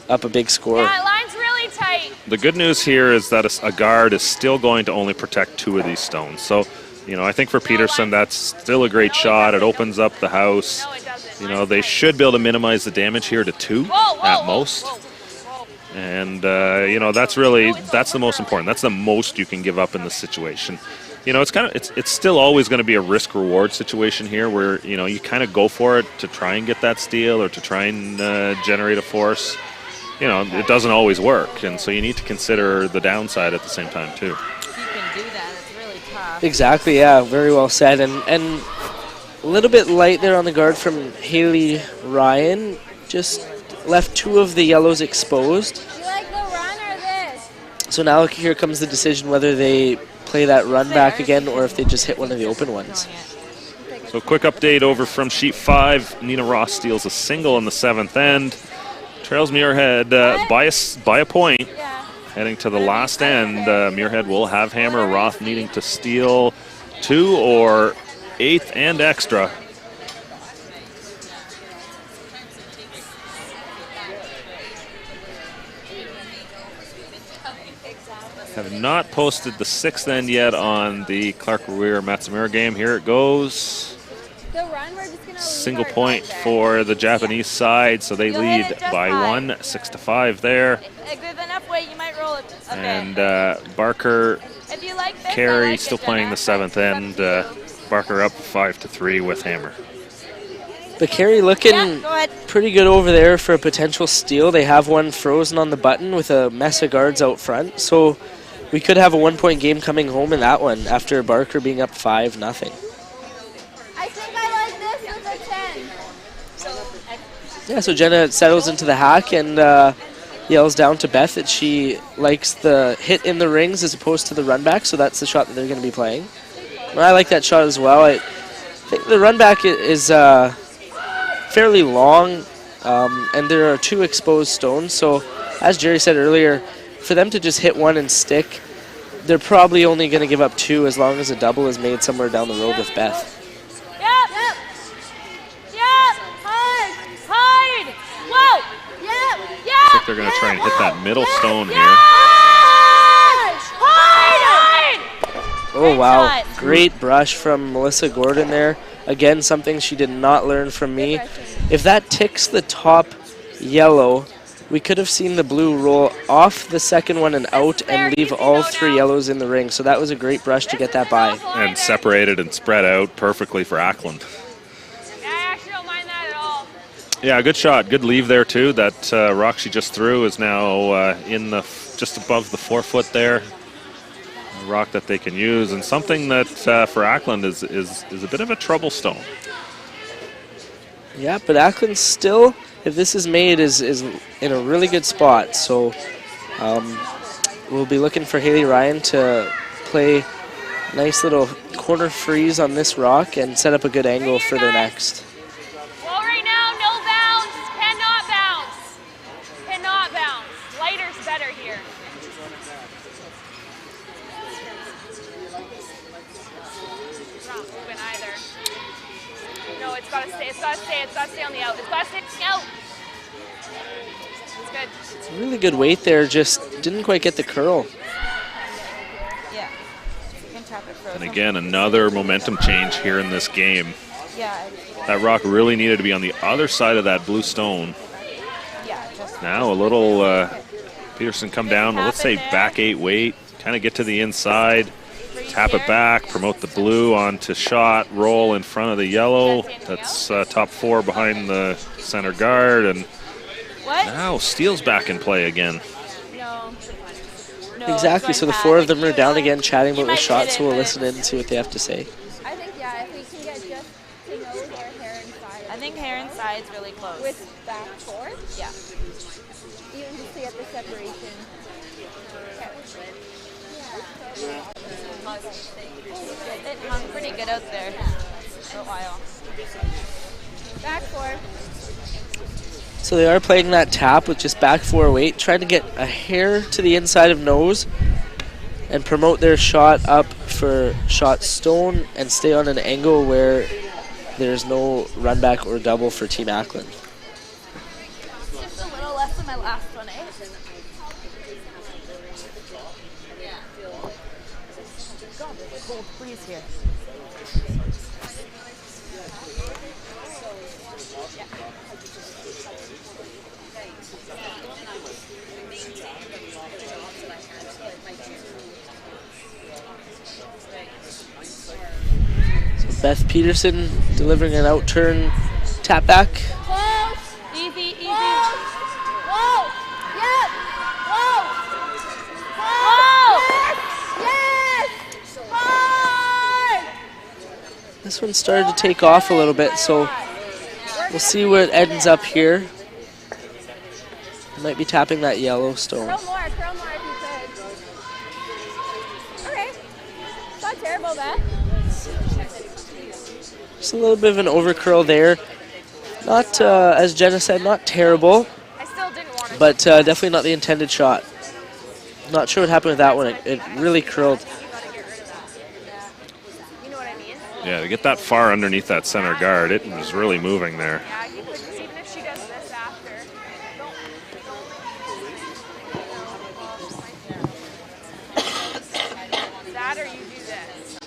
a big score. Yeah, line's really tight. The good news here is that a guard is still going to only protect 2 of these stones. So, you know, I think for Peterson, that's still a great shot. It opens up the house. No, it doesn't. You know, they should be able to minimize the damage here to 2 at most. Whoa. And, you know, that's the most important. That's the most you can give up in this situation. You know, it's still always going to be a risk-reward situation here where, you know, you kind of go for it to try and get that steal or to try and generate a force. You know, it doesn't always work, and so you need to consider the downside at the same time, too. You can do that. It's really tough. Exactly, yeah, very well said. And a little bit light there on the guard from Haley Ryan. Just left 2 of the yellows exposed. You like the run or this? So now here comes the decision whether they play that run back again or if they just hit one of the open ones. So quick update over from sheet 5. Nina Ross steals a single in the 7th end. Trails Muirhead by a point. Heading to the last end, Muirhead will have hammer. Roth needing to steal 2 or 8th and extra. Have not posted the 6th end yet on the Clark Weir Matsumura game. Here it goes. The run, we're just gonna Single point for the Japanese side, so they lead by 1, 6-5 there. With enough weight, you might roll it a And bit. Barker, If you like this, I Carey like still it, playing the Janna. 7th end. Barker up 5-3 with hammer. But Carey looking Yeah, go ahead. pretty good over there for a potential steal. They have one frozen on the button with a mess of guards out front, so we could have a 1-point game coming home in that one after Barker being up 5-0. I think I like this with a 10. Yeah, so Janna settles into the hack and yells down to Beth that she likes the hit in the rings as opposed to the run back, so that's the shot that they're going to be playing. And I like that shot as well. I think the run back is fairly long, and there are 2 exposed stones, so as Jerry said earlier, for them to just hit 1 and stick, they're probably only going to give up 2 as long as a double is made somewhere down the road with Beth. Yep. Hard. Whoa. I think they're going to try and hit that middle stone here. Hard. Oh, wow. shot. Great brush from Melissa Gordon there. Again, something she did not learn from me. If that ticks the top yellow, we could have seen the blue roll off the second one and out and leave all 3 yellows in the ring. So that was a great brush to get that by. And separated and spread out perfectly for Ackland. I actually don't mind that at all. Yeah, good shot. Good leave there, too. That rock she just threw is now in the just above the 4-foot there. A rock that they can use, and something that for Ackland is a bit of a trouble stone. Yeah, but Ackland still, if this is made, is in a really good spot. So we'll be looking for Haley Ryan to play a nice little corner freeze on this rock and set up a good angle for their next. Well, right now, no bounce. Cannot bounce. Cannot bounce. Lighter's better here. It's not moving either. got to stay. It's got to stay. It's got to stay on the out. It's got to stay out. It's good. It's a really good weight there, just didn't quite get the curl. Yeah. You can tap it frozen. And again, another momentum change here in this game. Yeah. That rock really needed to be on the other side of that blue stone. Yeah. Just Now a little Peterson come down, let's say back 8 weight, kind of get to the inside, tap it back, promote the blue onto shot, roll in front of the yellow. That's top 4 behind the center guard, and what? now Steele's back in play again. No. Exactly, so the 4 of them are down again chatting about the shot, so we'll listen in and see what they have to say. I think, yeah, if we can get just to nose or hair inside. I think hair inside's really close. With back 4? Yeah. Even just to get the separation. It hung pretty good out there for a while. Back 4. So they are playing that tap with just back 4 weight, trying to get a hair to the inside of nose and promote their shot up for shot stone and stay on an angle where there's no run back or double for Team Ackland. Just a little less than my last one, eh? God, there's a cold breeze here. Beth Peterson delivering an out turn tap back. Close. Easy, easy. Whoa! Yep! Whoa! Whoa! Yes! Hard! This one started to take off a little bit, so we'll see where it ends up here. Might be tapping that yellow stone. Curl more if you could. Okay. It's not terrible, Beth. Just a little bit of an over curl there. Not, as Janna said, not terrible, I still didn't want to. but definitely not the intended shot. Not sure what happened with that one. It really curled. You gotta get rid of that. Yeah. You know what I mean? Yeah, to get that far underneath that center guard, it was really moving there. Yeah, you could, because even if she does this after. That or you do this.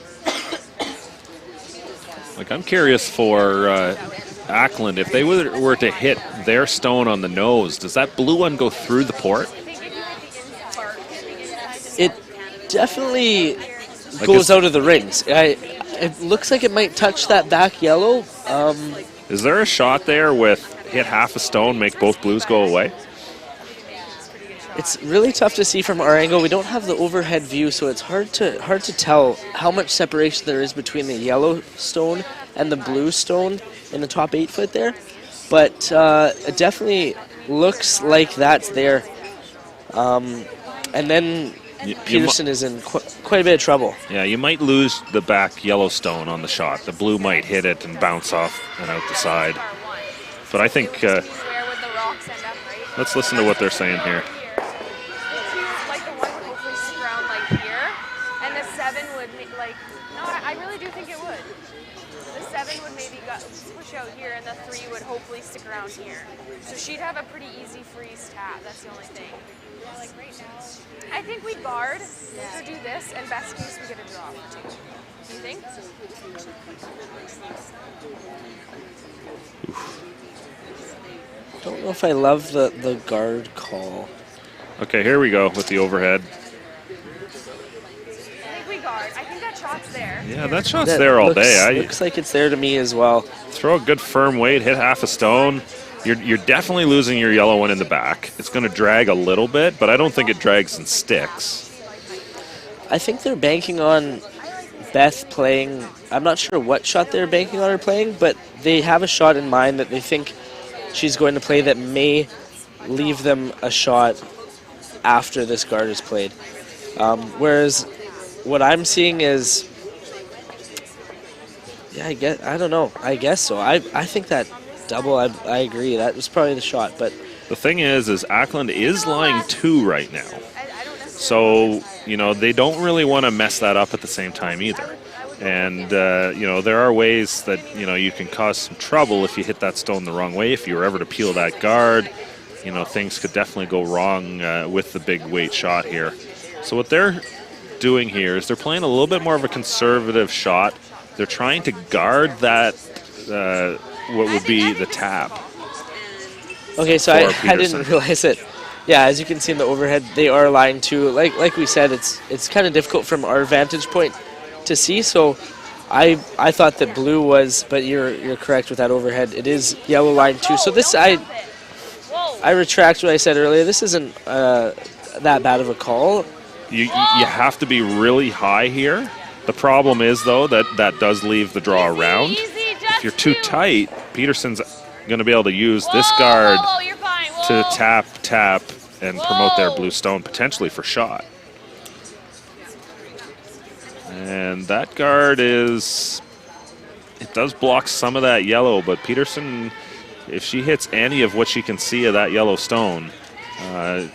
Like, I'm curious for Ackland, if they were to hit their stone on the nose, does that blue one go through the port? I think if you hit the inside, It definitely goes out of the rings. It looks like it might touch that back yellow. Is there a shot there with hit half a stone, make both blues go away? It's really tough to see from our angle. We don't have the overhead view, so it's hard to tell how much separation there is between the yellow stone and the blue stone in the top 8 foot there. But it definitely looks like that's there. And then Peterson is in quite a bit of trouble. Yeah, you might lose the back yellow stone on the shot. The blue might hit it and bounce off and out the side. But I think where would the rocks end up, right? let's listen to what they're saying here. Like the one would hopefully stick around like here, and the 7 would like. No, I really do think it would. The 7 would maybe push out here, and the 3 would hopefully stick around here. So she'd have a pretty easy freeze tap. That's the only thing. Yeah, like right now. I think we guard or do this, and best case we get a draw for 2. Do you think? Don't know if I love the guard call. Okay, here we go with the overhead. I think we guard. I think that shot's there. Yeah, that shot's there all day. Looks like it's there to me as well. Throw a good firm weight, hit half a stone. You're definitely losing your yellow one in the back. It's going to drag a little bit, but I don't think it drags and sticks. I think they're banking on Beth playing. I'm not sure what shot they're banking on her playing, but they have a shot in mind that they think she's going to play that may leave them a shot after this guard is played. Whereas what I'm seeing is, yeah, I don't know. I guess so. I think that double, I agree. That was probably the shot. But the thing is Ackland is lying 2 right now. So, you know, they don't really want to mess that up at the same time either. And, you know, there are ways that, you know, you can cause some trouble if you hit that stone the wrong way. If you were ever to peel that guard, you know, things could definitely go wrong with the big weight shot here. So what they're doing here is they're playing a little bit more of a conservative shot. They're trying to guard that, what would be the tap. Okay, so I didn't realize it. Yeah, as you can see in the overhead, they are lying too. Like we said, it's kind of difficult from our vantage point to see. So I thought that blue was, but you're correct with that overhead. It is yellow line too. So this I retract what I said earlier. This isn't that bad of a call. You have to be really high here. The problem is though that does leave the draw around. If you're too tight, Peterson's going to be able to use this guard to tap, and promote their blue stone potentially for shot. And that guard it does block some of that yellow, but Peterson, if she hits any of what she can see of that yellow stone,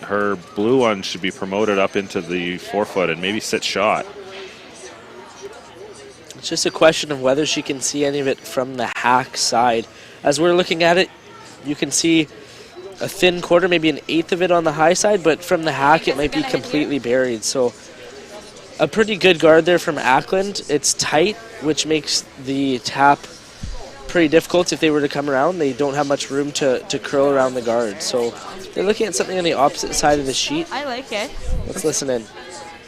her blue one should be promoted up into the 4-foot and maybe sit shot. It's just a question of whether she can see any of it from the hack side. As we're looking at it, you can see a thin quarter, maybe an eighth of it on the high side, but from the hack it might be completely buried. So a pretty good guard there from Ackland. It's tight, which makes the tap pretty difficult if they were to come around. They don't have much room to curl around the guard. So they're looking at something on the opposite side of the sheet. I like it. Let's listen in.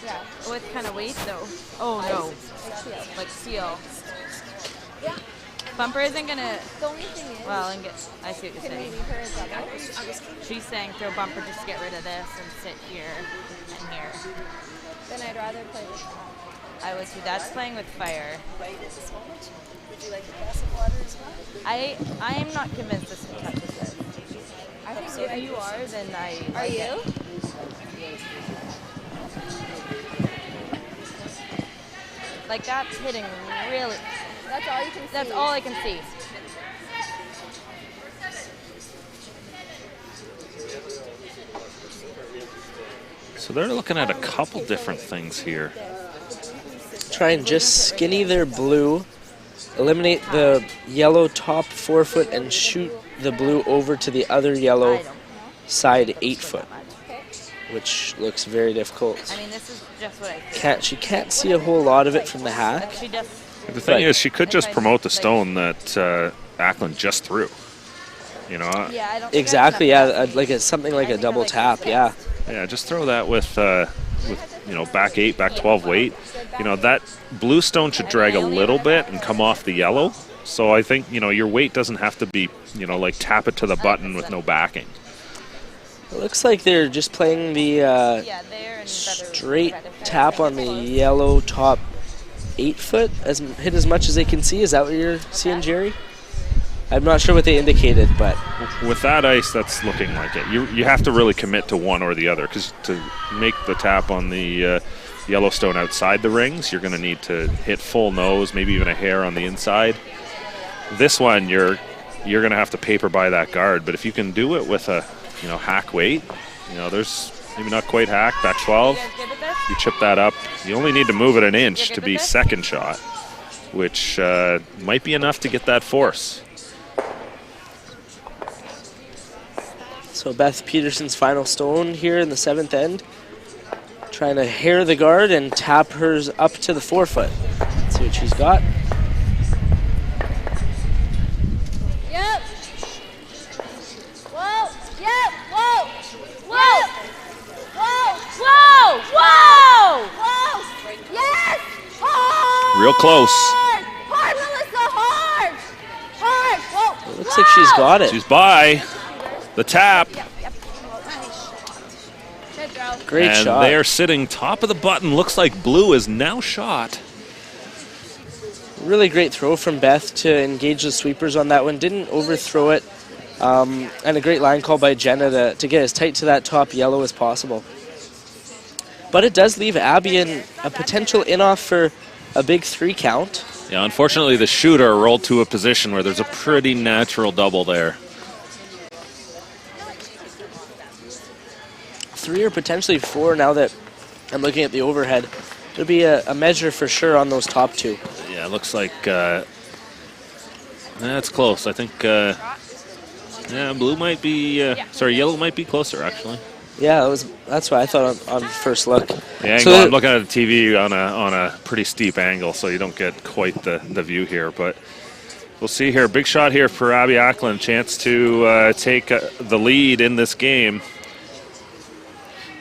Yeah. What kind of weight though? Oh no. Like seal. Yeah. Bumper isn't gonna. The only thing is, Well, I see what you're can we saying. leave her as double? She's saying throw bumper just to get rid of this and sit here and here. Then I'd rather play with that. I would too. That's playing with fire. Would you like a glass of water as well? I am not convinced this touches it. I think So if you are, then I. Are you? Like that's hitting really. That's all you can see. That's all I can see. So they're looking at a couple different things here. Try and just skinny their blue, eliminate the yellow top 4-foot, and shoot the blue over to the other yellow side 8-foot, which looks very difficult. I mean, this is just what I think. She can't see a whole lot of it from the hack. She just. The thing is, she could just promote the stone that Acland just threw. You know? Yeah, I don't. Exactly. Yeah, something like a double tap. Yeah. Yeah, just throw that with you know, back 8, back 12 weight. You know, that blue stone should drag a little bit and come off the yellow. So I think, you know, your weight doesn't have to be, you know, like tap it to the button with no backing. It looks like they're just playing the straight tap on the yellow top 8-foot, hit as much as they can see. Is that what you're seeing, Jerry? I'm not sure what they indicated, but with that ice, that's looking like it. You have to really commit to one or the other, because to make the tap on the Yellowstone outside the rings, you're going to need to hit full nose, maybe even a hair on the inside. This one, you're going to have to paper by that guard, but if you can do it with a, you know, hack weight, you know, there's maybe not quite hack, back 12, you chip that up. You only need to move it an inch to be second shot, which might be enough to get that force. So Beth Peterson's final stone here in the 7th end, trying to hair the guard and tap hers up to the 4-foot. Let's see what she's got. Yep. Whoa. Yep. Whoa. Whoa. Whoa. Whoa! Whoa! Whoa. Yes. Hard. Real close. Hard, Melissa. Hard. Hard. Whoa. It looks like she's got it. She's by the tap. Great and shot. They're sitting top of the button. Looks like blue is now shot. Really great throw from Beth to engage the sweepers on that one. Didn't overthrow it. And a great line call by Janna to get as tight to that top yellow as possible. But it does leave Abby in a potential in-off for a big 3 count. Yeah, unfortunately the shooter rolled to a position where there's a pretty natural double there. 3 or potentially 4 now that I'm looking at the overhead. It'll be a measure for sure on those top 2. Yeah, it looks like that's close. I think blue might be, sorry, yellow might be closer actually. Yeah, that's what I thought on first look. The angle, I'm looking at the TV on a pretty steep angle, so you don't get quite the view here. But we'll see here. Big shot here for Abby Ackland. Chance to take the lead in this game.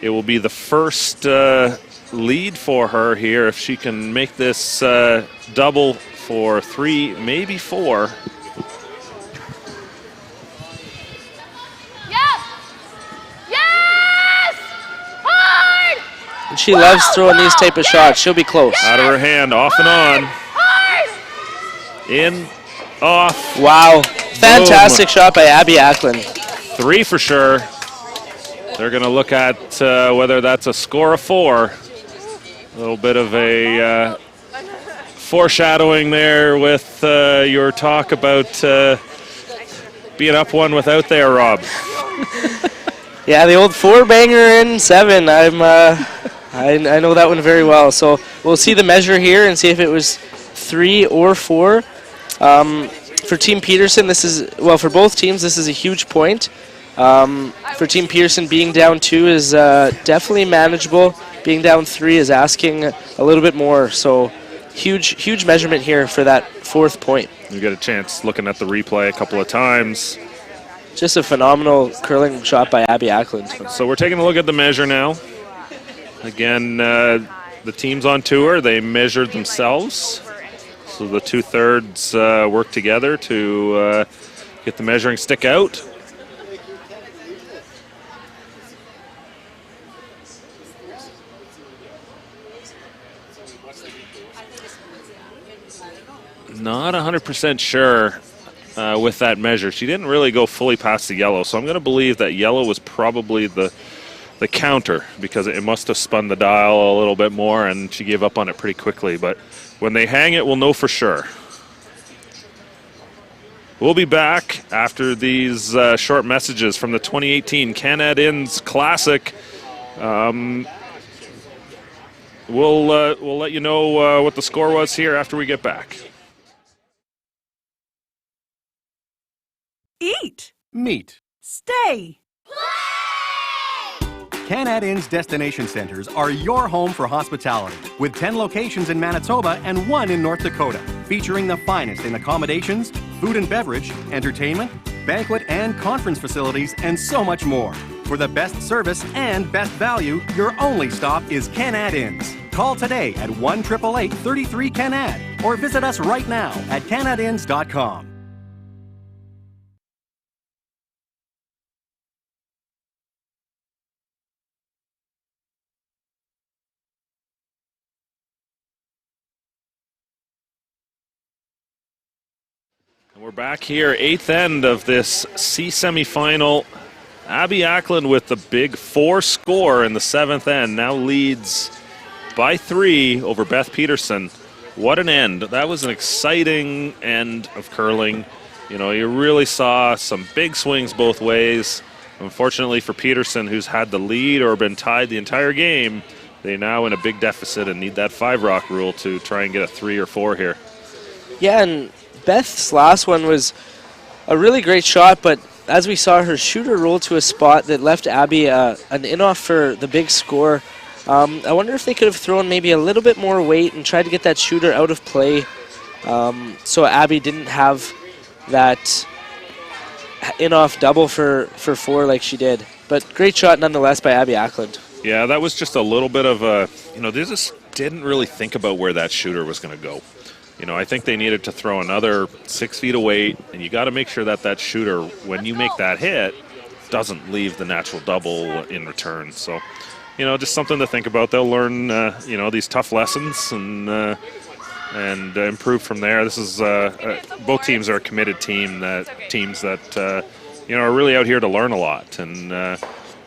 It will be the first lead for her here if she can make this double for 3, maybe 4. And she loves throwing these type of shots. She'll be close. Out of her hand, off and on. In, off. Wow. Fantastic shot by Abby Ackland. 3 for sure. They're going to look at whether that's a score of 4. A little bit of a foreshadowing there with your talk about being up 1 without there, Rob. Yeah, the old 4-banger in 7. I know that one very well. So we'll see the measure here and see if it was 3 or 4. For Team Peterson, for both teams, this is a huge point. For Team Peterson, being down 2 is definitely manageable. Being down 3 is asking a little bit more. So huge measurement here for that 4th point. You get a chance looking at the replay a couple of times. Just a phenomenal curling shot by Abby Ackland. So we're taking a look at the measure now. Again, the teams on tour, they measured themselves. So the 2/3 work together to get the measuring stick out. Not 100% sure with that measure. She didn't really go fully past the yellow, so I'm going to believe that yellow was probably the counter because it must have spun the dial a little bit more and she gave up on it pretty quickly. But when they hang it, we'll know for sure. We'll be back after these short messages from the 2018 Canad Inns Classic. We'll let you know what the score was here after we get back. Eat. Meet. Stay. Canad Inns Destination Centers are your home for hospitality, with 10 locations in Manitoba and 1 in North Dakota, featuring the finest in accommodations, food and beverage, entertainment, banquet and conference facilities, and so much more. For the best service and best value, your only stop is Canad Inns. Call today at 1-888-33-CANAD or visit us right now at canadinns.com. We're back here, 8th end of this C semifinal. Abby Ackland with the big 4 score in the 7th end, now leads by 3 over Beth Peterson. What an end. That was an exciting end of curling. You know, you really saw some big swings both ways. Unfortunately for Peterson, who's had the lead or been tied the entire game, they're now in a big deficit and need that 5-rock rule to try and get a 3 or 4 here. Yeah, and Beth's last one was a really great shot, but as we saw, her shooter rolled to a spot that left Abby an in-off for the big score. I wonder if they could have thrown maybe a little bit more weight and tried to get that shooter out of play so Abby didn't have that in-off double for 4 like she did. But great shot nonetheless by Abby Ackland. Yeah, that was just a little bit of a, they just didn't really think about where that shooter was going to go. I think they needed to throw another 6 feet of weight, and you got to make sure that shooter, when you make that hit, doesn't leave the natural double in return. So, just something to think about. They'll learn, these tough lessons and improve from there. This is both teams are a committed teams that are really out here to learn a lot, and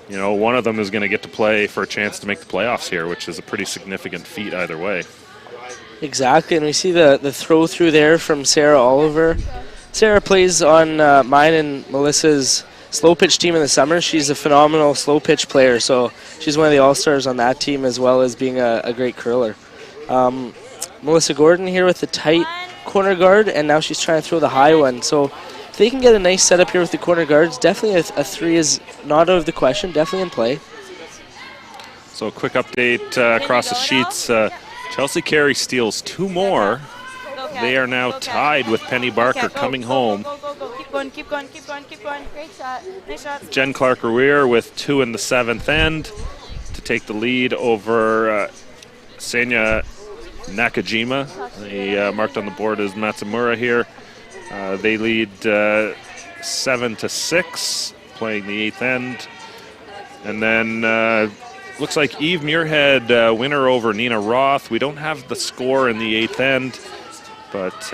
one of them is going to get to play for a chance to make the playoffs here, which is a pretty significant feat either way. Exactly, and we see the throw through there from Sarah Oliver. Sarah plays on mine and Melissa's slow pitch team in the summer. She's a phenomenal slow pitch player, so she's one of the all-stars on that team as well as being a great curler. Melissa Gordon here with the tight corner guard, and now she's trying to throw the high one. So if they can get a nice setup here with the corner guards, definitely a 3 is not out of the question, definitely in play. So a quick update across the sheets. Chelsea Carey steals 2 more. They are now tied with Penny Barker coming home. Keep going, keep going, keep going, keep going. Great shot. Nice shot. Jen Clark-Ruier with 2 in the 7th end to take the lead over Senya Nakajima. They marked on the board as Matsumura here. They lead 7-6, playing the 8th end. And then looks like Eve Muirhead winner over Nina Roth. We don't have the score in the 8th end, but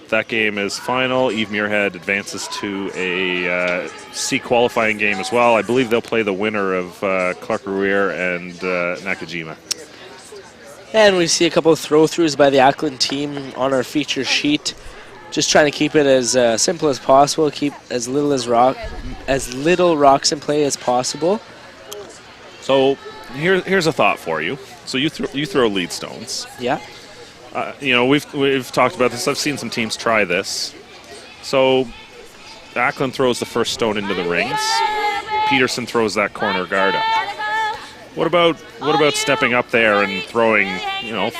that game is final. Eve Muirhead advances to a C qualifying game as well. I believe they'll play the winner of Clark-Ruier and Nakajima. And we see a couple of throw-throughs by the Ackland team on our feature sheet. Just trying to keep it as simple as possible, keep as little rocks in play as possible. So here's a thought for you. So you throw lead stones. Yeah. We've talked about this. I've seen some teams try this. So Ackland throws the first stone into the rings. Peterson throws that corner guard up. What about stepping up there and throwing,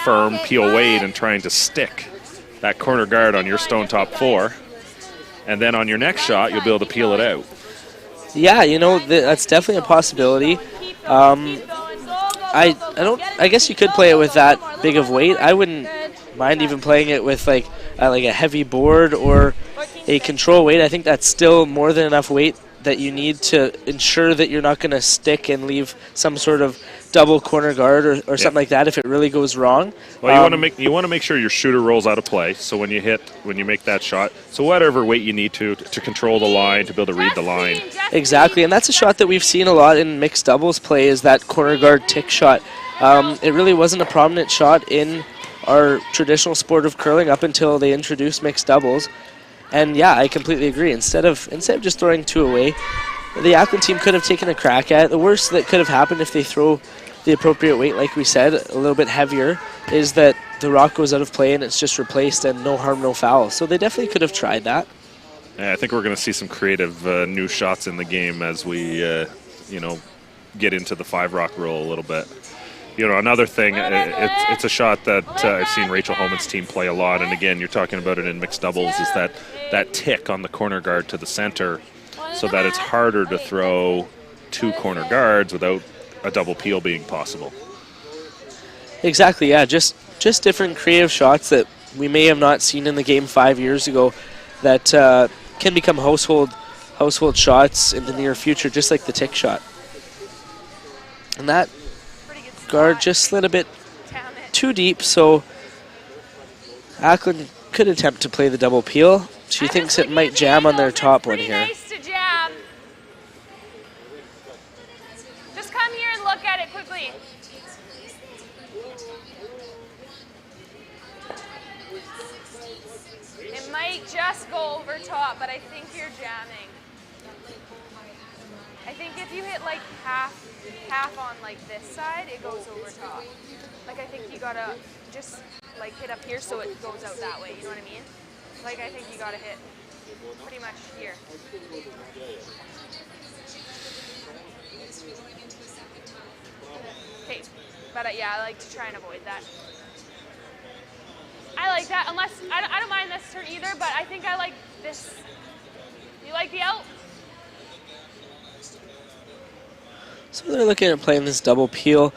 firm peel weight and trying to stick that corner guard on your stone top 4, and then on your next shot you'll be able to peel it out. Yeah, that's definitely a possibility. I guess you could play it with that big of weight. I wouldn't mind even playing it with like a heavy board or a control weight. I think that's still more than enough weight that you need to ensure that you're not going to stick and leave some sort of double corner guard or something like that if it really goes wrong. Well, you want to make sure your shooter rolls out of play. So when you make that shot, so whatever weight you need to control the line, to be able to read the line. Exactly, and that's a shot that we've seen a lot in mixed doubles play, is that corner guard tick shot. It really wasn't a prominent shot in our traditional sport of curling up until they introduced mixed doubles. And yeah, I completely agree. Instead of just throwing 2 away, the Ackland team could have taken a crack at it. The worst that could have happened if they throw the appropriate weight, like we said, a little bit heavier, is that the rock goes out of play and it's just replaced, and no harm, no foul. So they definitely could have tried that. Yeah, I think we're going to see some creative new shots in the game as we, get into the 5 rock rule a little bit. Another thing, it's a shot that I've seen Rachel Homan's team play a lot, and again, you're talking about it in mixed doubles, is that tick on the corner guard to the center, so that it's harder to throw 2 corner guards without a double peel being possible. Exactly, yeah, just different creative shots that we may have not seen in the game 5 years ago that can become household shots in the near future, just like the tick shot. And that guard just slid a bit too deep, so Ackland could attempt to play the double peel. She thinks it might jam on their top one here. Nice to jam. Just come here and look at it quickly. It might just go over top, but I think you're jamming. I think if you hit like half on like this side, it goes over top. Like I think you gotta just like hit up here so it goes out that way, you know what I mean? Like I think you gotta hit pretty much here. Okay, but yeah, I like to try and avoid that. I like that, unless, I don't mind this turn either, but I think I like this. You like the out? So they're looking at playing this double peel.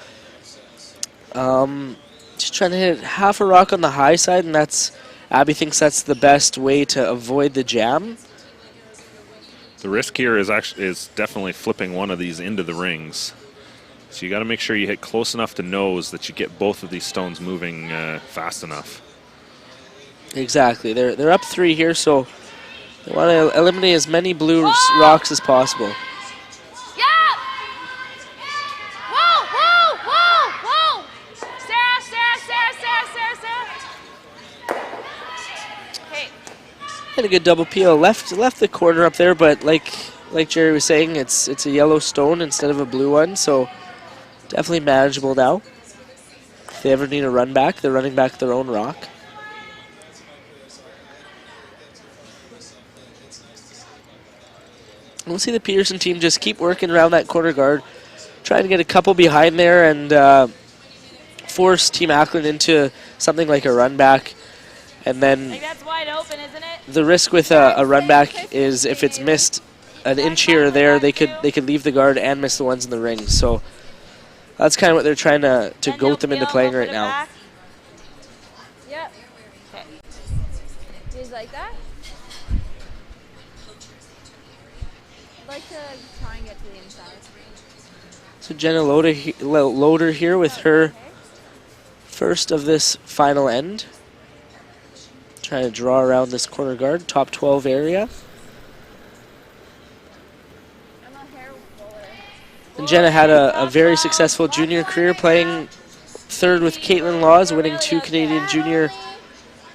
Just trying to hit half a rock on the high side, and Abby thinks that's the best way to avoid the jam. The risk here is definitely flipping one of these into the rings. So you got to make sure you hit close enough to nose that you get both of these stones moving fast enough. Exactly. They're up 3 here, so they want to eliminate as many blue rocks as possible. Had a good double peel. Left the corner up there, but like Jerry was saying, it's a yellow stone instead of a blue one, so definitely manageable now. If they ever need a run back, they're running back their own rock. We'll see the Peterson team just keep working around that corner guard, trying to get a couple behind there and force Team Ackland into something like a run back. And then That's wide open, isn't it? the risk with a run back is if it's missed an inch here or there, they could leave the guard and miss the ones in the ring. So that's kind of what they're trying to goat them into playing right now. Yep. Okay. Do you like that? I'd like to try and get to the inside. So Janna Loader here with her first of this final end. Trying to draw around this corner guard, top 12 area. And Janna had a very successful junior career, playing third with Caitlin Laws, winning 2 Canadian junior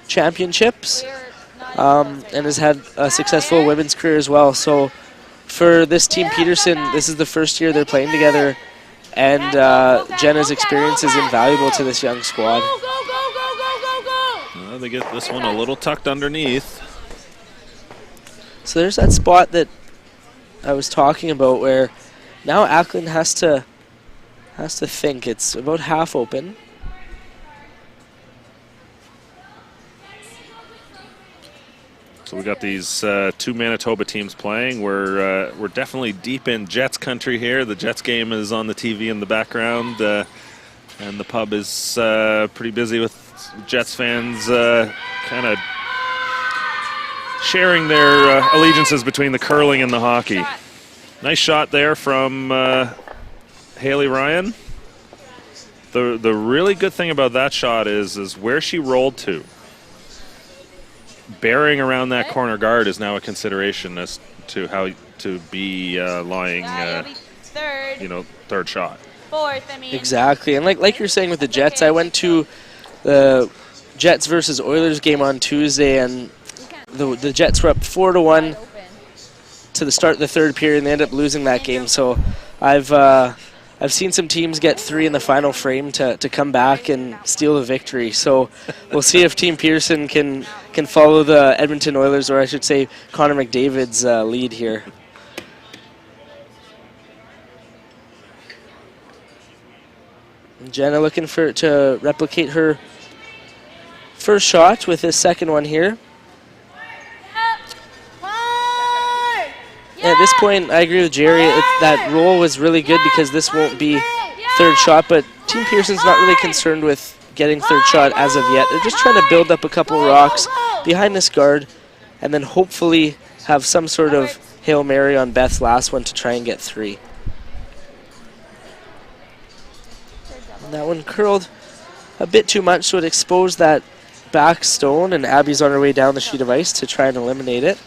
championships, and has had a successful women's career as well. So for this team Peterson, this is the first year they're playing together, and Janna's experience is invaluable to this young squad. They get this one a little tucked underneath. So there's that spot that I was talking about where now Acland has to think. It's about half open. So we got these 2 Manitoba teams playing. We're definitely deep in Jets country here. The Jets game is on the TV in the background, and the pub is pretty busy with Jets fans kind of sharing their allegiances between the curling and the hockey. Nice shot there from Haley Ryan. The really good thing about that shot is where she rolled to. Bearing around that corner guard is now a consideration as to how to be lying, third shot. Fourth, I mean. Exactly, and like you're saying with the Jets, I went to the Jets versus Oilers game on Tuesday, and the Jets were up 4-1 to the start of the third period, and they ended up losing that game. So I've seen some teams get 3 in the final frame to come back and steal the victory. So we'll see if Team Peterson can follow the Edmonton Oilers, or I should say Connor McDavid's lead here. And Janna looking to replicate her first shot with this second one here. At this point, I agree with Jerry. That roll was really good because this won't be third shot, but Team Pearson's not really concerned with getting third shot as of yet. They're just trying to build up a couple rocks behind this guard and then hopefully have some sort of Hail Mary on Beth's last one to try and get 3. And that one curled a bit too much, so it exposed that back stone, and Abby's on her way down the sheet of ice to try and eliminate it.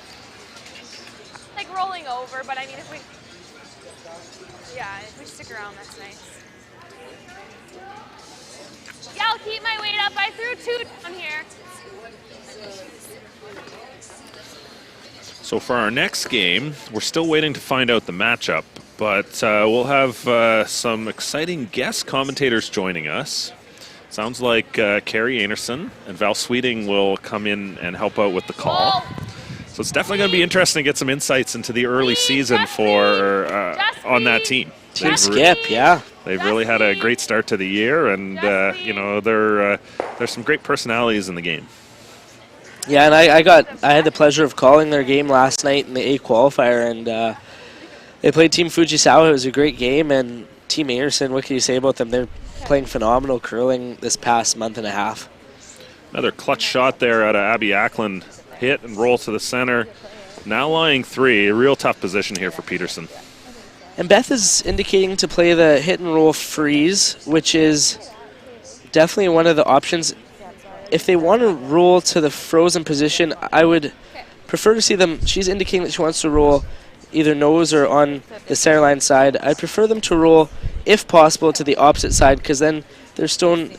Like rolling over, but I mean, if we stick around, that's nice. Yeah, I'll keep my weight up. I threw 2 down here. So for our next game, we're still waiting to find out the matchup, but we'll have some exciting guest commentators joining us. Sounds like Carrie Anderson and Val Sweeting will come in and help out with the call. So it's definitely going to be interesting to get some insights into the early season for on that team. Team Skip, yeah. They've really had a great start to the year, and there's some great personalities in the game. Yeah, and I had the pleasure of calling their game last night in the A qualifier, and they played Team Fujisawa. It was a great game, and Team Anderson, what can you say about them? They're playing phenomenal curling this past month and a half. Another clutch shot there out of Abby Ackland. Hit and roll to the center. Now lying 3, a real tough position here for Peterson. And Beth is indicating to play the hit and roll freeze, which is definitely one of the options. If they want to roll to the frozen position, I would prefer to see them. She's indicating that she wants to roll either nose or on the center line side. I'd prefer them to roll, if possible, to the opposite side, because then their stone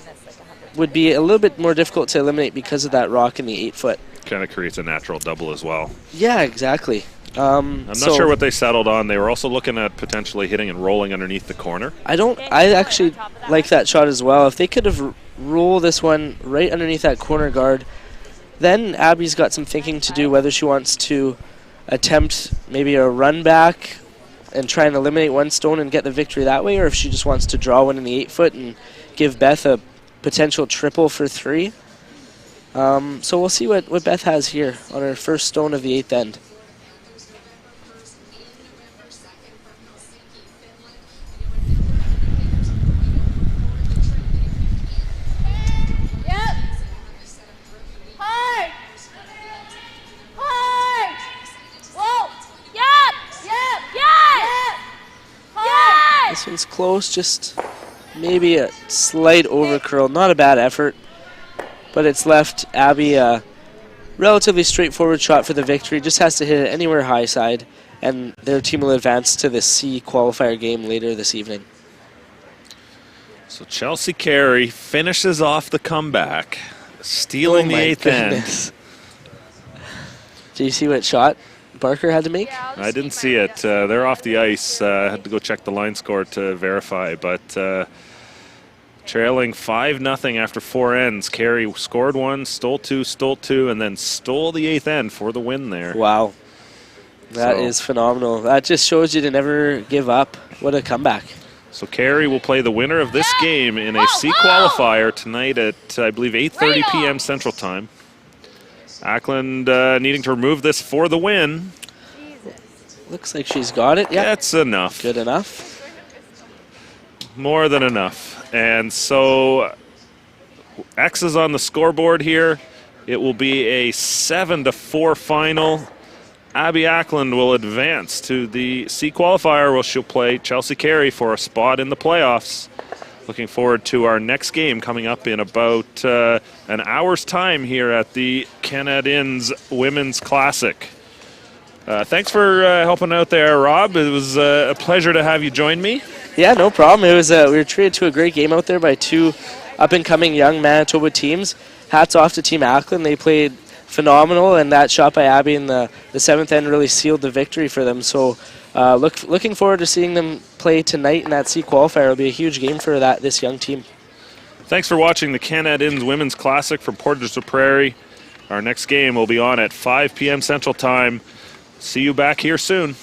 would be a little bit more difficult to eliminate because of that rock in the 8-foot. Kind of creates a natural double as well. Yeah, exactly. I'm not sure what they settled on. They were also looking at potentially hitting and rolling underneath the corner. I actually like that shot as well. If they could have roll this one right underneath that corner guard. Then Abby's got some thinking to do, whether she wants to attempt maybe a run back and try and eliminate one stone and get the victory that way, or if she just wants to draw one in the 8-foot and give Beth a potential triple for 3. So we'll see what Beth has here on her first stone of the 8th end. This one's close, just maybe a slight overcurl. Not a bad effort, but it's left Abby a relatively straightforward shot for the victory. Just has to hit it anywhere high side, and their team will advance to the C qualifier game later this evening. So Chelsea Carey finishes off the comeback, stealing the 8th end. Do you see what shot Barker had to make? Yeah, I didn't see it. They're off the ice. Had to go check the line score to verify, but trailing 5-0 after 4 ends. Carey scored 1, stole 2, and then stole the 8th end for the win there. Wow. That is phenomenal. That just shows you to never give up. What a comeback. So Carey will play the winner of this game in a C qualifier tonight at, I believe, 8:30 p.m. Central Time. Ackland needing to remove this for the win. Looks like she's got it. Yeah, that's enough. Good enough. More than enough. And so X is on the scoreboard here. It will be a 7-4 final. Abby Ackland will advance to the C qualifier where she'll play Chelsea Carey for a spot in the playoffs. Looking forward to our next game coming up in about an hour's time here at the Canad Women's Classic. Thanks for helping out there, Rob. It was a pleasure to have you join me. Yeah, no problem. It was we were treated to a great game out there by 2 up-and-coming young Manitoba teams. Hats off to Team Ackland. They played phenomenal, and that shot by Abby in the 7th end really sealed the victory for them. So looking forward to seeing them play tonight in that C qualifier. It'll be a huge game for this young team. Thanks for watching the Canad Women's Classic from Portage la Prairie. Our next game will be on at 5 p.m. Central Time. See you back here soon.